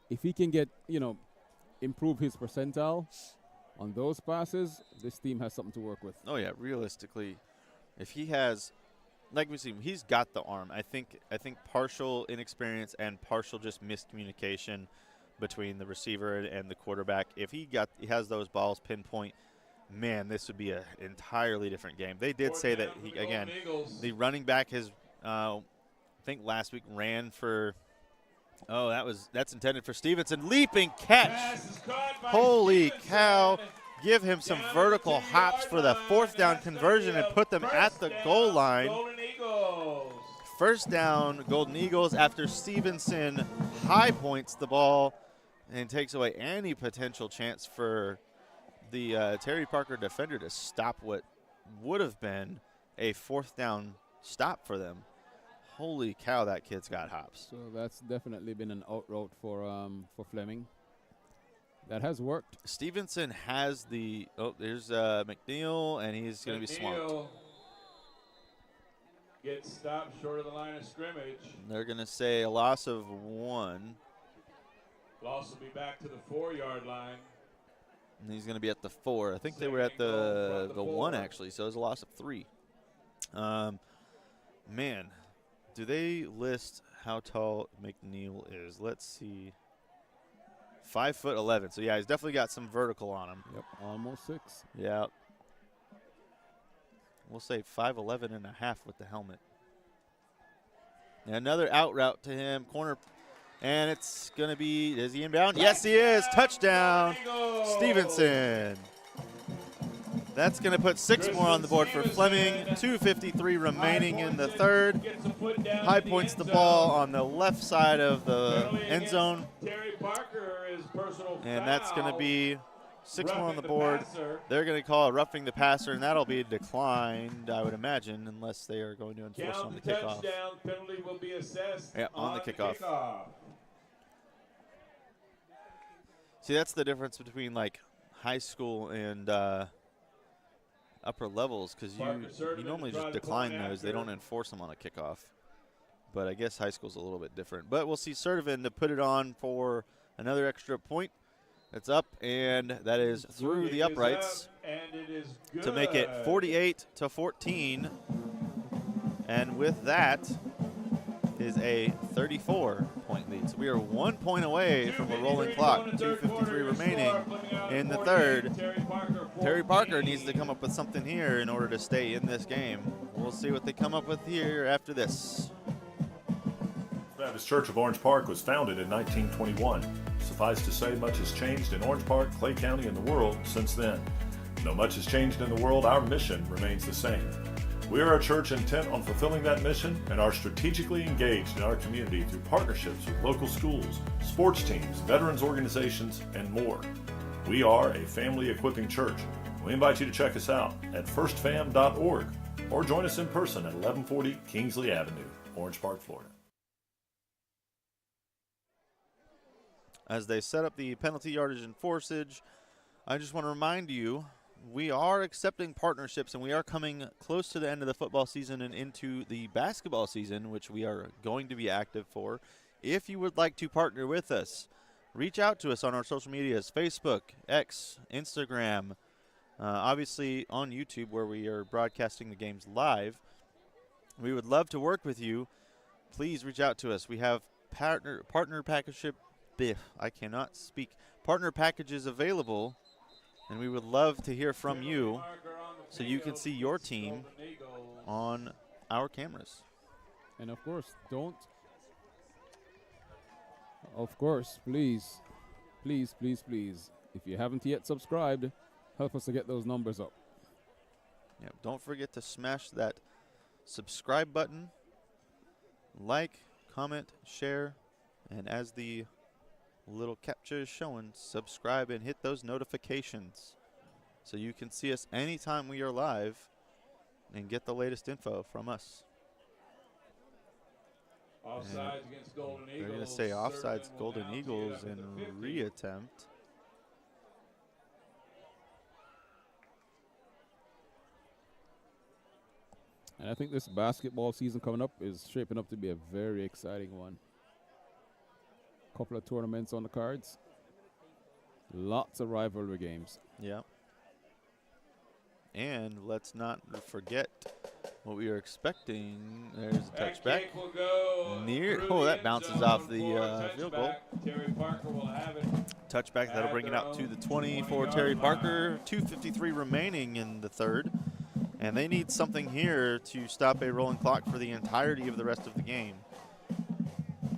if he can get improve his percentile on those passes, this team has something to work with. Oh yeah, realistically, if he has, like we see, he's got the arm. I think partial inexperience and partial just miscommunication between the receiver and the quarterback. If he has those balls pinpoint, man, this would be an entirely different game. They did say that the running back has, I think last week ran for. Oh, that's intended for Stevenson. Leaping catch. Holy cow. Give him some vertical hops for the 4th down conversion and put them at the goal line. First down, Golden Eagles, after Stevenson high points the ball and takes away any potential chance for the Terry Parker defender to stop what would have been a 4th down stop for them. Holy cow, that kid's got hops. So that's definitely been an out route for Fleming. That has worked. Stevenson has the there's McNeil, and he's going to be swamped. Gets stopped short of the line of scrimmage. They're going to say a loss of 1. Loss will be back to the 4-yard line. And he's going to be at the 4. I think they were at the 1 actually, so it was a loss of 3. Man. Do they list how tall McNeil is? Let's see. 5'11". So yeah, he's definitely got some vertical on him. Yep, almost 6. Yeah. we'll say 5'11 and a half with the helmet. And another out route to him, corner, and it's going to be, is he inbound? Yes, he is. Touchdown, Stevenson. That's going to put 6 more on the board for Fleming. 2:53 remaining in the third. High points the ball on the left side of the end zone. And that's going to be 6 more on the board. They're going to call it roughing the passer, and that'll be declined, I would imagine, unless they are going to enforce on the kickoff. Penalty will be assessed on the kickoff. See, that's the difference between like high school and upper levels, because you normally just decline those. They don't enforce them on a kickoff. But I guess high school's a little bit different. But we'll see Sertivin to put it on for another extra point. It's up, and that is through the uprights to make it 48-14. And with that is a 34-point lead. So we are 1 point away from a rolling clock. 2:53 remaining in the third. Terry Parker needs to come up with something here in order to stay in this game. We'll see what they come up with here after this. Baptist Church of Orange Park was founded in 1921. Suffice to say, much has changed in Orange Park, Clay County, and the world since then. Though much has changed in the world, our mission remains the same. We are a church intent on fulfilling that mission and are strategically engaged in our community through partnerships with local schools, sports teams, veterans organizations, and more. We are a family equipping church. We invite you to check us out at firstfam.org or join us in person at 1140 Kingsley Avenue, Orange Park, Florida. As they set up the penalty yardage and forceage, I just want to remind you, we are accepting partnerships, and we are coming close to the end of the football season and into the basketball season, which we are going to be active for. If you would like to partner with us, reach out to us on our social medias, Facebook, X, Instagram, obviously on YouTube where we are broadcasting the games live. We would love to work with you. Please reach out to us. We have partner packages available, and we would love to hear from you so you can see your team on our cameras. And of course, please, if you haven't yet subscribed, help us to get those numbers up. Yeah, don't forget to smash that subscribe button, like, comment, share, and as the little capture is showing, subscribe and hit those notifications so you can see us anytime we are live and get the latest info from us. Offsides against Golden Eagles. They're going to say offsides Golden Eagles and reattempt. And I think this basketball season coming up is shaping up to be a very exciting one. Couple of tournaments on the cards. Lots of rivalry games. Yeah. And let's not forget what we are expecting. There's a touchback. That bounces off the field goal. Terry Parker will have it. Touchback, that'll bring it out to the 20 for Terry Parker. 2:53 remaining in the third. And they need something here to stop a rolling clock for the entirety of the rest of the game.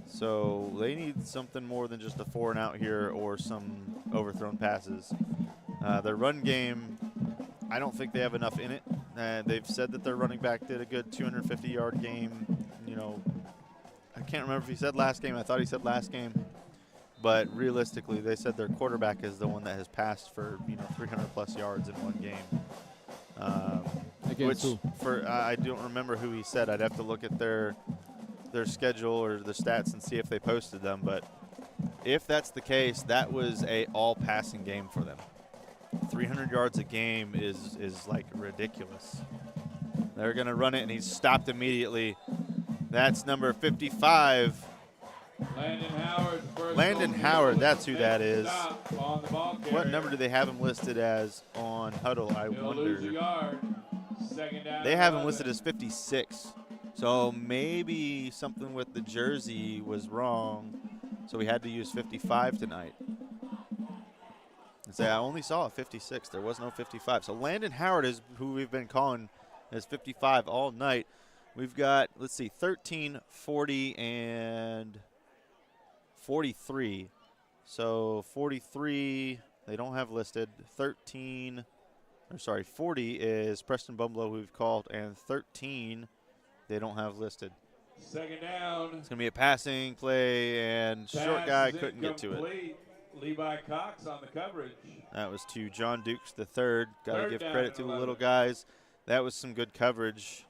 So they need something more than just a 4 and out here or some overthrown passes. Their run game, I don't think they have enough in it. They've said that their running back did a good 250-yard game. You know, I can't remember if he said last game. I thought he said last game. But realistically, they said their quarterback is the one that has passed for 300-plus yards in one game. I don't remember who he said. I'd have to look at their schedule or the stats and see if they posted them. But if that's the case, that was a all-passing game for them. 300 yards a game is like ridiculous. They're going to run it, and he's stopped immediately. That's number 55. Landon Howard, that's who that is. What number do they have him listed as on Huddle, I wonder? They have him listed as 56. So maybe something with the jersey was wrong, so we had to use 55 tonight. And say I only saw a 56. There was no 55. So Landon Howard is who we've been calling is 55 all night. We've got, let's see, 13, 40, and 43. So 43, they don't have listed. 40 is Preston Bumblow, who we've called, and 13 they don't have listed. Second down. It's going to be a passing play, and short guy couldn't get to it. Levi Cox on the coverage. That was to John Dukes III. Got to give credit to the 11. little guys. That was some good coverage.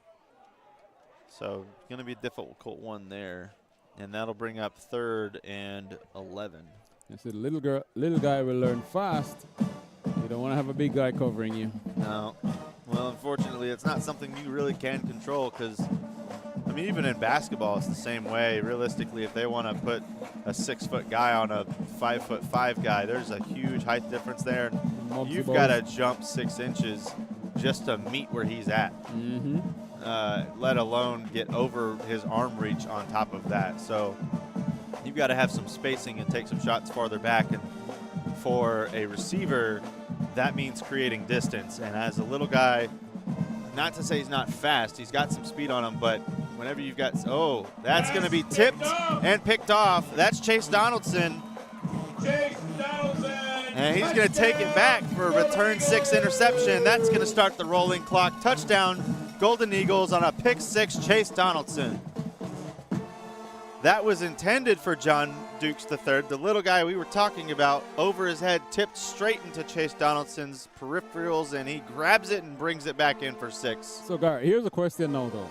So going to be a difficult one there. And that'll bring up 3rd and 11. I said, little guy will learn fast. You don't want to have a big guy covering you. No. Well, unfortunately, it's not something you really can control because, I mean, even in basketball, it's the same way. Realistically, if they want to put a 6-foot guy on a 5'5" guy, there's a huge height difference there. You've got to jump 6 inches just to meet where he's at, let alone get over his arm reach on top of that. So you've got to have some spacing and take some shots farther back. And for a receiver, that means creating distance. And as a little guy, not to say he's not fast, he's got some speed on him, but whenever you've got, that's going to be tipped and picked off. That's Chase Donaldson. And he's going to take it back for a return 6 interception. That's going to start the rolling clock. Touchdown, Golden Eagles on a pick 6, Chase Donaldson. That was intended for John Dukes III, the little guy we were talking about, over his head, tipped straight into Chase Donaldson's peripherals, and he grabs it and brings it back in for 6. So, Gary, here's a question now, though.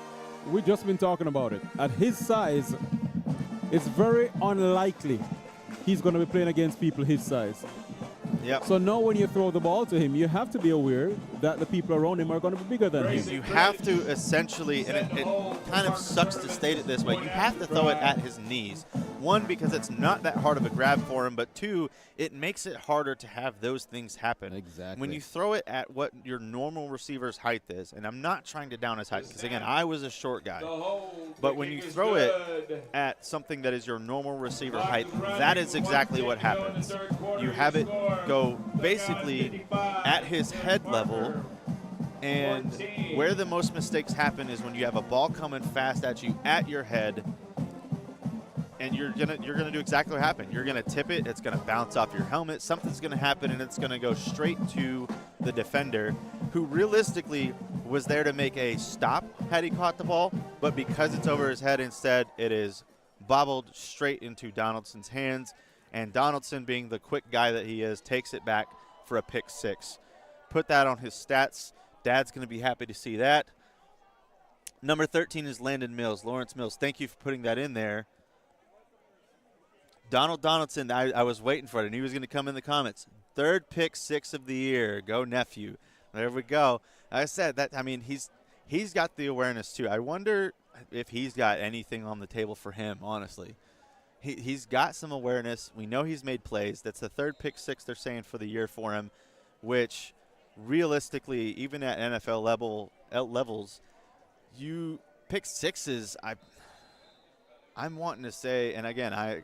We've just been talking about it. At his size, it's very unlikely he's going to be playing against people his size. Yep. So now when you throw the ball to him, you have to be aware that the people around him are going to be bigger than him. You have to essentially, and it kind of sucks to state it this way, you have to throw it at his knees. 1, because it's not that hard of a grab for him, but 2, it makes it harder to have those things happen. Exactly. When you throw it at what your normal receiver's height is, and I'm not trying to down his height, because again, I was a short guy, but when you throw it at something that is your normal receiver height, that is exactly what happens. You have it go basically at his head level, and where the most mistakes happen is when you have a ball coming fast at you at your head, and you're gonna do exactly what happened. You're gonna tip it, it's gonna bounce off your helmet, something's gonna happen, and it's gonna go straight to the defender, who realistically was there to make a stop had he caught the ball, but because it's over his head instead, it is bobbled straight into Donaldson's hands, and Donaldson, being the quick guy that he is, takes it back for a pick 6. Put that on his stats. Dad's gonna be happy to see that. Number 13 is Landon Mills, Lawrence Mills. Thank you for putting that in there. Donald Donaldson, I was waiting for it, and he was going to come in the comments. 3rd pick 6 of the year. Go, nephew. There we go. Like I said, that, I mean, he's got the awareness, too. I wonder if he's got anything on the table for him, honestly. He's got some awareness. We know he's made plays. That's the 3rd pick 6 they're saying for the year for him, which realistically, even at NFL levels, you pick 6s, I'm wanting to say, and again, I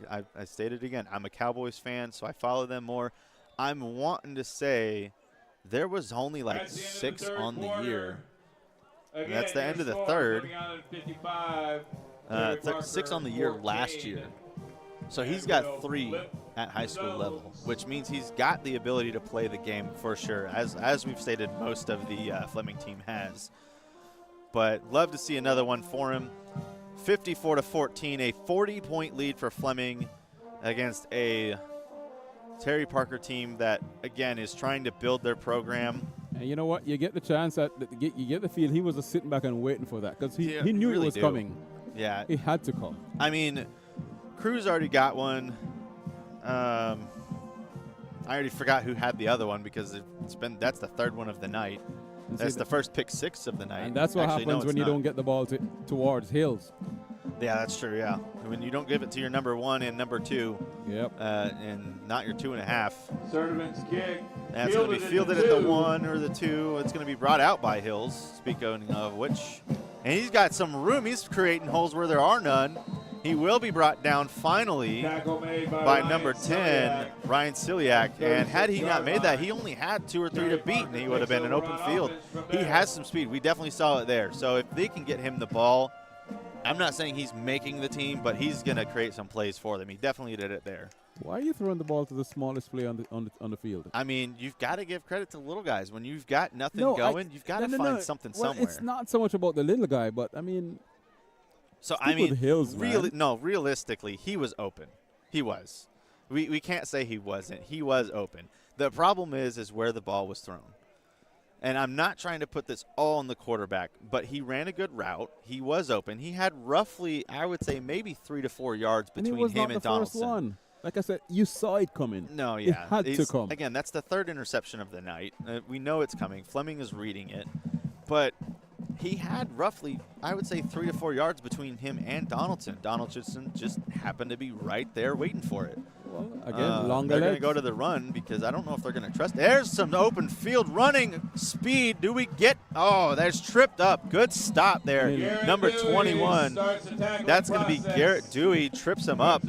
stated again, I'm a Cowboys fan, so I follow them more. I'm wanting to say there was only like 6 on the year. And that's the end of the 3rd. 6 on the year last year. So he's got 3 at high school level, which means he's got the ability to play the game for sure, as we've stated most of the Fleming team has. But love to see another one for him. 54-14, a 40-point lead for Fleming against a Terry Parker team that, again, is trying to build their program. And you know what? You get the chance you get the feel he was just sitting back and waiting for that because he knew really it was coming. Yeah, it had to come. I mean, Cruz already got one. I already forgot who had the other one because that's the 3rd one of the night. That's the first pick 6 of the night. And that's what happens when you don't get the ball towards Hills. Yeah, that's true, yeah. When you don't give it to your number 1 and number 2. Yep. And not your 2.5. Servant's kick. That's going to be fielded at the 1 or the 2. It's going to be brought out by Hills, speaking of which. And he's got some room. He's creating holes where there are none. He will be brought down finally Tackle made by Ryan number 10, Celiak. Ryan Celiak. And had he not made that, he only had 2 or 3 to beat, and he would have been an open field. He has some speed. We definitely saw it there. So if they can get him the ball, I'm not saying he's making the team, but he's going to create some plays for them. He definitely did it there. Why are you throwing the ball to the smallest player on the field? I mean, you've got to give credit to little guys. When you've got nothing going, you've got to find something somewhere. It's not so much about the little guy, but I mean, so I mean, Hills, realistically, he was open. He was. We can't say he wasn't. He was open. The problem is where the ball was thrown. And I'm not trying to put this all on the quarterback, but he ran a good route. He was open. He had roughly, I would say, maybe 3 to 4 yards between him and Donaldson. First one. Like I said, you saw it coming. No, yeah. It had to come. Again, that's the 3rd interception of the night. We know it's coming. Fleming is reading it. But he had roughly, I would say, 3 to 4 yards between him and Donaldson. Donaldson just happened to be right there waiting for it. Well, again, longer they're going to legs. go to the run because I don't know if they're going to trust. There's some open field running speed. Do we get? Oh, there's tripped up. Good stop there. Number 21. That's going to be Garrett Dewey. Trips him up.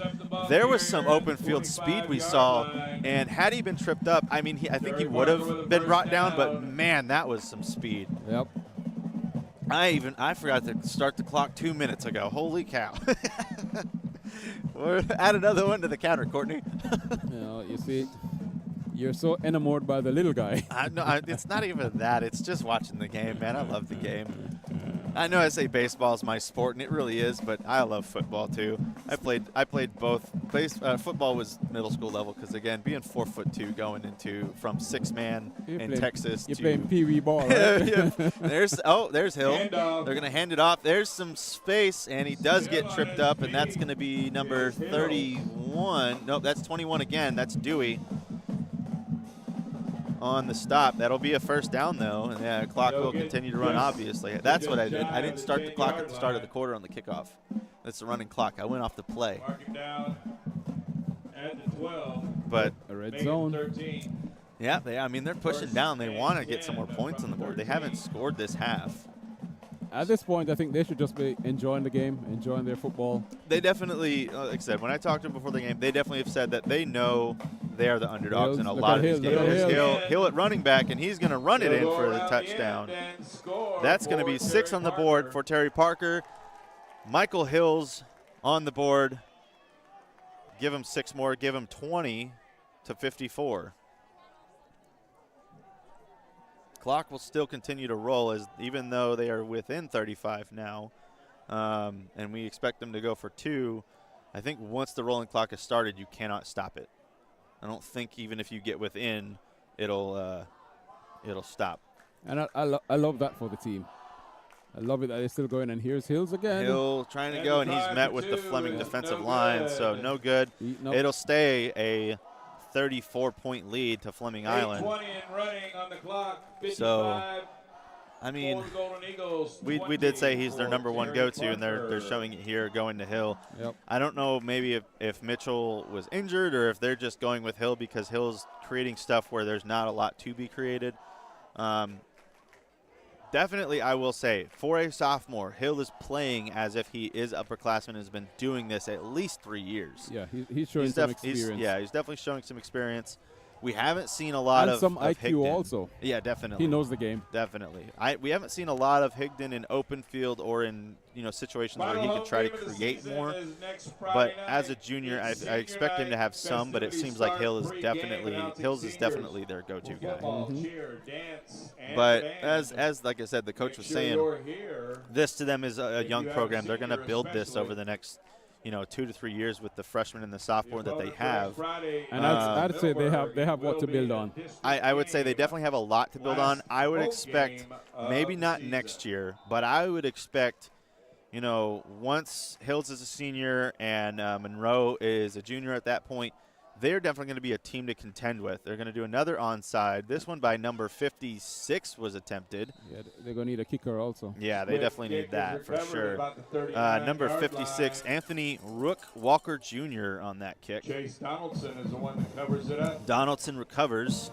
There was some open field speed we saw, and had he been tripped up, I mean, I think he would have been brought down, but man, that was some speed. Yep. I forgot to start the clock 2 minutes ago. Holy cow. We're add another one to the counter, Courtney. You see, you're so enamored by the little guy. It's not even that. It's just watching the game, man. I love the game. I know I say baseball is my sport, and it really is, but I love football too. I played both. Football was middle school level because, again, being 4'2", going into from 6-man in Texas. You're playing pee-wee ball, right? Yeah. There's Hill. They're going to hand it off. There's some space, and he does get tripped up, and that's going to be number 31. Nope, that's 21 again. That's Dewey on the stop. That'll be a first down, though, and the clock will continue to run, obviously. That's what I did. I didn't start the clock at the start of the quarter on the kickoff. That's the running clock. I went off the play. Mark it down at the 12. But a red zone. 13. Yeah, they're pushing down. They want to get some more points on the board. They haven't scored this half. At this point, I think they should just be enjoying the game, enjoying their football. They definitely, like I said, when I talked to them before the game, they definitely have said that they know they are the underdogs in a lot of these games. Hill at running back, and he's going to run it in for the touchdown. That's going to be 6 on the board for Terry Parker. Michael Hills on the board. Give him 6 more. Give him 20 to 54. Clock will still continue to roll even though they are within 35 now, and we expect them to go for 2. I think once the rolling clock is started, you cannot stop it. I don't think even if you get within, it'll stop. And I love that for the team. I love it that they're still going. And here's Hills again. Hill trying to go, and he's met with the Fleming defensive line, so no good. It'll stay a 34-point lead to Fleming Island. 8:20 and running on the clock. 55. So, I mean, we did say he's their number 1 go-to, and they're showing it here going to Hill. Yep. I don't know maybe if Mitchell was injured or if they're just going with Hill because Hill's creating stuff where there's not a lot to be created. Definitely, I will say, for a sophomore, Hill is playing as if he is upperclassman and has been doing this at least 3 years. Yeah, he's showing some experience. He's definitely showing some experience. We haven't seen a lot of some IQ Higdon. also. Yeah, definitely. He knows the game. Definitely. We haven't seen a lot of Higdon in open field or in situations where he can try to create more. But as a junior, I expect him to have some. But it seems like Hills is definitely their go-to guy. Mm-hmm. But as like I said, the coach was saying, this to them is a young program. They're going to build this over the next 2 to 3 years with the freshmen and the sophomore that they have. And I'd say they have what to build on. I would say they definitely have a lot to build on. I would expect, maybe not next year, but I would expect, once Hills is a senior and Monroe is a junior at that point, they're definitely going to be a team to contend with. They're going to do another onside. This one by number 56 was attempted. Yeah, they're going to need a kicker also. Yeah, they definitely need that for sure. Number 56, Anthony Rook Walker Jr. on that kick. Chase Donaldson is the one that covers it up. Donaldson recovers.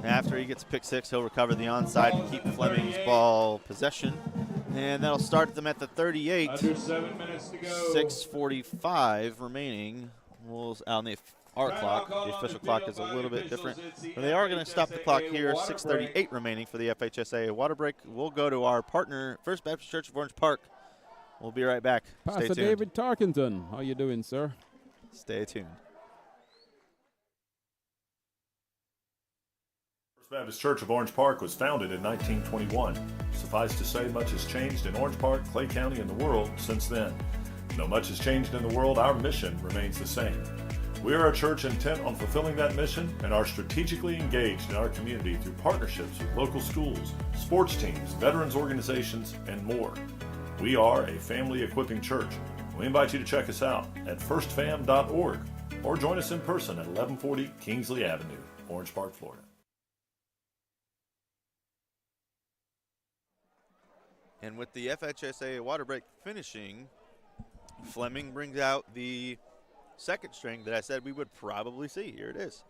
After he gets pick 6, he'll recover the onside and keep Fleming's ball possession. And that'll start them at the 38. Under 7 minutes to go. 6:45 remaining. On the our clock. The official clock is a little bit different. But they are going to stop the clock here. 6:38 remaining for the FHSA water break. We'll go to our partner, First Baptist Church of Orange Park. We'll be right back. Pastor Stay tuned. David Tarkenton, how you doing, sir? Stay tuned. First Baptist Church of Orange Park was founded in 1921. Suffice to say, much has changed in Orange Park, Clay County, and the world since then. Though much has changed in the world, our mission remains the same. We are a church intent on fulfilling that mission and are strategically engaged in our community through partnerships with local schools, sports teams, veterans organizations, and more. We are a family equipping church. We invite you to check us out at firstfam.org or join us in person at 1140 Kingsley Avenue, Orange Park, Florida. And with the FHSA water break finishing, Fleming brings out the second string that I said we would probably see. Here it is.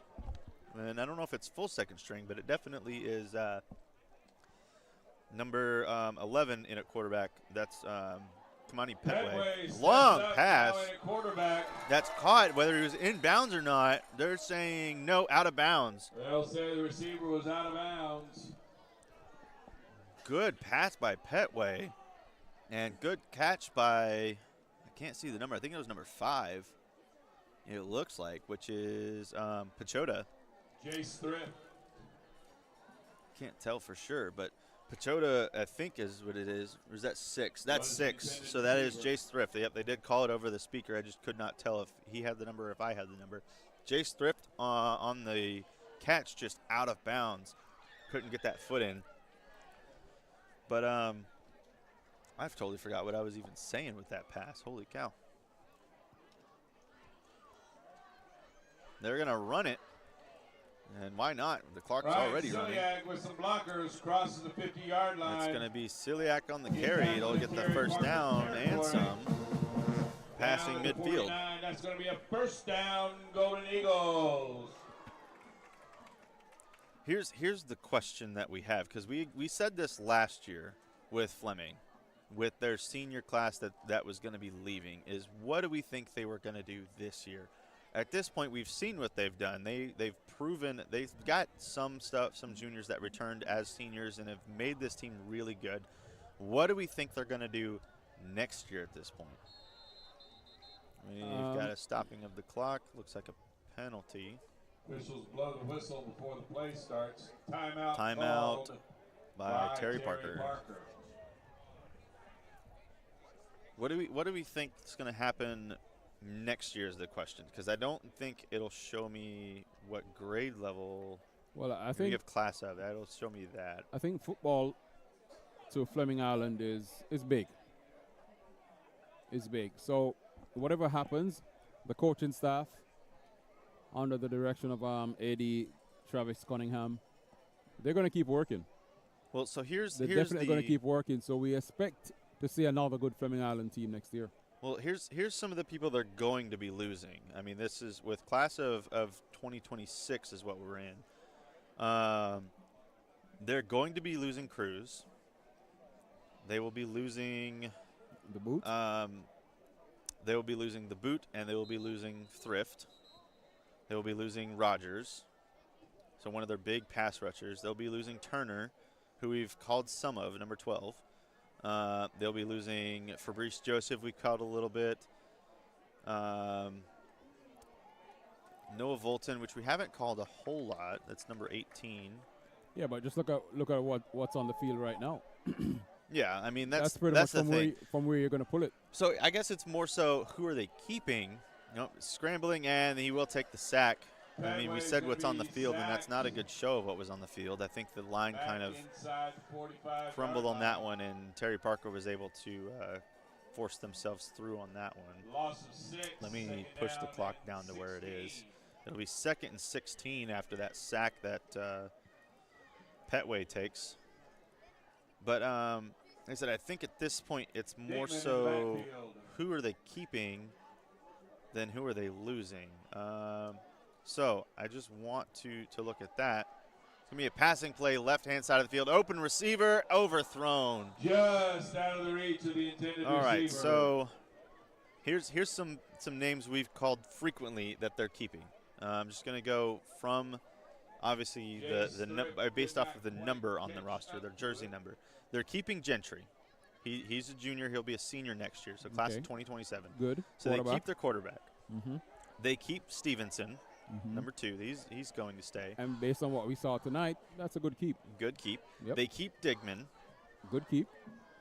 And I don't know if it's full second string, but it definitely is number 11 in at quarterback. That's Kamani Petway. Long pass. That's caught. Whether he was in bounds or not, they're saying no, out of bounds. They'll say the receiver was out of bounds. Good pass by Petway. And good catch by, I can't see the number. I think it was number 5. It looks like, which is Pachota. Jace Thrift. Can't tell for sure, but Pachota, I think, is what it is. Or is that 6? That's 6. So that is Jace Thrift. Yep, they did call it over the speaker. I just could not tell if he had the number or if I had the number. Jace Thrift on the catch, just out of bounds. Couldn't get that foot in. But I've totally forgot what I was even saying with that pass. Holy cow. They're going to run it. And why not? The clock's already running. Celiac with some blockers crosses the 50-yard line. It's going to be Celiac on the carry. It'll get the first down and some. Passing midfield. That's going to be a first down, Golden Eagles. Here's the question that we have, because we said this last year with Fleming, with their senior class that was going to be leaving, is what do we think they were going to do this year? At this point, we've seen what they've done. They've proven they've got some juniors that returned as seniors and have made this team really good. What do we think they're going to do next year at this point? We've got a stopping of the clock. Looks like a penalty. Officials blow the whistle before the play starts. Timeout by Terry Parker. What do we think is going to happen next year is the question, because I don't think it'll show me what grade level. Well, I think you have class of that. It'll show me that. I think football to Fleming Island is big. It's big. So whatever happens, the coaching staff, under the direction of AD Travis Cunningham, they're going to keep working. Well, so here's definitely going to keep working. So we expect to see another good Fleming Island team next year. Well, here's some of the people they're going to be losing. I mean, this is with class of 2026 is what we're in. They're going to be losing Cruz. They will be losing the boot. They will be losing the boot, and they will be losing Thrift. They will be losing Rogers, so one of their big pass rushers. They'll be losing Turner, who we've called some of, number 12. They'll be losing Fabrice Joseph, we called a little bit. Noah Volton, which we haven't called a whole lot. That's number 18. Yeah, but just look at what's on the field right now. Yeah, I mean that's pretty much from where you're going to pull it. So I guess it's more so who are they keeping? Scrambling, and he will take the sack. I mean, we said what's on the field, and that's not a good show of what was on the field. I think the line kind of crumbled on that one, and Terry Parker was able to force themselves through on that one. Loss of 6. Let me push the clock down to where it is. It'll be 2nd and 16 after that sack that Petway takes. But like I said, I think at this point it's more so who are they keeping than who are they losing. So I just want to look at that. It's going to be a passing play, left-hand side of the field. Open receiver, overthrown. Just out of the reach of the intended receiver. All right, so here's some names we've called frequently that they're keeping. I'm just going to go from, obviously, based off of the number on the roster, their jersey number. They're keeping Gentry. He's a junior. He'll be a senior next year, so class of 2027. Good. So they keep their quarterback. Mm-hmm. They keep Stevenson, number 2. He's going to stay. And based on what we saw tonight, that's a good keep. Good keep. Yep. They keep Digman. Good keep.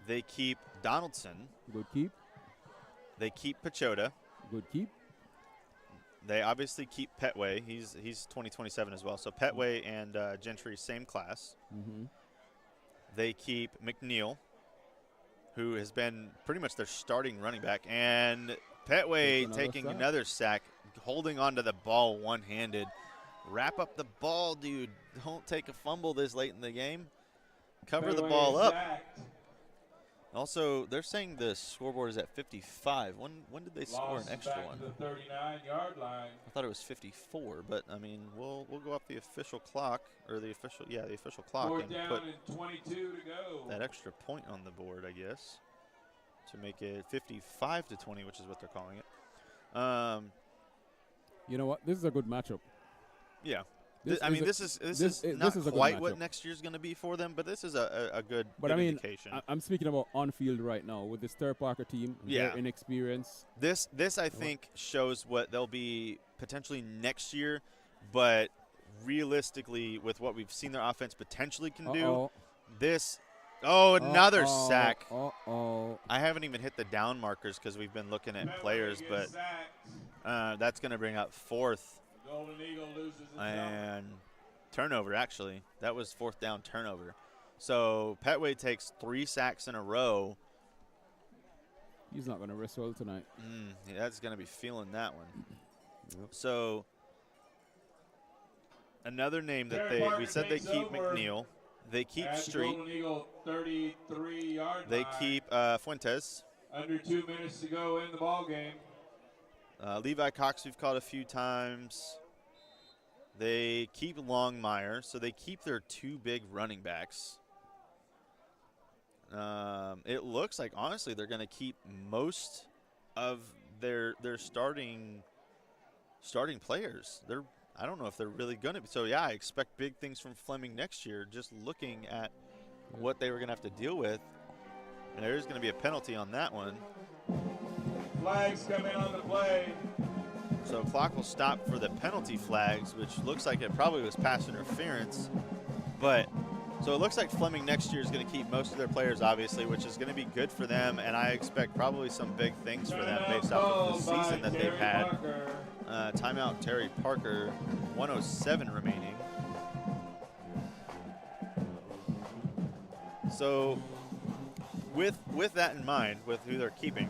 They keep Donaldson. Good keep. They keep Pachota. Good keep. They obviously keep Petway. He's 2027 as well. So Petway and Gentry, same class. Mm-hmm. They keep McNeil, who has been pretty much their starting running back. And Petway taking another sack, holding onto the ball one-handed. Wrap up the ball, dude. Don't take a fumble this late in the game. Cover the ball up. Also, they're saying the scoreboard is at 55. When did they score an extra one? To the 39-yard line. I thought it was 54, but I mean, we'll go off the official clock, or the official clock, Fourth and down put and 22 to go. that extra point on the board, I guess, to make it 55 to 20, which is what they're calling it. You know what? This is a good matchup. Yeah. This is not quite what next year's going to be for them, but this is a good indication. I'm speaking about on-field right now with the Stir Parker team. Yeah. Their inexperience. This I think shows what they'll be potentially next year, but realistically, with what we've seen their offense potentially can do, another sack. I haven't even hit the down markers because we've been looking at players, but that's going to bring up 4th. Golden Eagle loses and turnover, actually. That was 4th down turnover. So Petway takes 3 sacks in a row. He's not going to rest well tonight. That's going to be feeling that one. Yep. So another name that we said they keep McNeil. They keep Street. Golden Eagle 33-yard They keep Fuentes. Under 2 minutes to go in the ball game. Levi Cox we've called a few times. They keep Longmire, so they keep their 2 big running backs. It looks like, honestly, they're going to keep most of their starting players. I don't know if they're really going to be. So, yeah, I expect big things from Fleming next year, just looking at what they were going to have to deal with. And there's going to be a penalty on that one. Flags come in on the play. So clock will stop for the penalty flags, which looks like it probably was pass interference. But so it looks like Fleming next year is going to keep most of their players, obviously, which is going to be good for them. And I expect probably some big things for them based off of the season that they've had. Timeout, Terry Parker, 1:07 remaining. So with that in mind, with who they're keeping,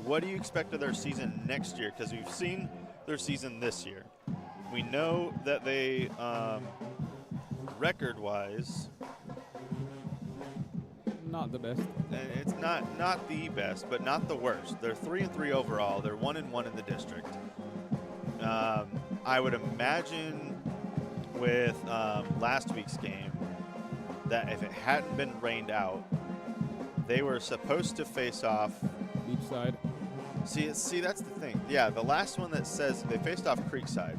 what do you expect of their season next year? Because we've seen their season this year. We know that they, record-wise, not the best. It's not the best, but not the worst. They're 3-3 overall. They're 1-1 in the district. I would imagine with last week's game that if it hadn't been rained out, they were supposed to face off Beachside. See, that's the thing. Yeah, the last one that says they faced off Creekside.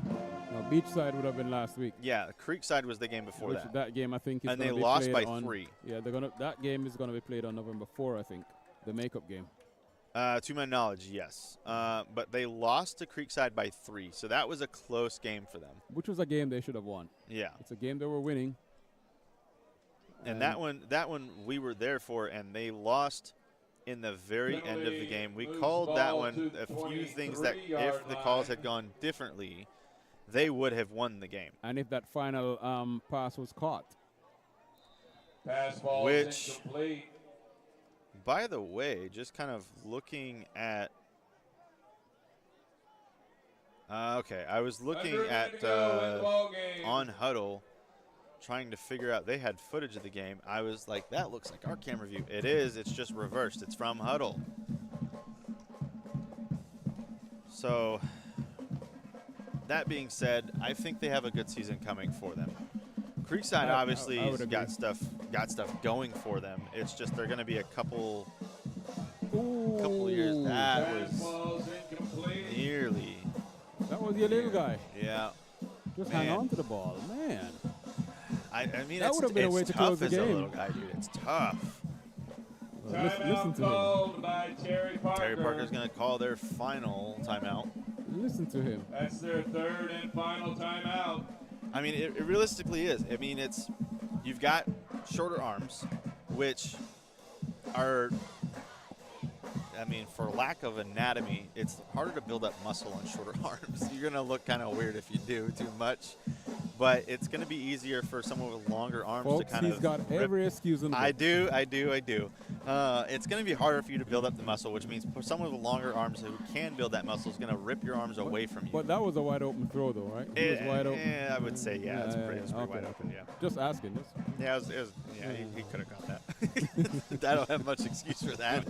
No, Beachside would have been last week. Yeah, Creekside was the game before that. That game, I think, is and they lost by on, 3. Yeah, that game is going to be played on November 4, I think, the makeup game. To my knowledge, yes. But they lost to Creekside by 3, so that was a close game for them. Which was a game they should have won. Yeah, it's a game they were winning. And that one we were there for, and they lost in the very end of the game. We called that one a few things that if the calls had gone differently, they would have won the game. And if that final pass was caught. Pass ball which, incomplete. By the way, just kind of looking at okay, I was looking at on Huddle, trying to figure out, they had footage of the game. I was like, that looks like our camera view. It is. It's just reversed. It's from Huddle. So that being said, I think they have a good season coming for them. Creekside obviously I would has agree. got stuff going for them. It's just they're going to be a couple Ooh, years. That Fastball's was incomplete. nearly. That was your little guy. Yeah. Just Man. hang on to the ball, man. I mean, That it's, would have been a it's way to tough close the as a game. little guy, dude. It's tough. Listen Timeout to him. called by Terry Parker. Terry Parker's going to call their final timeout. Listen to him. That's their third and final timeout. I mean, it realistically is. I mean, you've got shorter arms, which are, I mean, for lack of anatomy, it's harder to build up muscle on shorter arms. You're going to look kind of weird if you do too much. But it's going to be easier for someone with longer arms Folks, to kind he's of got every excuse in the book. I do. It's going to be harder for you to build up the muscle, which means for someone with longer arms who can build that muscle is going to rip your arms away from you. But that was a wide open throw, though, right? It was wide open. Yeah, I would say, yeah, it's pretty okay, wide open, yeah. Just asking this. Yeah, he could have got that. I don't have much excuse for that.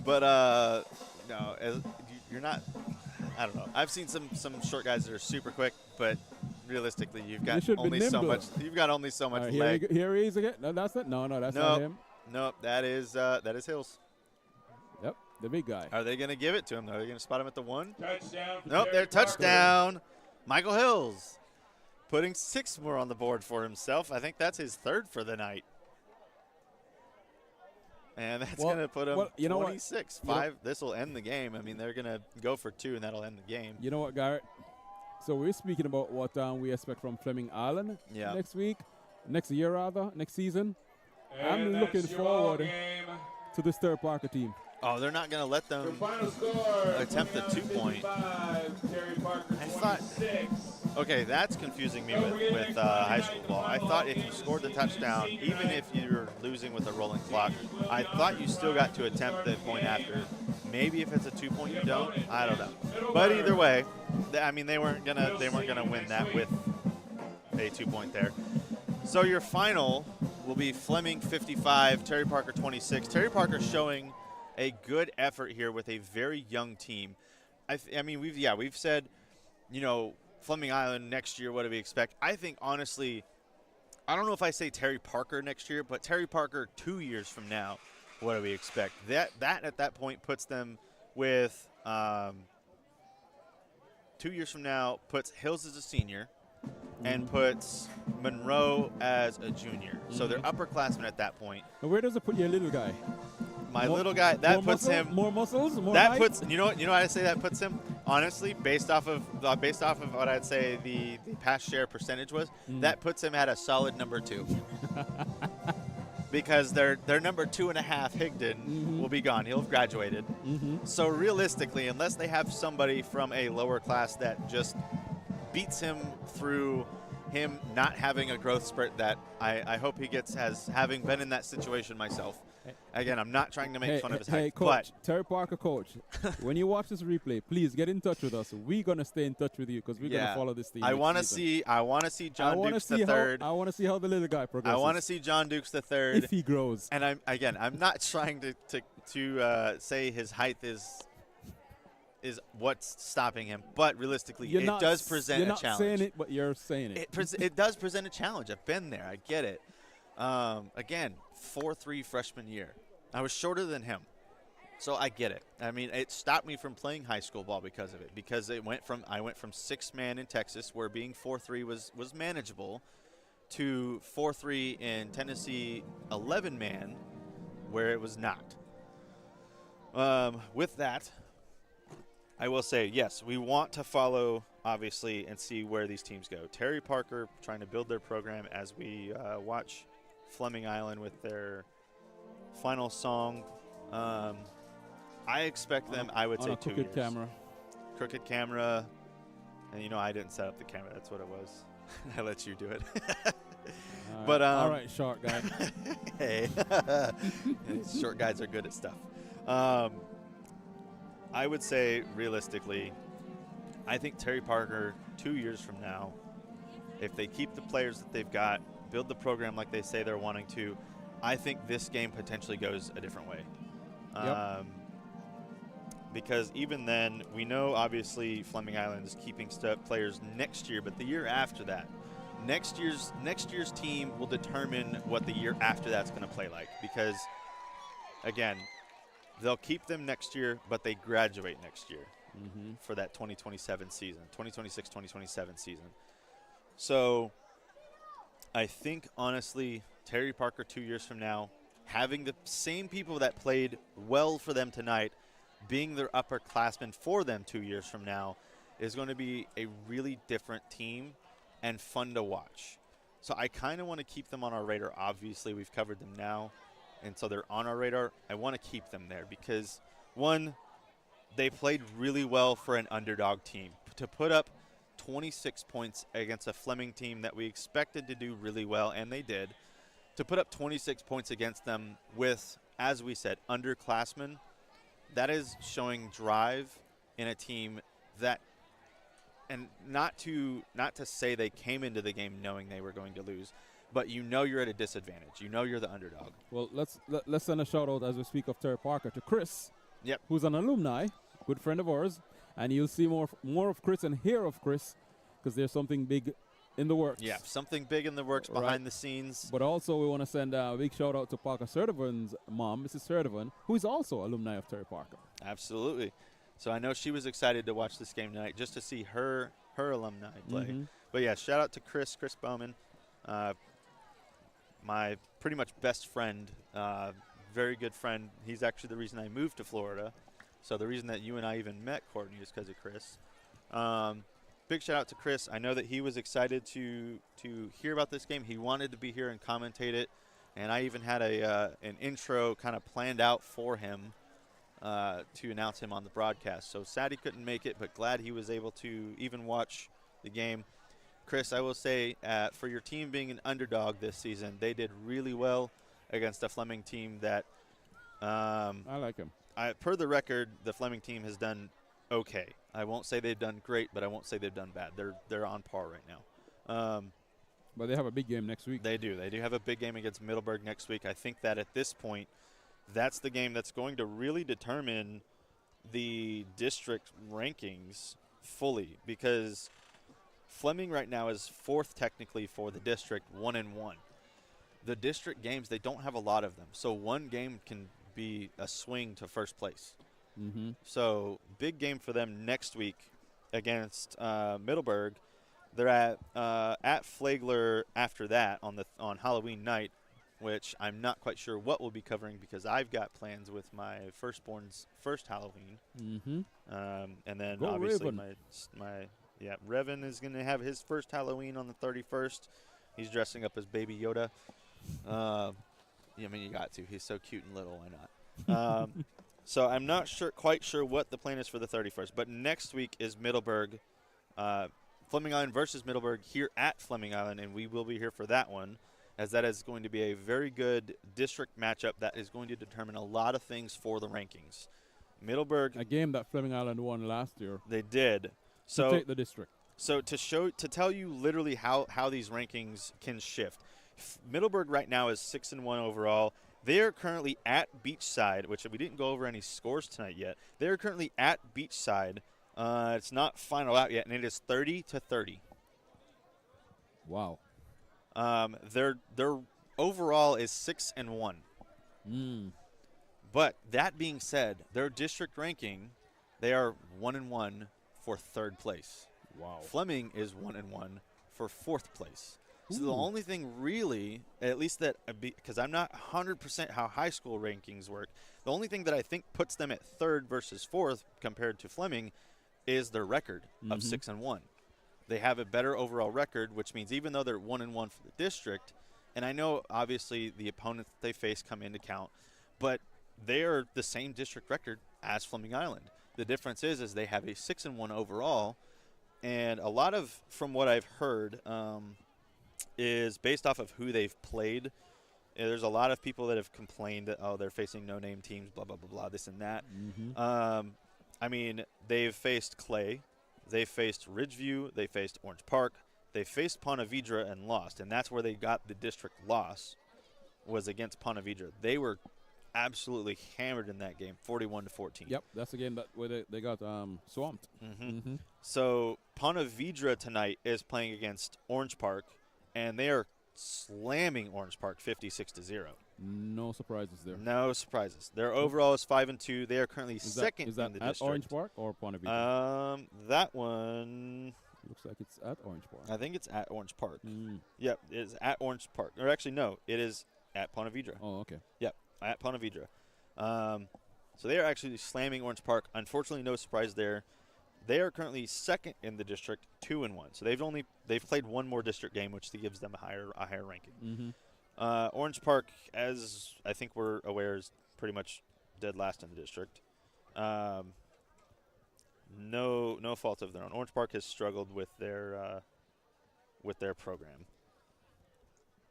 But, no, you're not, I don't know. I've seen some short guys that are super quick, but realistically, you've got only so much. You've got only so much leg. Here he is again. No, that's it. No, that's not him. Nope, that is Hills. Yep, the big guy. Are they going to give it to him? Are they going to spot him at the 1? Touchdown. Nope, they're touchdown. Michael Hills putting 6 more on the board for himself. I think that's his 3rd for the night. And that's going to put him 26. 5. This will end the game. I mean, they're going to go for 2, and that'll end the game. You know what, Garrett? So we're speaking about what we expect from Fleming Island next season. And I'm looking forward to this Terry Parker team. Oh, they're not going to let them attempt the 2-point. Terry Parker, I thought, okay, that's confusing me with high school ball. I thought if you scored the touchdown, even if you were losing with a rolling clock, I thought you still got to attempt the point after. Maybe if it's a 2-point, you don't. I don't know. But either way, I mean, they weren't gonna win that with a 2-point there. So your final will be Fleming 55, Terry Parker 26. Terry Parker showing a good effort here with a very young team. I mean, we've said, you know, Fleming Island next year, what do we expect? I think, honestly, I don't know if I say Terry Parker next year, but Terry Parker 2 years from now, what do we expect? That at that point puts them with 2 years from now, puts Hills as a senior and puts Monroe as a junior. So they're upperclassmen at that point. And where does it put your little guy? My little guy, that puts him more muscles, more that height? puts you know what I say that puts him, honestly, based off of what I'd say the pass share percentage was, that puts him at a solid number 2. Because their number 2.5, Higdon, will be gone. He'll have graduated. So realistically, unless they have somebody from a lower class that just beats him through him not having a growth spurt that I hope he gets, as having been in that situation myself. Again, I'm not trying to make fun of his height. Hey, Coach, Terry Parker, Coach, when you watch this replay, please get in touch with us. We're going to stay in touch with you because we're going to follow this team. I want to see John Dukes III. I want to see how the little guy progresses. I want to see John Dukes III. If he grows. And I'm not trying to say his height is what's stopping him, but realistically, it does present a challenge. You're not saying it, but you're saying it. It does present a challenge. I've been there. I get it. Again, 4'3" freshman year. I was shorter than him, so I get it. I mean, it stopped me from playing high school ball because of it. Because I went from 6-man in Texas, where being 4'3" was manageable, to 4'3" in Tennessee 11-man, where it was not. With that, I will say, yes, we want to follow, obviously, and see where these teams go. Terry Parker trying to build their program as we watch Fleming Island with their final song. I expect them, I would say, 2 years. Crooked camera. And, I didn't set up the camera. That's what it was. I let you do it. But all right, short guy. Hey. Short guys are good at stuff. I would say, realistically, I think Terry Parker, 2 years from now, if they keep the players that they've got, build the program like they say they're wanting to, I think this game potentially goes a different way. Yep. Because even then, we know, obviously, Fleming Island is keeping players next year, but the year after that, next year's team will determine what the year after that's going to play like, because again, they'll keep them next year, but they graduate next year for that 2027 season, 2026-2027 season. So I think, honestly, Terry Parker 2 years from now, having the same people that played well for them tonight being their upperclassmen for them 2 years from now is going to be a really different team and fun to watch. So I kind of want to keep them on our radar. Obviously, we've covered them now, and so they're on our radar. I want to keep them there because, one, they played really well for an underdog team. To put up 26 points against a Fleming team that we expected to do really well, and they did, to put up 26 points against them with, as we said, underclassmen, that is showing drive in a team that, and not to say they came into the game knowing they were going to lose, but you're at a disadvantage. You're the underdog. Well, let's send a shout out as we speak of Terry Parker to Chris. Yep. Who's an alumni, good friend of ours, and you'll see more of Chris and hear of Chris because there's something big in the works. Yeah, something big in the works behind the scenes. But also we want to send a big shout out to Parker Serdivan's mom, Mrs. Serdivan, who is also alumni of Terry Parker. Absolutely. So I know she was excited to watch this game tonight just to see her alumni play. But yeah, shout out to Chris Bowman, my pretty much best friend, very good friend. He's actually the reason I moved to Florida. So the reason that you and I even met, Courtney, is because of Chris. Big shout out to Chris. I know that he was excited to hear about this game. He wanted to be here and commentate it, and I even had an intro kind of planned out for him to announce him on the broadcast. So sad he couldn't make it, but glad he was able to even watch the game. Chris, I will say, for your team being an underdog this season, they did really well against a Fleming team that I like him. Per the record, the Fleming team has done okay. I won't say they've done great, but I won't say they've done bad. They're on par right now. But they have a big game next week. They do. They do have a big game against Middleburg next week. I think that at this point, that's the game that's going to really determine the district rankings fully, because Fleming right now is fourth technically for the district, 1-1. The district games, they don't have a lot of them, so one game can be a swing to first place. So big game for them next week against Middleburg. They're at Flagler after that on Halloween night, which I'm not quite sure what we'll be covering because I've got plans with my firstborn's first Halloween. And then Go obviously Raven. Revan is going to have his first Halloween on the 31st. He's dressing up as Baby Yoda. I mean, you got to. He's so cute and little. Why not? So I'm not quite sure what the plan is for the 31st. But next week is Middleburg, Fleming Island versus Middleburg here at Fleming Island, and we will be here for that one, as that is going to be a very good district matchup that is going to determine a lot of things for the rankings. Middleburg, a game that Fleming Island won last year. They did. So to take the district. So to tell you literally how these rankings can shift. Middleburg right now is 6-1 overall. They are currently at Beachside, which we didn't go over any scores tonight yet. They are currently at Beachside. It's not final out yet, and it is 30-30. Wow. Their overall is 6-1. But that being said, their district ranking, they are 1-1 for third place. Wow. Fleming is 1-1 for fourth place. So the only thing really, at least that, because I'm not 100% how high school rankings work, the only thing that I think puts them at third versus fourth compared to Fleming is their record of 6-1. They have a better overall record, which means even though they're 1-1 for the district, and I know obviously the opponents that they face come into count, but they are the same district record as Fleming Island. The difference is they have a 6-1 overall, and a lot of, from what I've heard, is based off of who they've played. There's a lot of people that have complained that, they're facing no-name teams, blah, blah, blah, blah, this and that. I mean, they've faced Clay. They faced Ridgeview. They faced Orange Park. They faced Ponte Vedra and lost, and that's where they got the district loss, was against Ponte Vedra. They were absolutely hammered in that game, 41-14. Yep, that's the game where they got swamped. So Ponte Vedra tonight is playing against Orange Park, and they are slamming Orange Park 56-0. No surprises there. No surprises. Their overall is 5-2. They are currently second is that in the at district. Orange Park or Ponte Vedra? That one, Looks like it's at Orange Park. I think it's at Orange Park. Mm. Yep, it is at Orange Park. Or actually, no, it is at Ponte Vedra. Oh, okay. Yep, at Ponte Vedra. So they are actually slamming Orange Park. Unfortunately, no surprise there. They are currently second in the district, 2-1. So they've played one more district game, which gives them a higher ranking. Mm-hmm. Orange Park, as I think we're aware, is pretty much dead last in the district. No fault of their own. Orange Park has struggled with their program.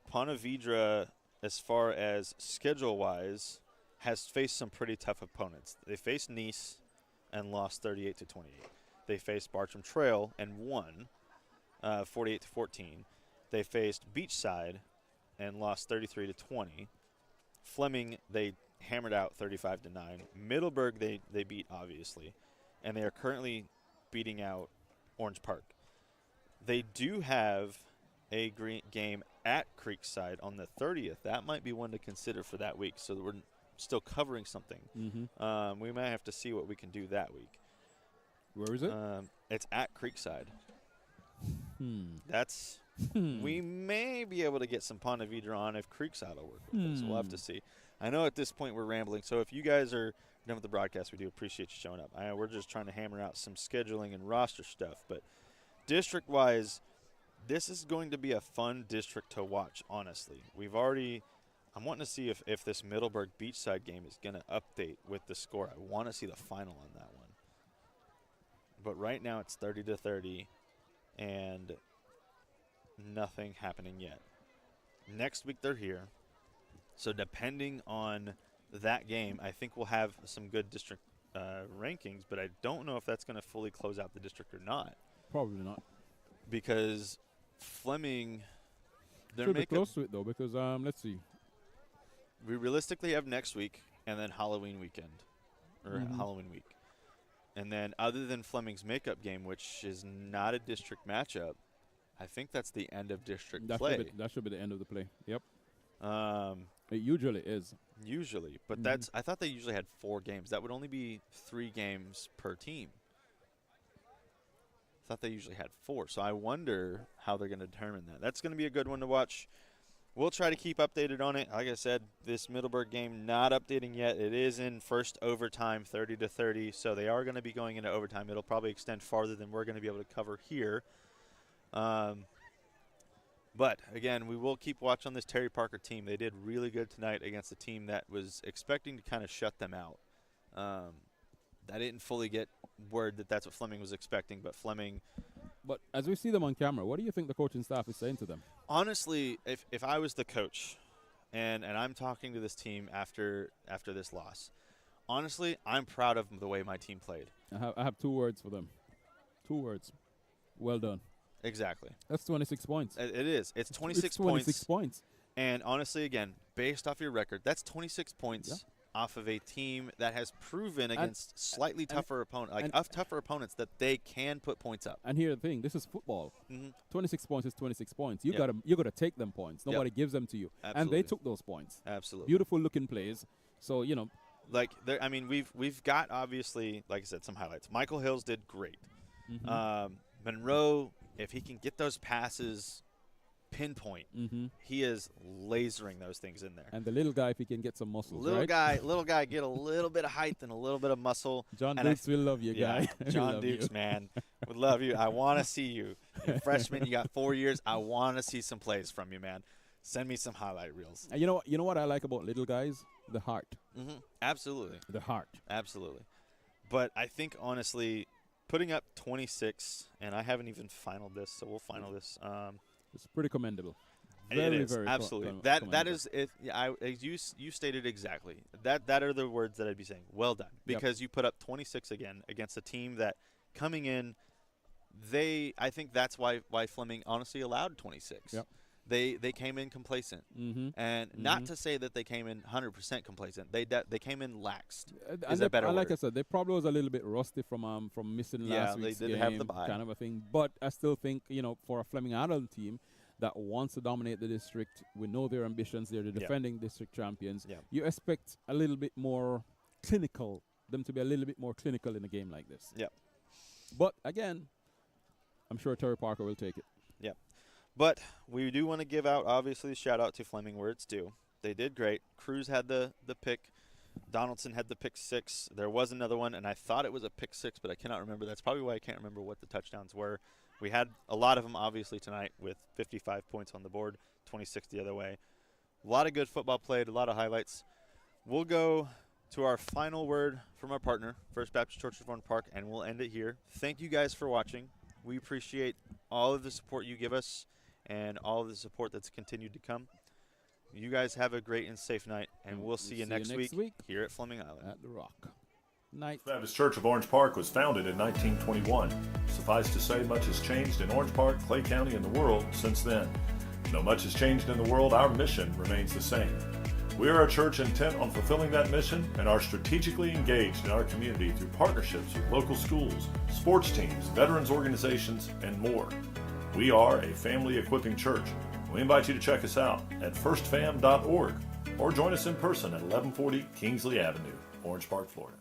Ponte Vedra, as far as schedule-wise, has faced some pretty tough opponents. They faced Nice and lost 38-28. They faced Bartram Trail and won 48-14. They faced Beachside and lost 33-20. Fleming, they hammered out 35-9. Middleburg, they beat, obviously. And they are currently beating out Orange Park. They do have a game at Creekside on the 30th. That might be one to consider for that week, so that we're still covering something. Mm-hmm. We might have to see what we can do that week. Where is it? It's at Creekside. That's Hmm. we may be able to get some Ponte Vedra on if Creekside will work with us. We'll have to see. I know at this point we're rambling, so if you guys are done with the broadcast, we do appreciate you showing up. We're just trying to hammer out some scheduling and roster stuff, but district-wise, this is going to be a fun district to watch, honestly. I'm wanting to see if this Middleburg Beachside game is going to update with the score. I want to see the final on that one. But right now it's 30-30, and nothing happening yet. Next week they're here. So depending on that game, I think we'll have some good district rankings, but I don't know if that's going to fully close out the district or not. Probably not. Because Fleming, Should be close to it, though, because, let's see. we realistically have next week and then Halloween weekend, or Halloween week. And then other than Fleming's makeup game, which is not a district matchup, I think that's the end of district play. That should be the end of the play. Yep. Um, It usually is. Usually, but I thought they usually had 4 games. That would only be 3 games per team. I thought they usually had 4, so I wonder how they're going to determine that. That's going to be a good one to watch. We'll try to keep updated on it. Like I said, this Middleburg game not updating yet. It is in first overtime, 30-30, so they are going to be going into overtime. It'll probably extend farther than we're going to be able to cover here. But, again, we will keep watch on this Terry Parker team. They did really good tonight against a team that was expecting to kind of shut them out. I didn't fully get word that that's what Fleming was expecting, but Fleming. But as we see them on camera, what do you think the coaching staff is saying to them? Honestly, if I was the coach and I'm talking to this team after this loss, honestly, I'm proud of the way my team played. I have 2 words for them. 2 words. Well done. Exactly. That's 26 points. It is. It's 26 It's 26 points. And honestly, again, based off your record, that's 26 points off of a team that has proven against slightly tougher opponents, tougher opponents, that they can put points up. And here's the thing: this is football. 26 points is 26 points. You Yep. gotta take them points. Nobody gives them to you, Absolutely. and they took those points. Absolutely. Beautiful looking plays. So like there. I mean, we've got obviously, like I said, some highlights. Michael Hills did great. Monroe, if he can get those passes pinpoint, he is lasering those things in there. And the little guy, if he can get some muscles, Little right? guy, get a little bit of height and a little bit of muscle. John Dukes will love you, guy. John Love Dukes, you. man, would love you. I want to see you. You're a freshman, you got 4 years. I want to see some plays from you, man. Send me some highlight reels. And you know what I like about little guys? The heart. Absolutely. The heart. Absolutely. But I think, honestly, putting up 26, and I haven't even finaled this, so we'll final this. It's pretty commendable. It is, very absolutely. commendable. That is it. Yeah, you stated exactly. That are the words that I'd be saying. Well done, because you put up 26 again against a team that coming in, I think that's why Fleming honestly allowed 26. Yep. They came in complacent, and not to say that they came in 100% complacent. They came in laxed. Is a better word. Like I said, they probably was a little bit rusty from missing last week's they did game, have the bye. kind of a thing. But I still think for a Fleming Island team, that wants to dominate the district. We know their ambitions. They're the defending district champions. Yeah. You expect a little bit more clinical, them to be a little bit more clinical in a game like this. Yeah. But again, I'm sure Terry Parker will take it. Yeah. But we do want to give out, obviously, a shout-out to Fleming where it's due. They did great. Cruz had the pick. Donaldson had the pick 6. There was another one, and I thought it was a pick 6, but I cannot remember. That's probably why I can't remember what the touchdowns were. We had a lot of them, obviously, tonight with 55 points on the board, 26 the other way. A lot of good football played, a lot of highlights. We'll go to our final word from our partner, First Baptist Church of Orange Park, and we'll end it here. Thank you guys for watching. We appreciate all of the support you give us and all of the support that's continued to come. You guys have a great and safe night, and we'll see you next week here at Fleming Island. At the Rock. Night. Baptist Church of Orange Park was founded in 1921. Suffice to say, much has changed in Orange Park, Clay County, and the world since then. Though much has changed in the world, our mission remains the same. We are a church intent on fulfilling that mission and are strategically engaged in our community through partnerships with local schools, sports teams, veterans organizations, and more. We are a family equipping church. We invite you to check us out at firstfam.org or join us in person at 1140 Kingsley Avenue, Orange Park, Florida.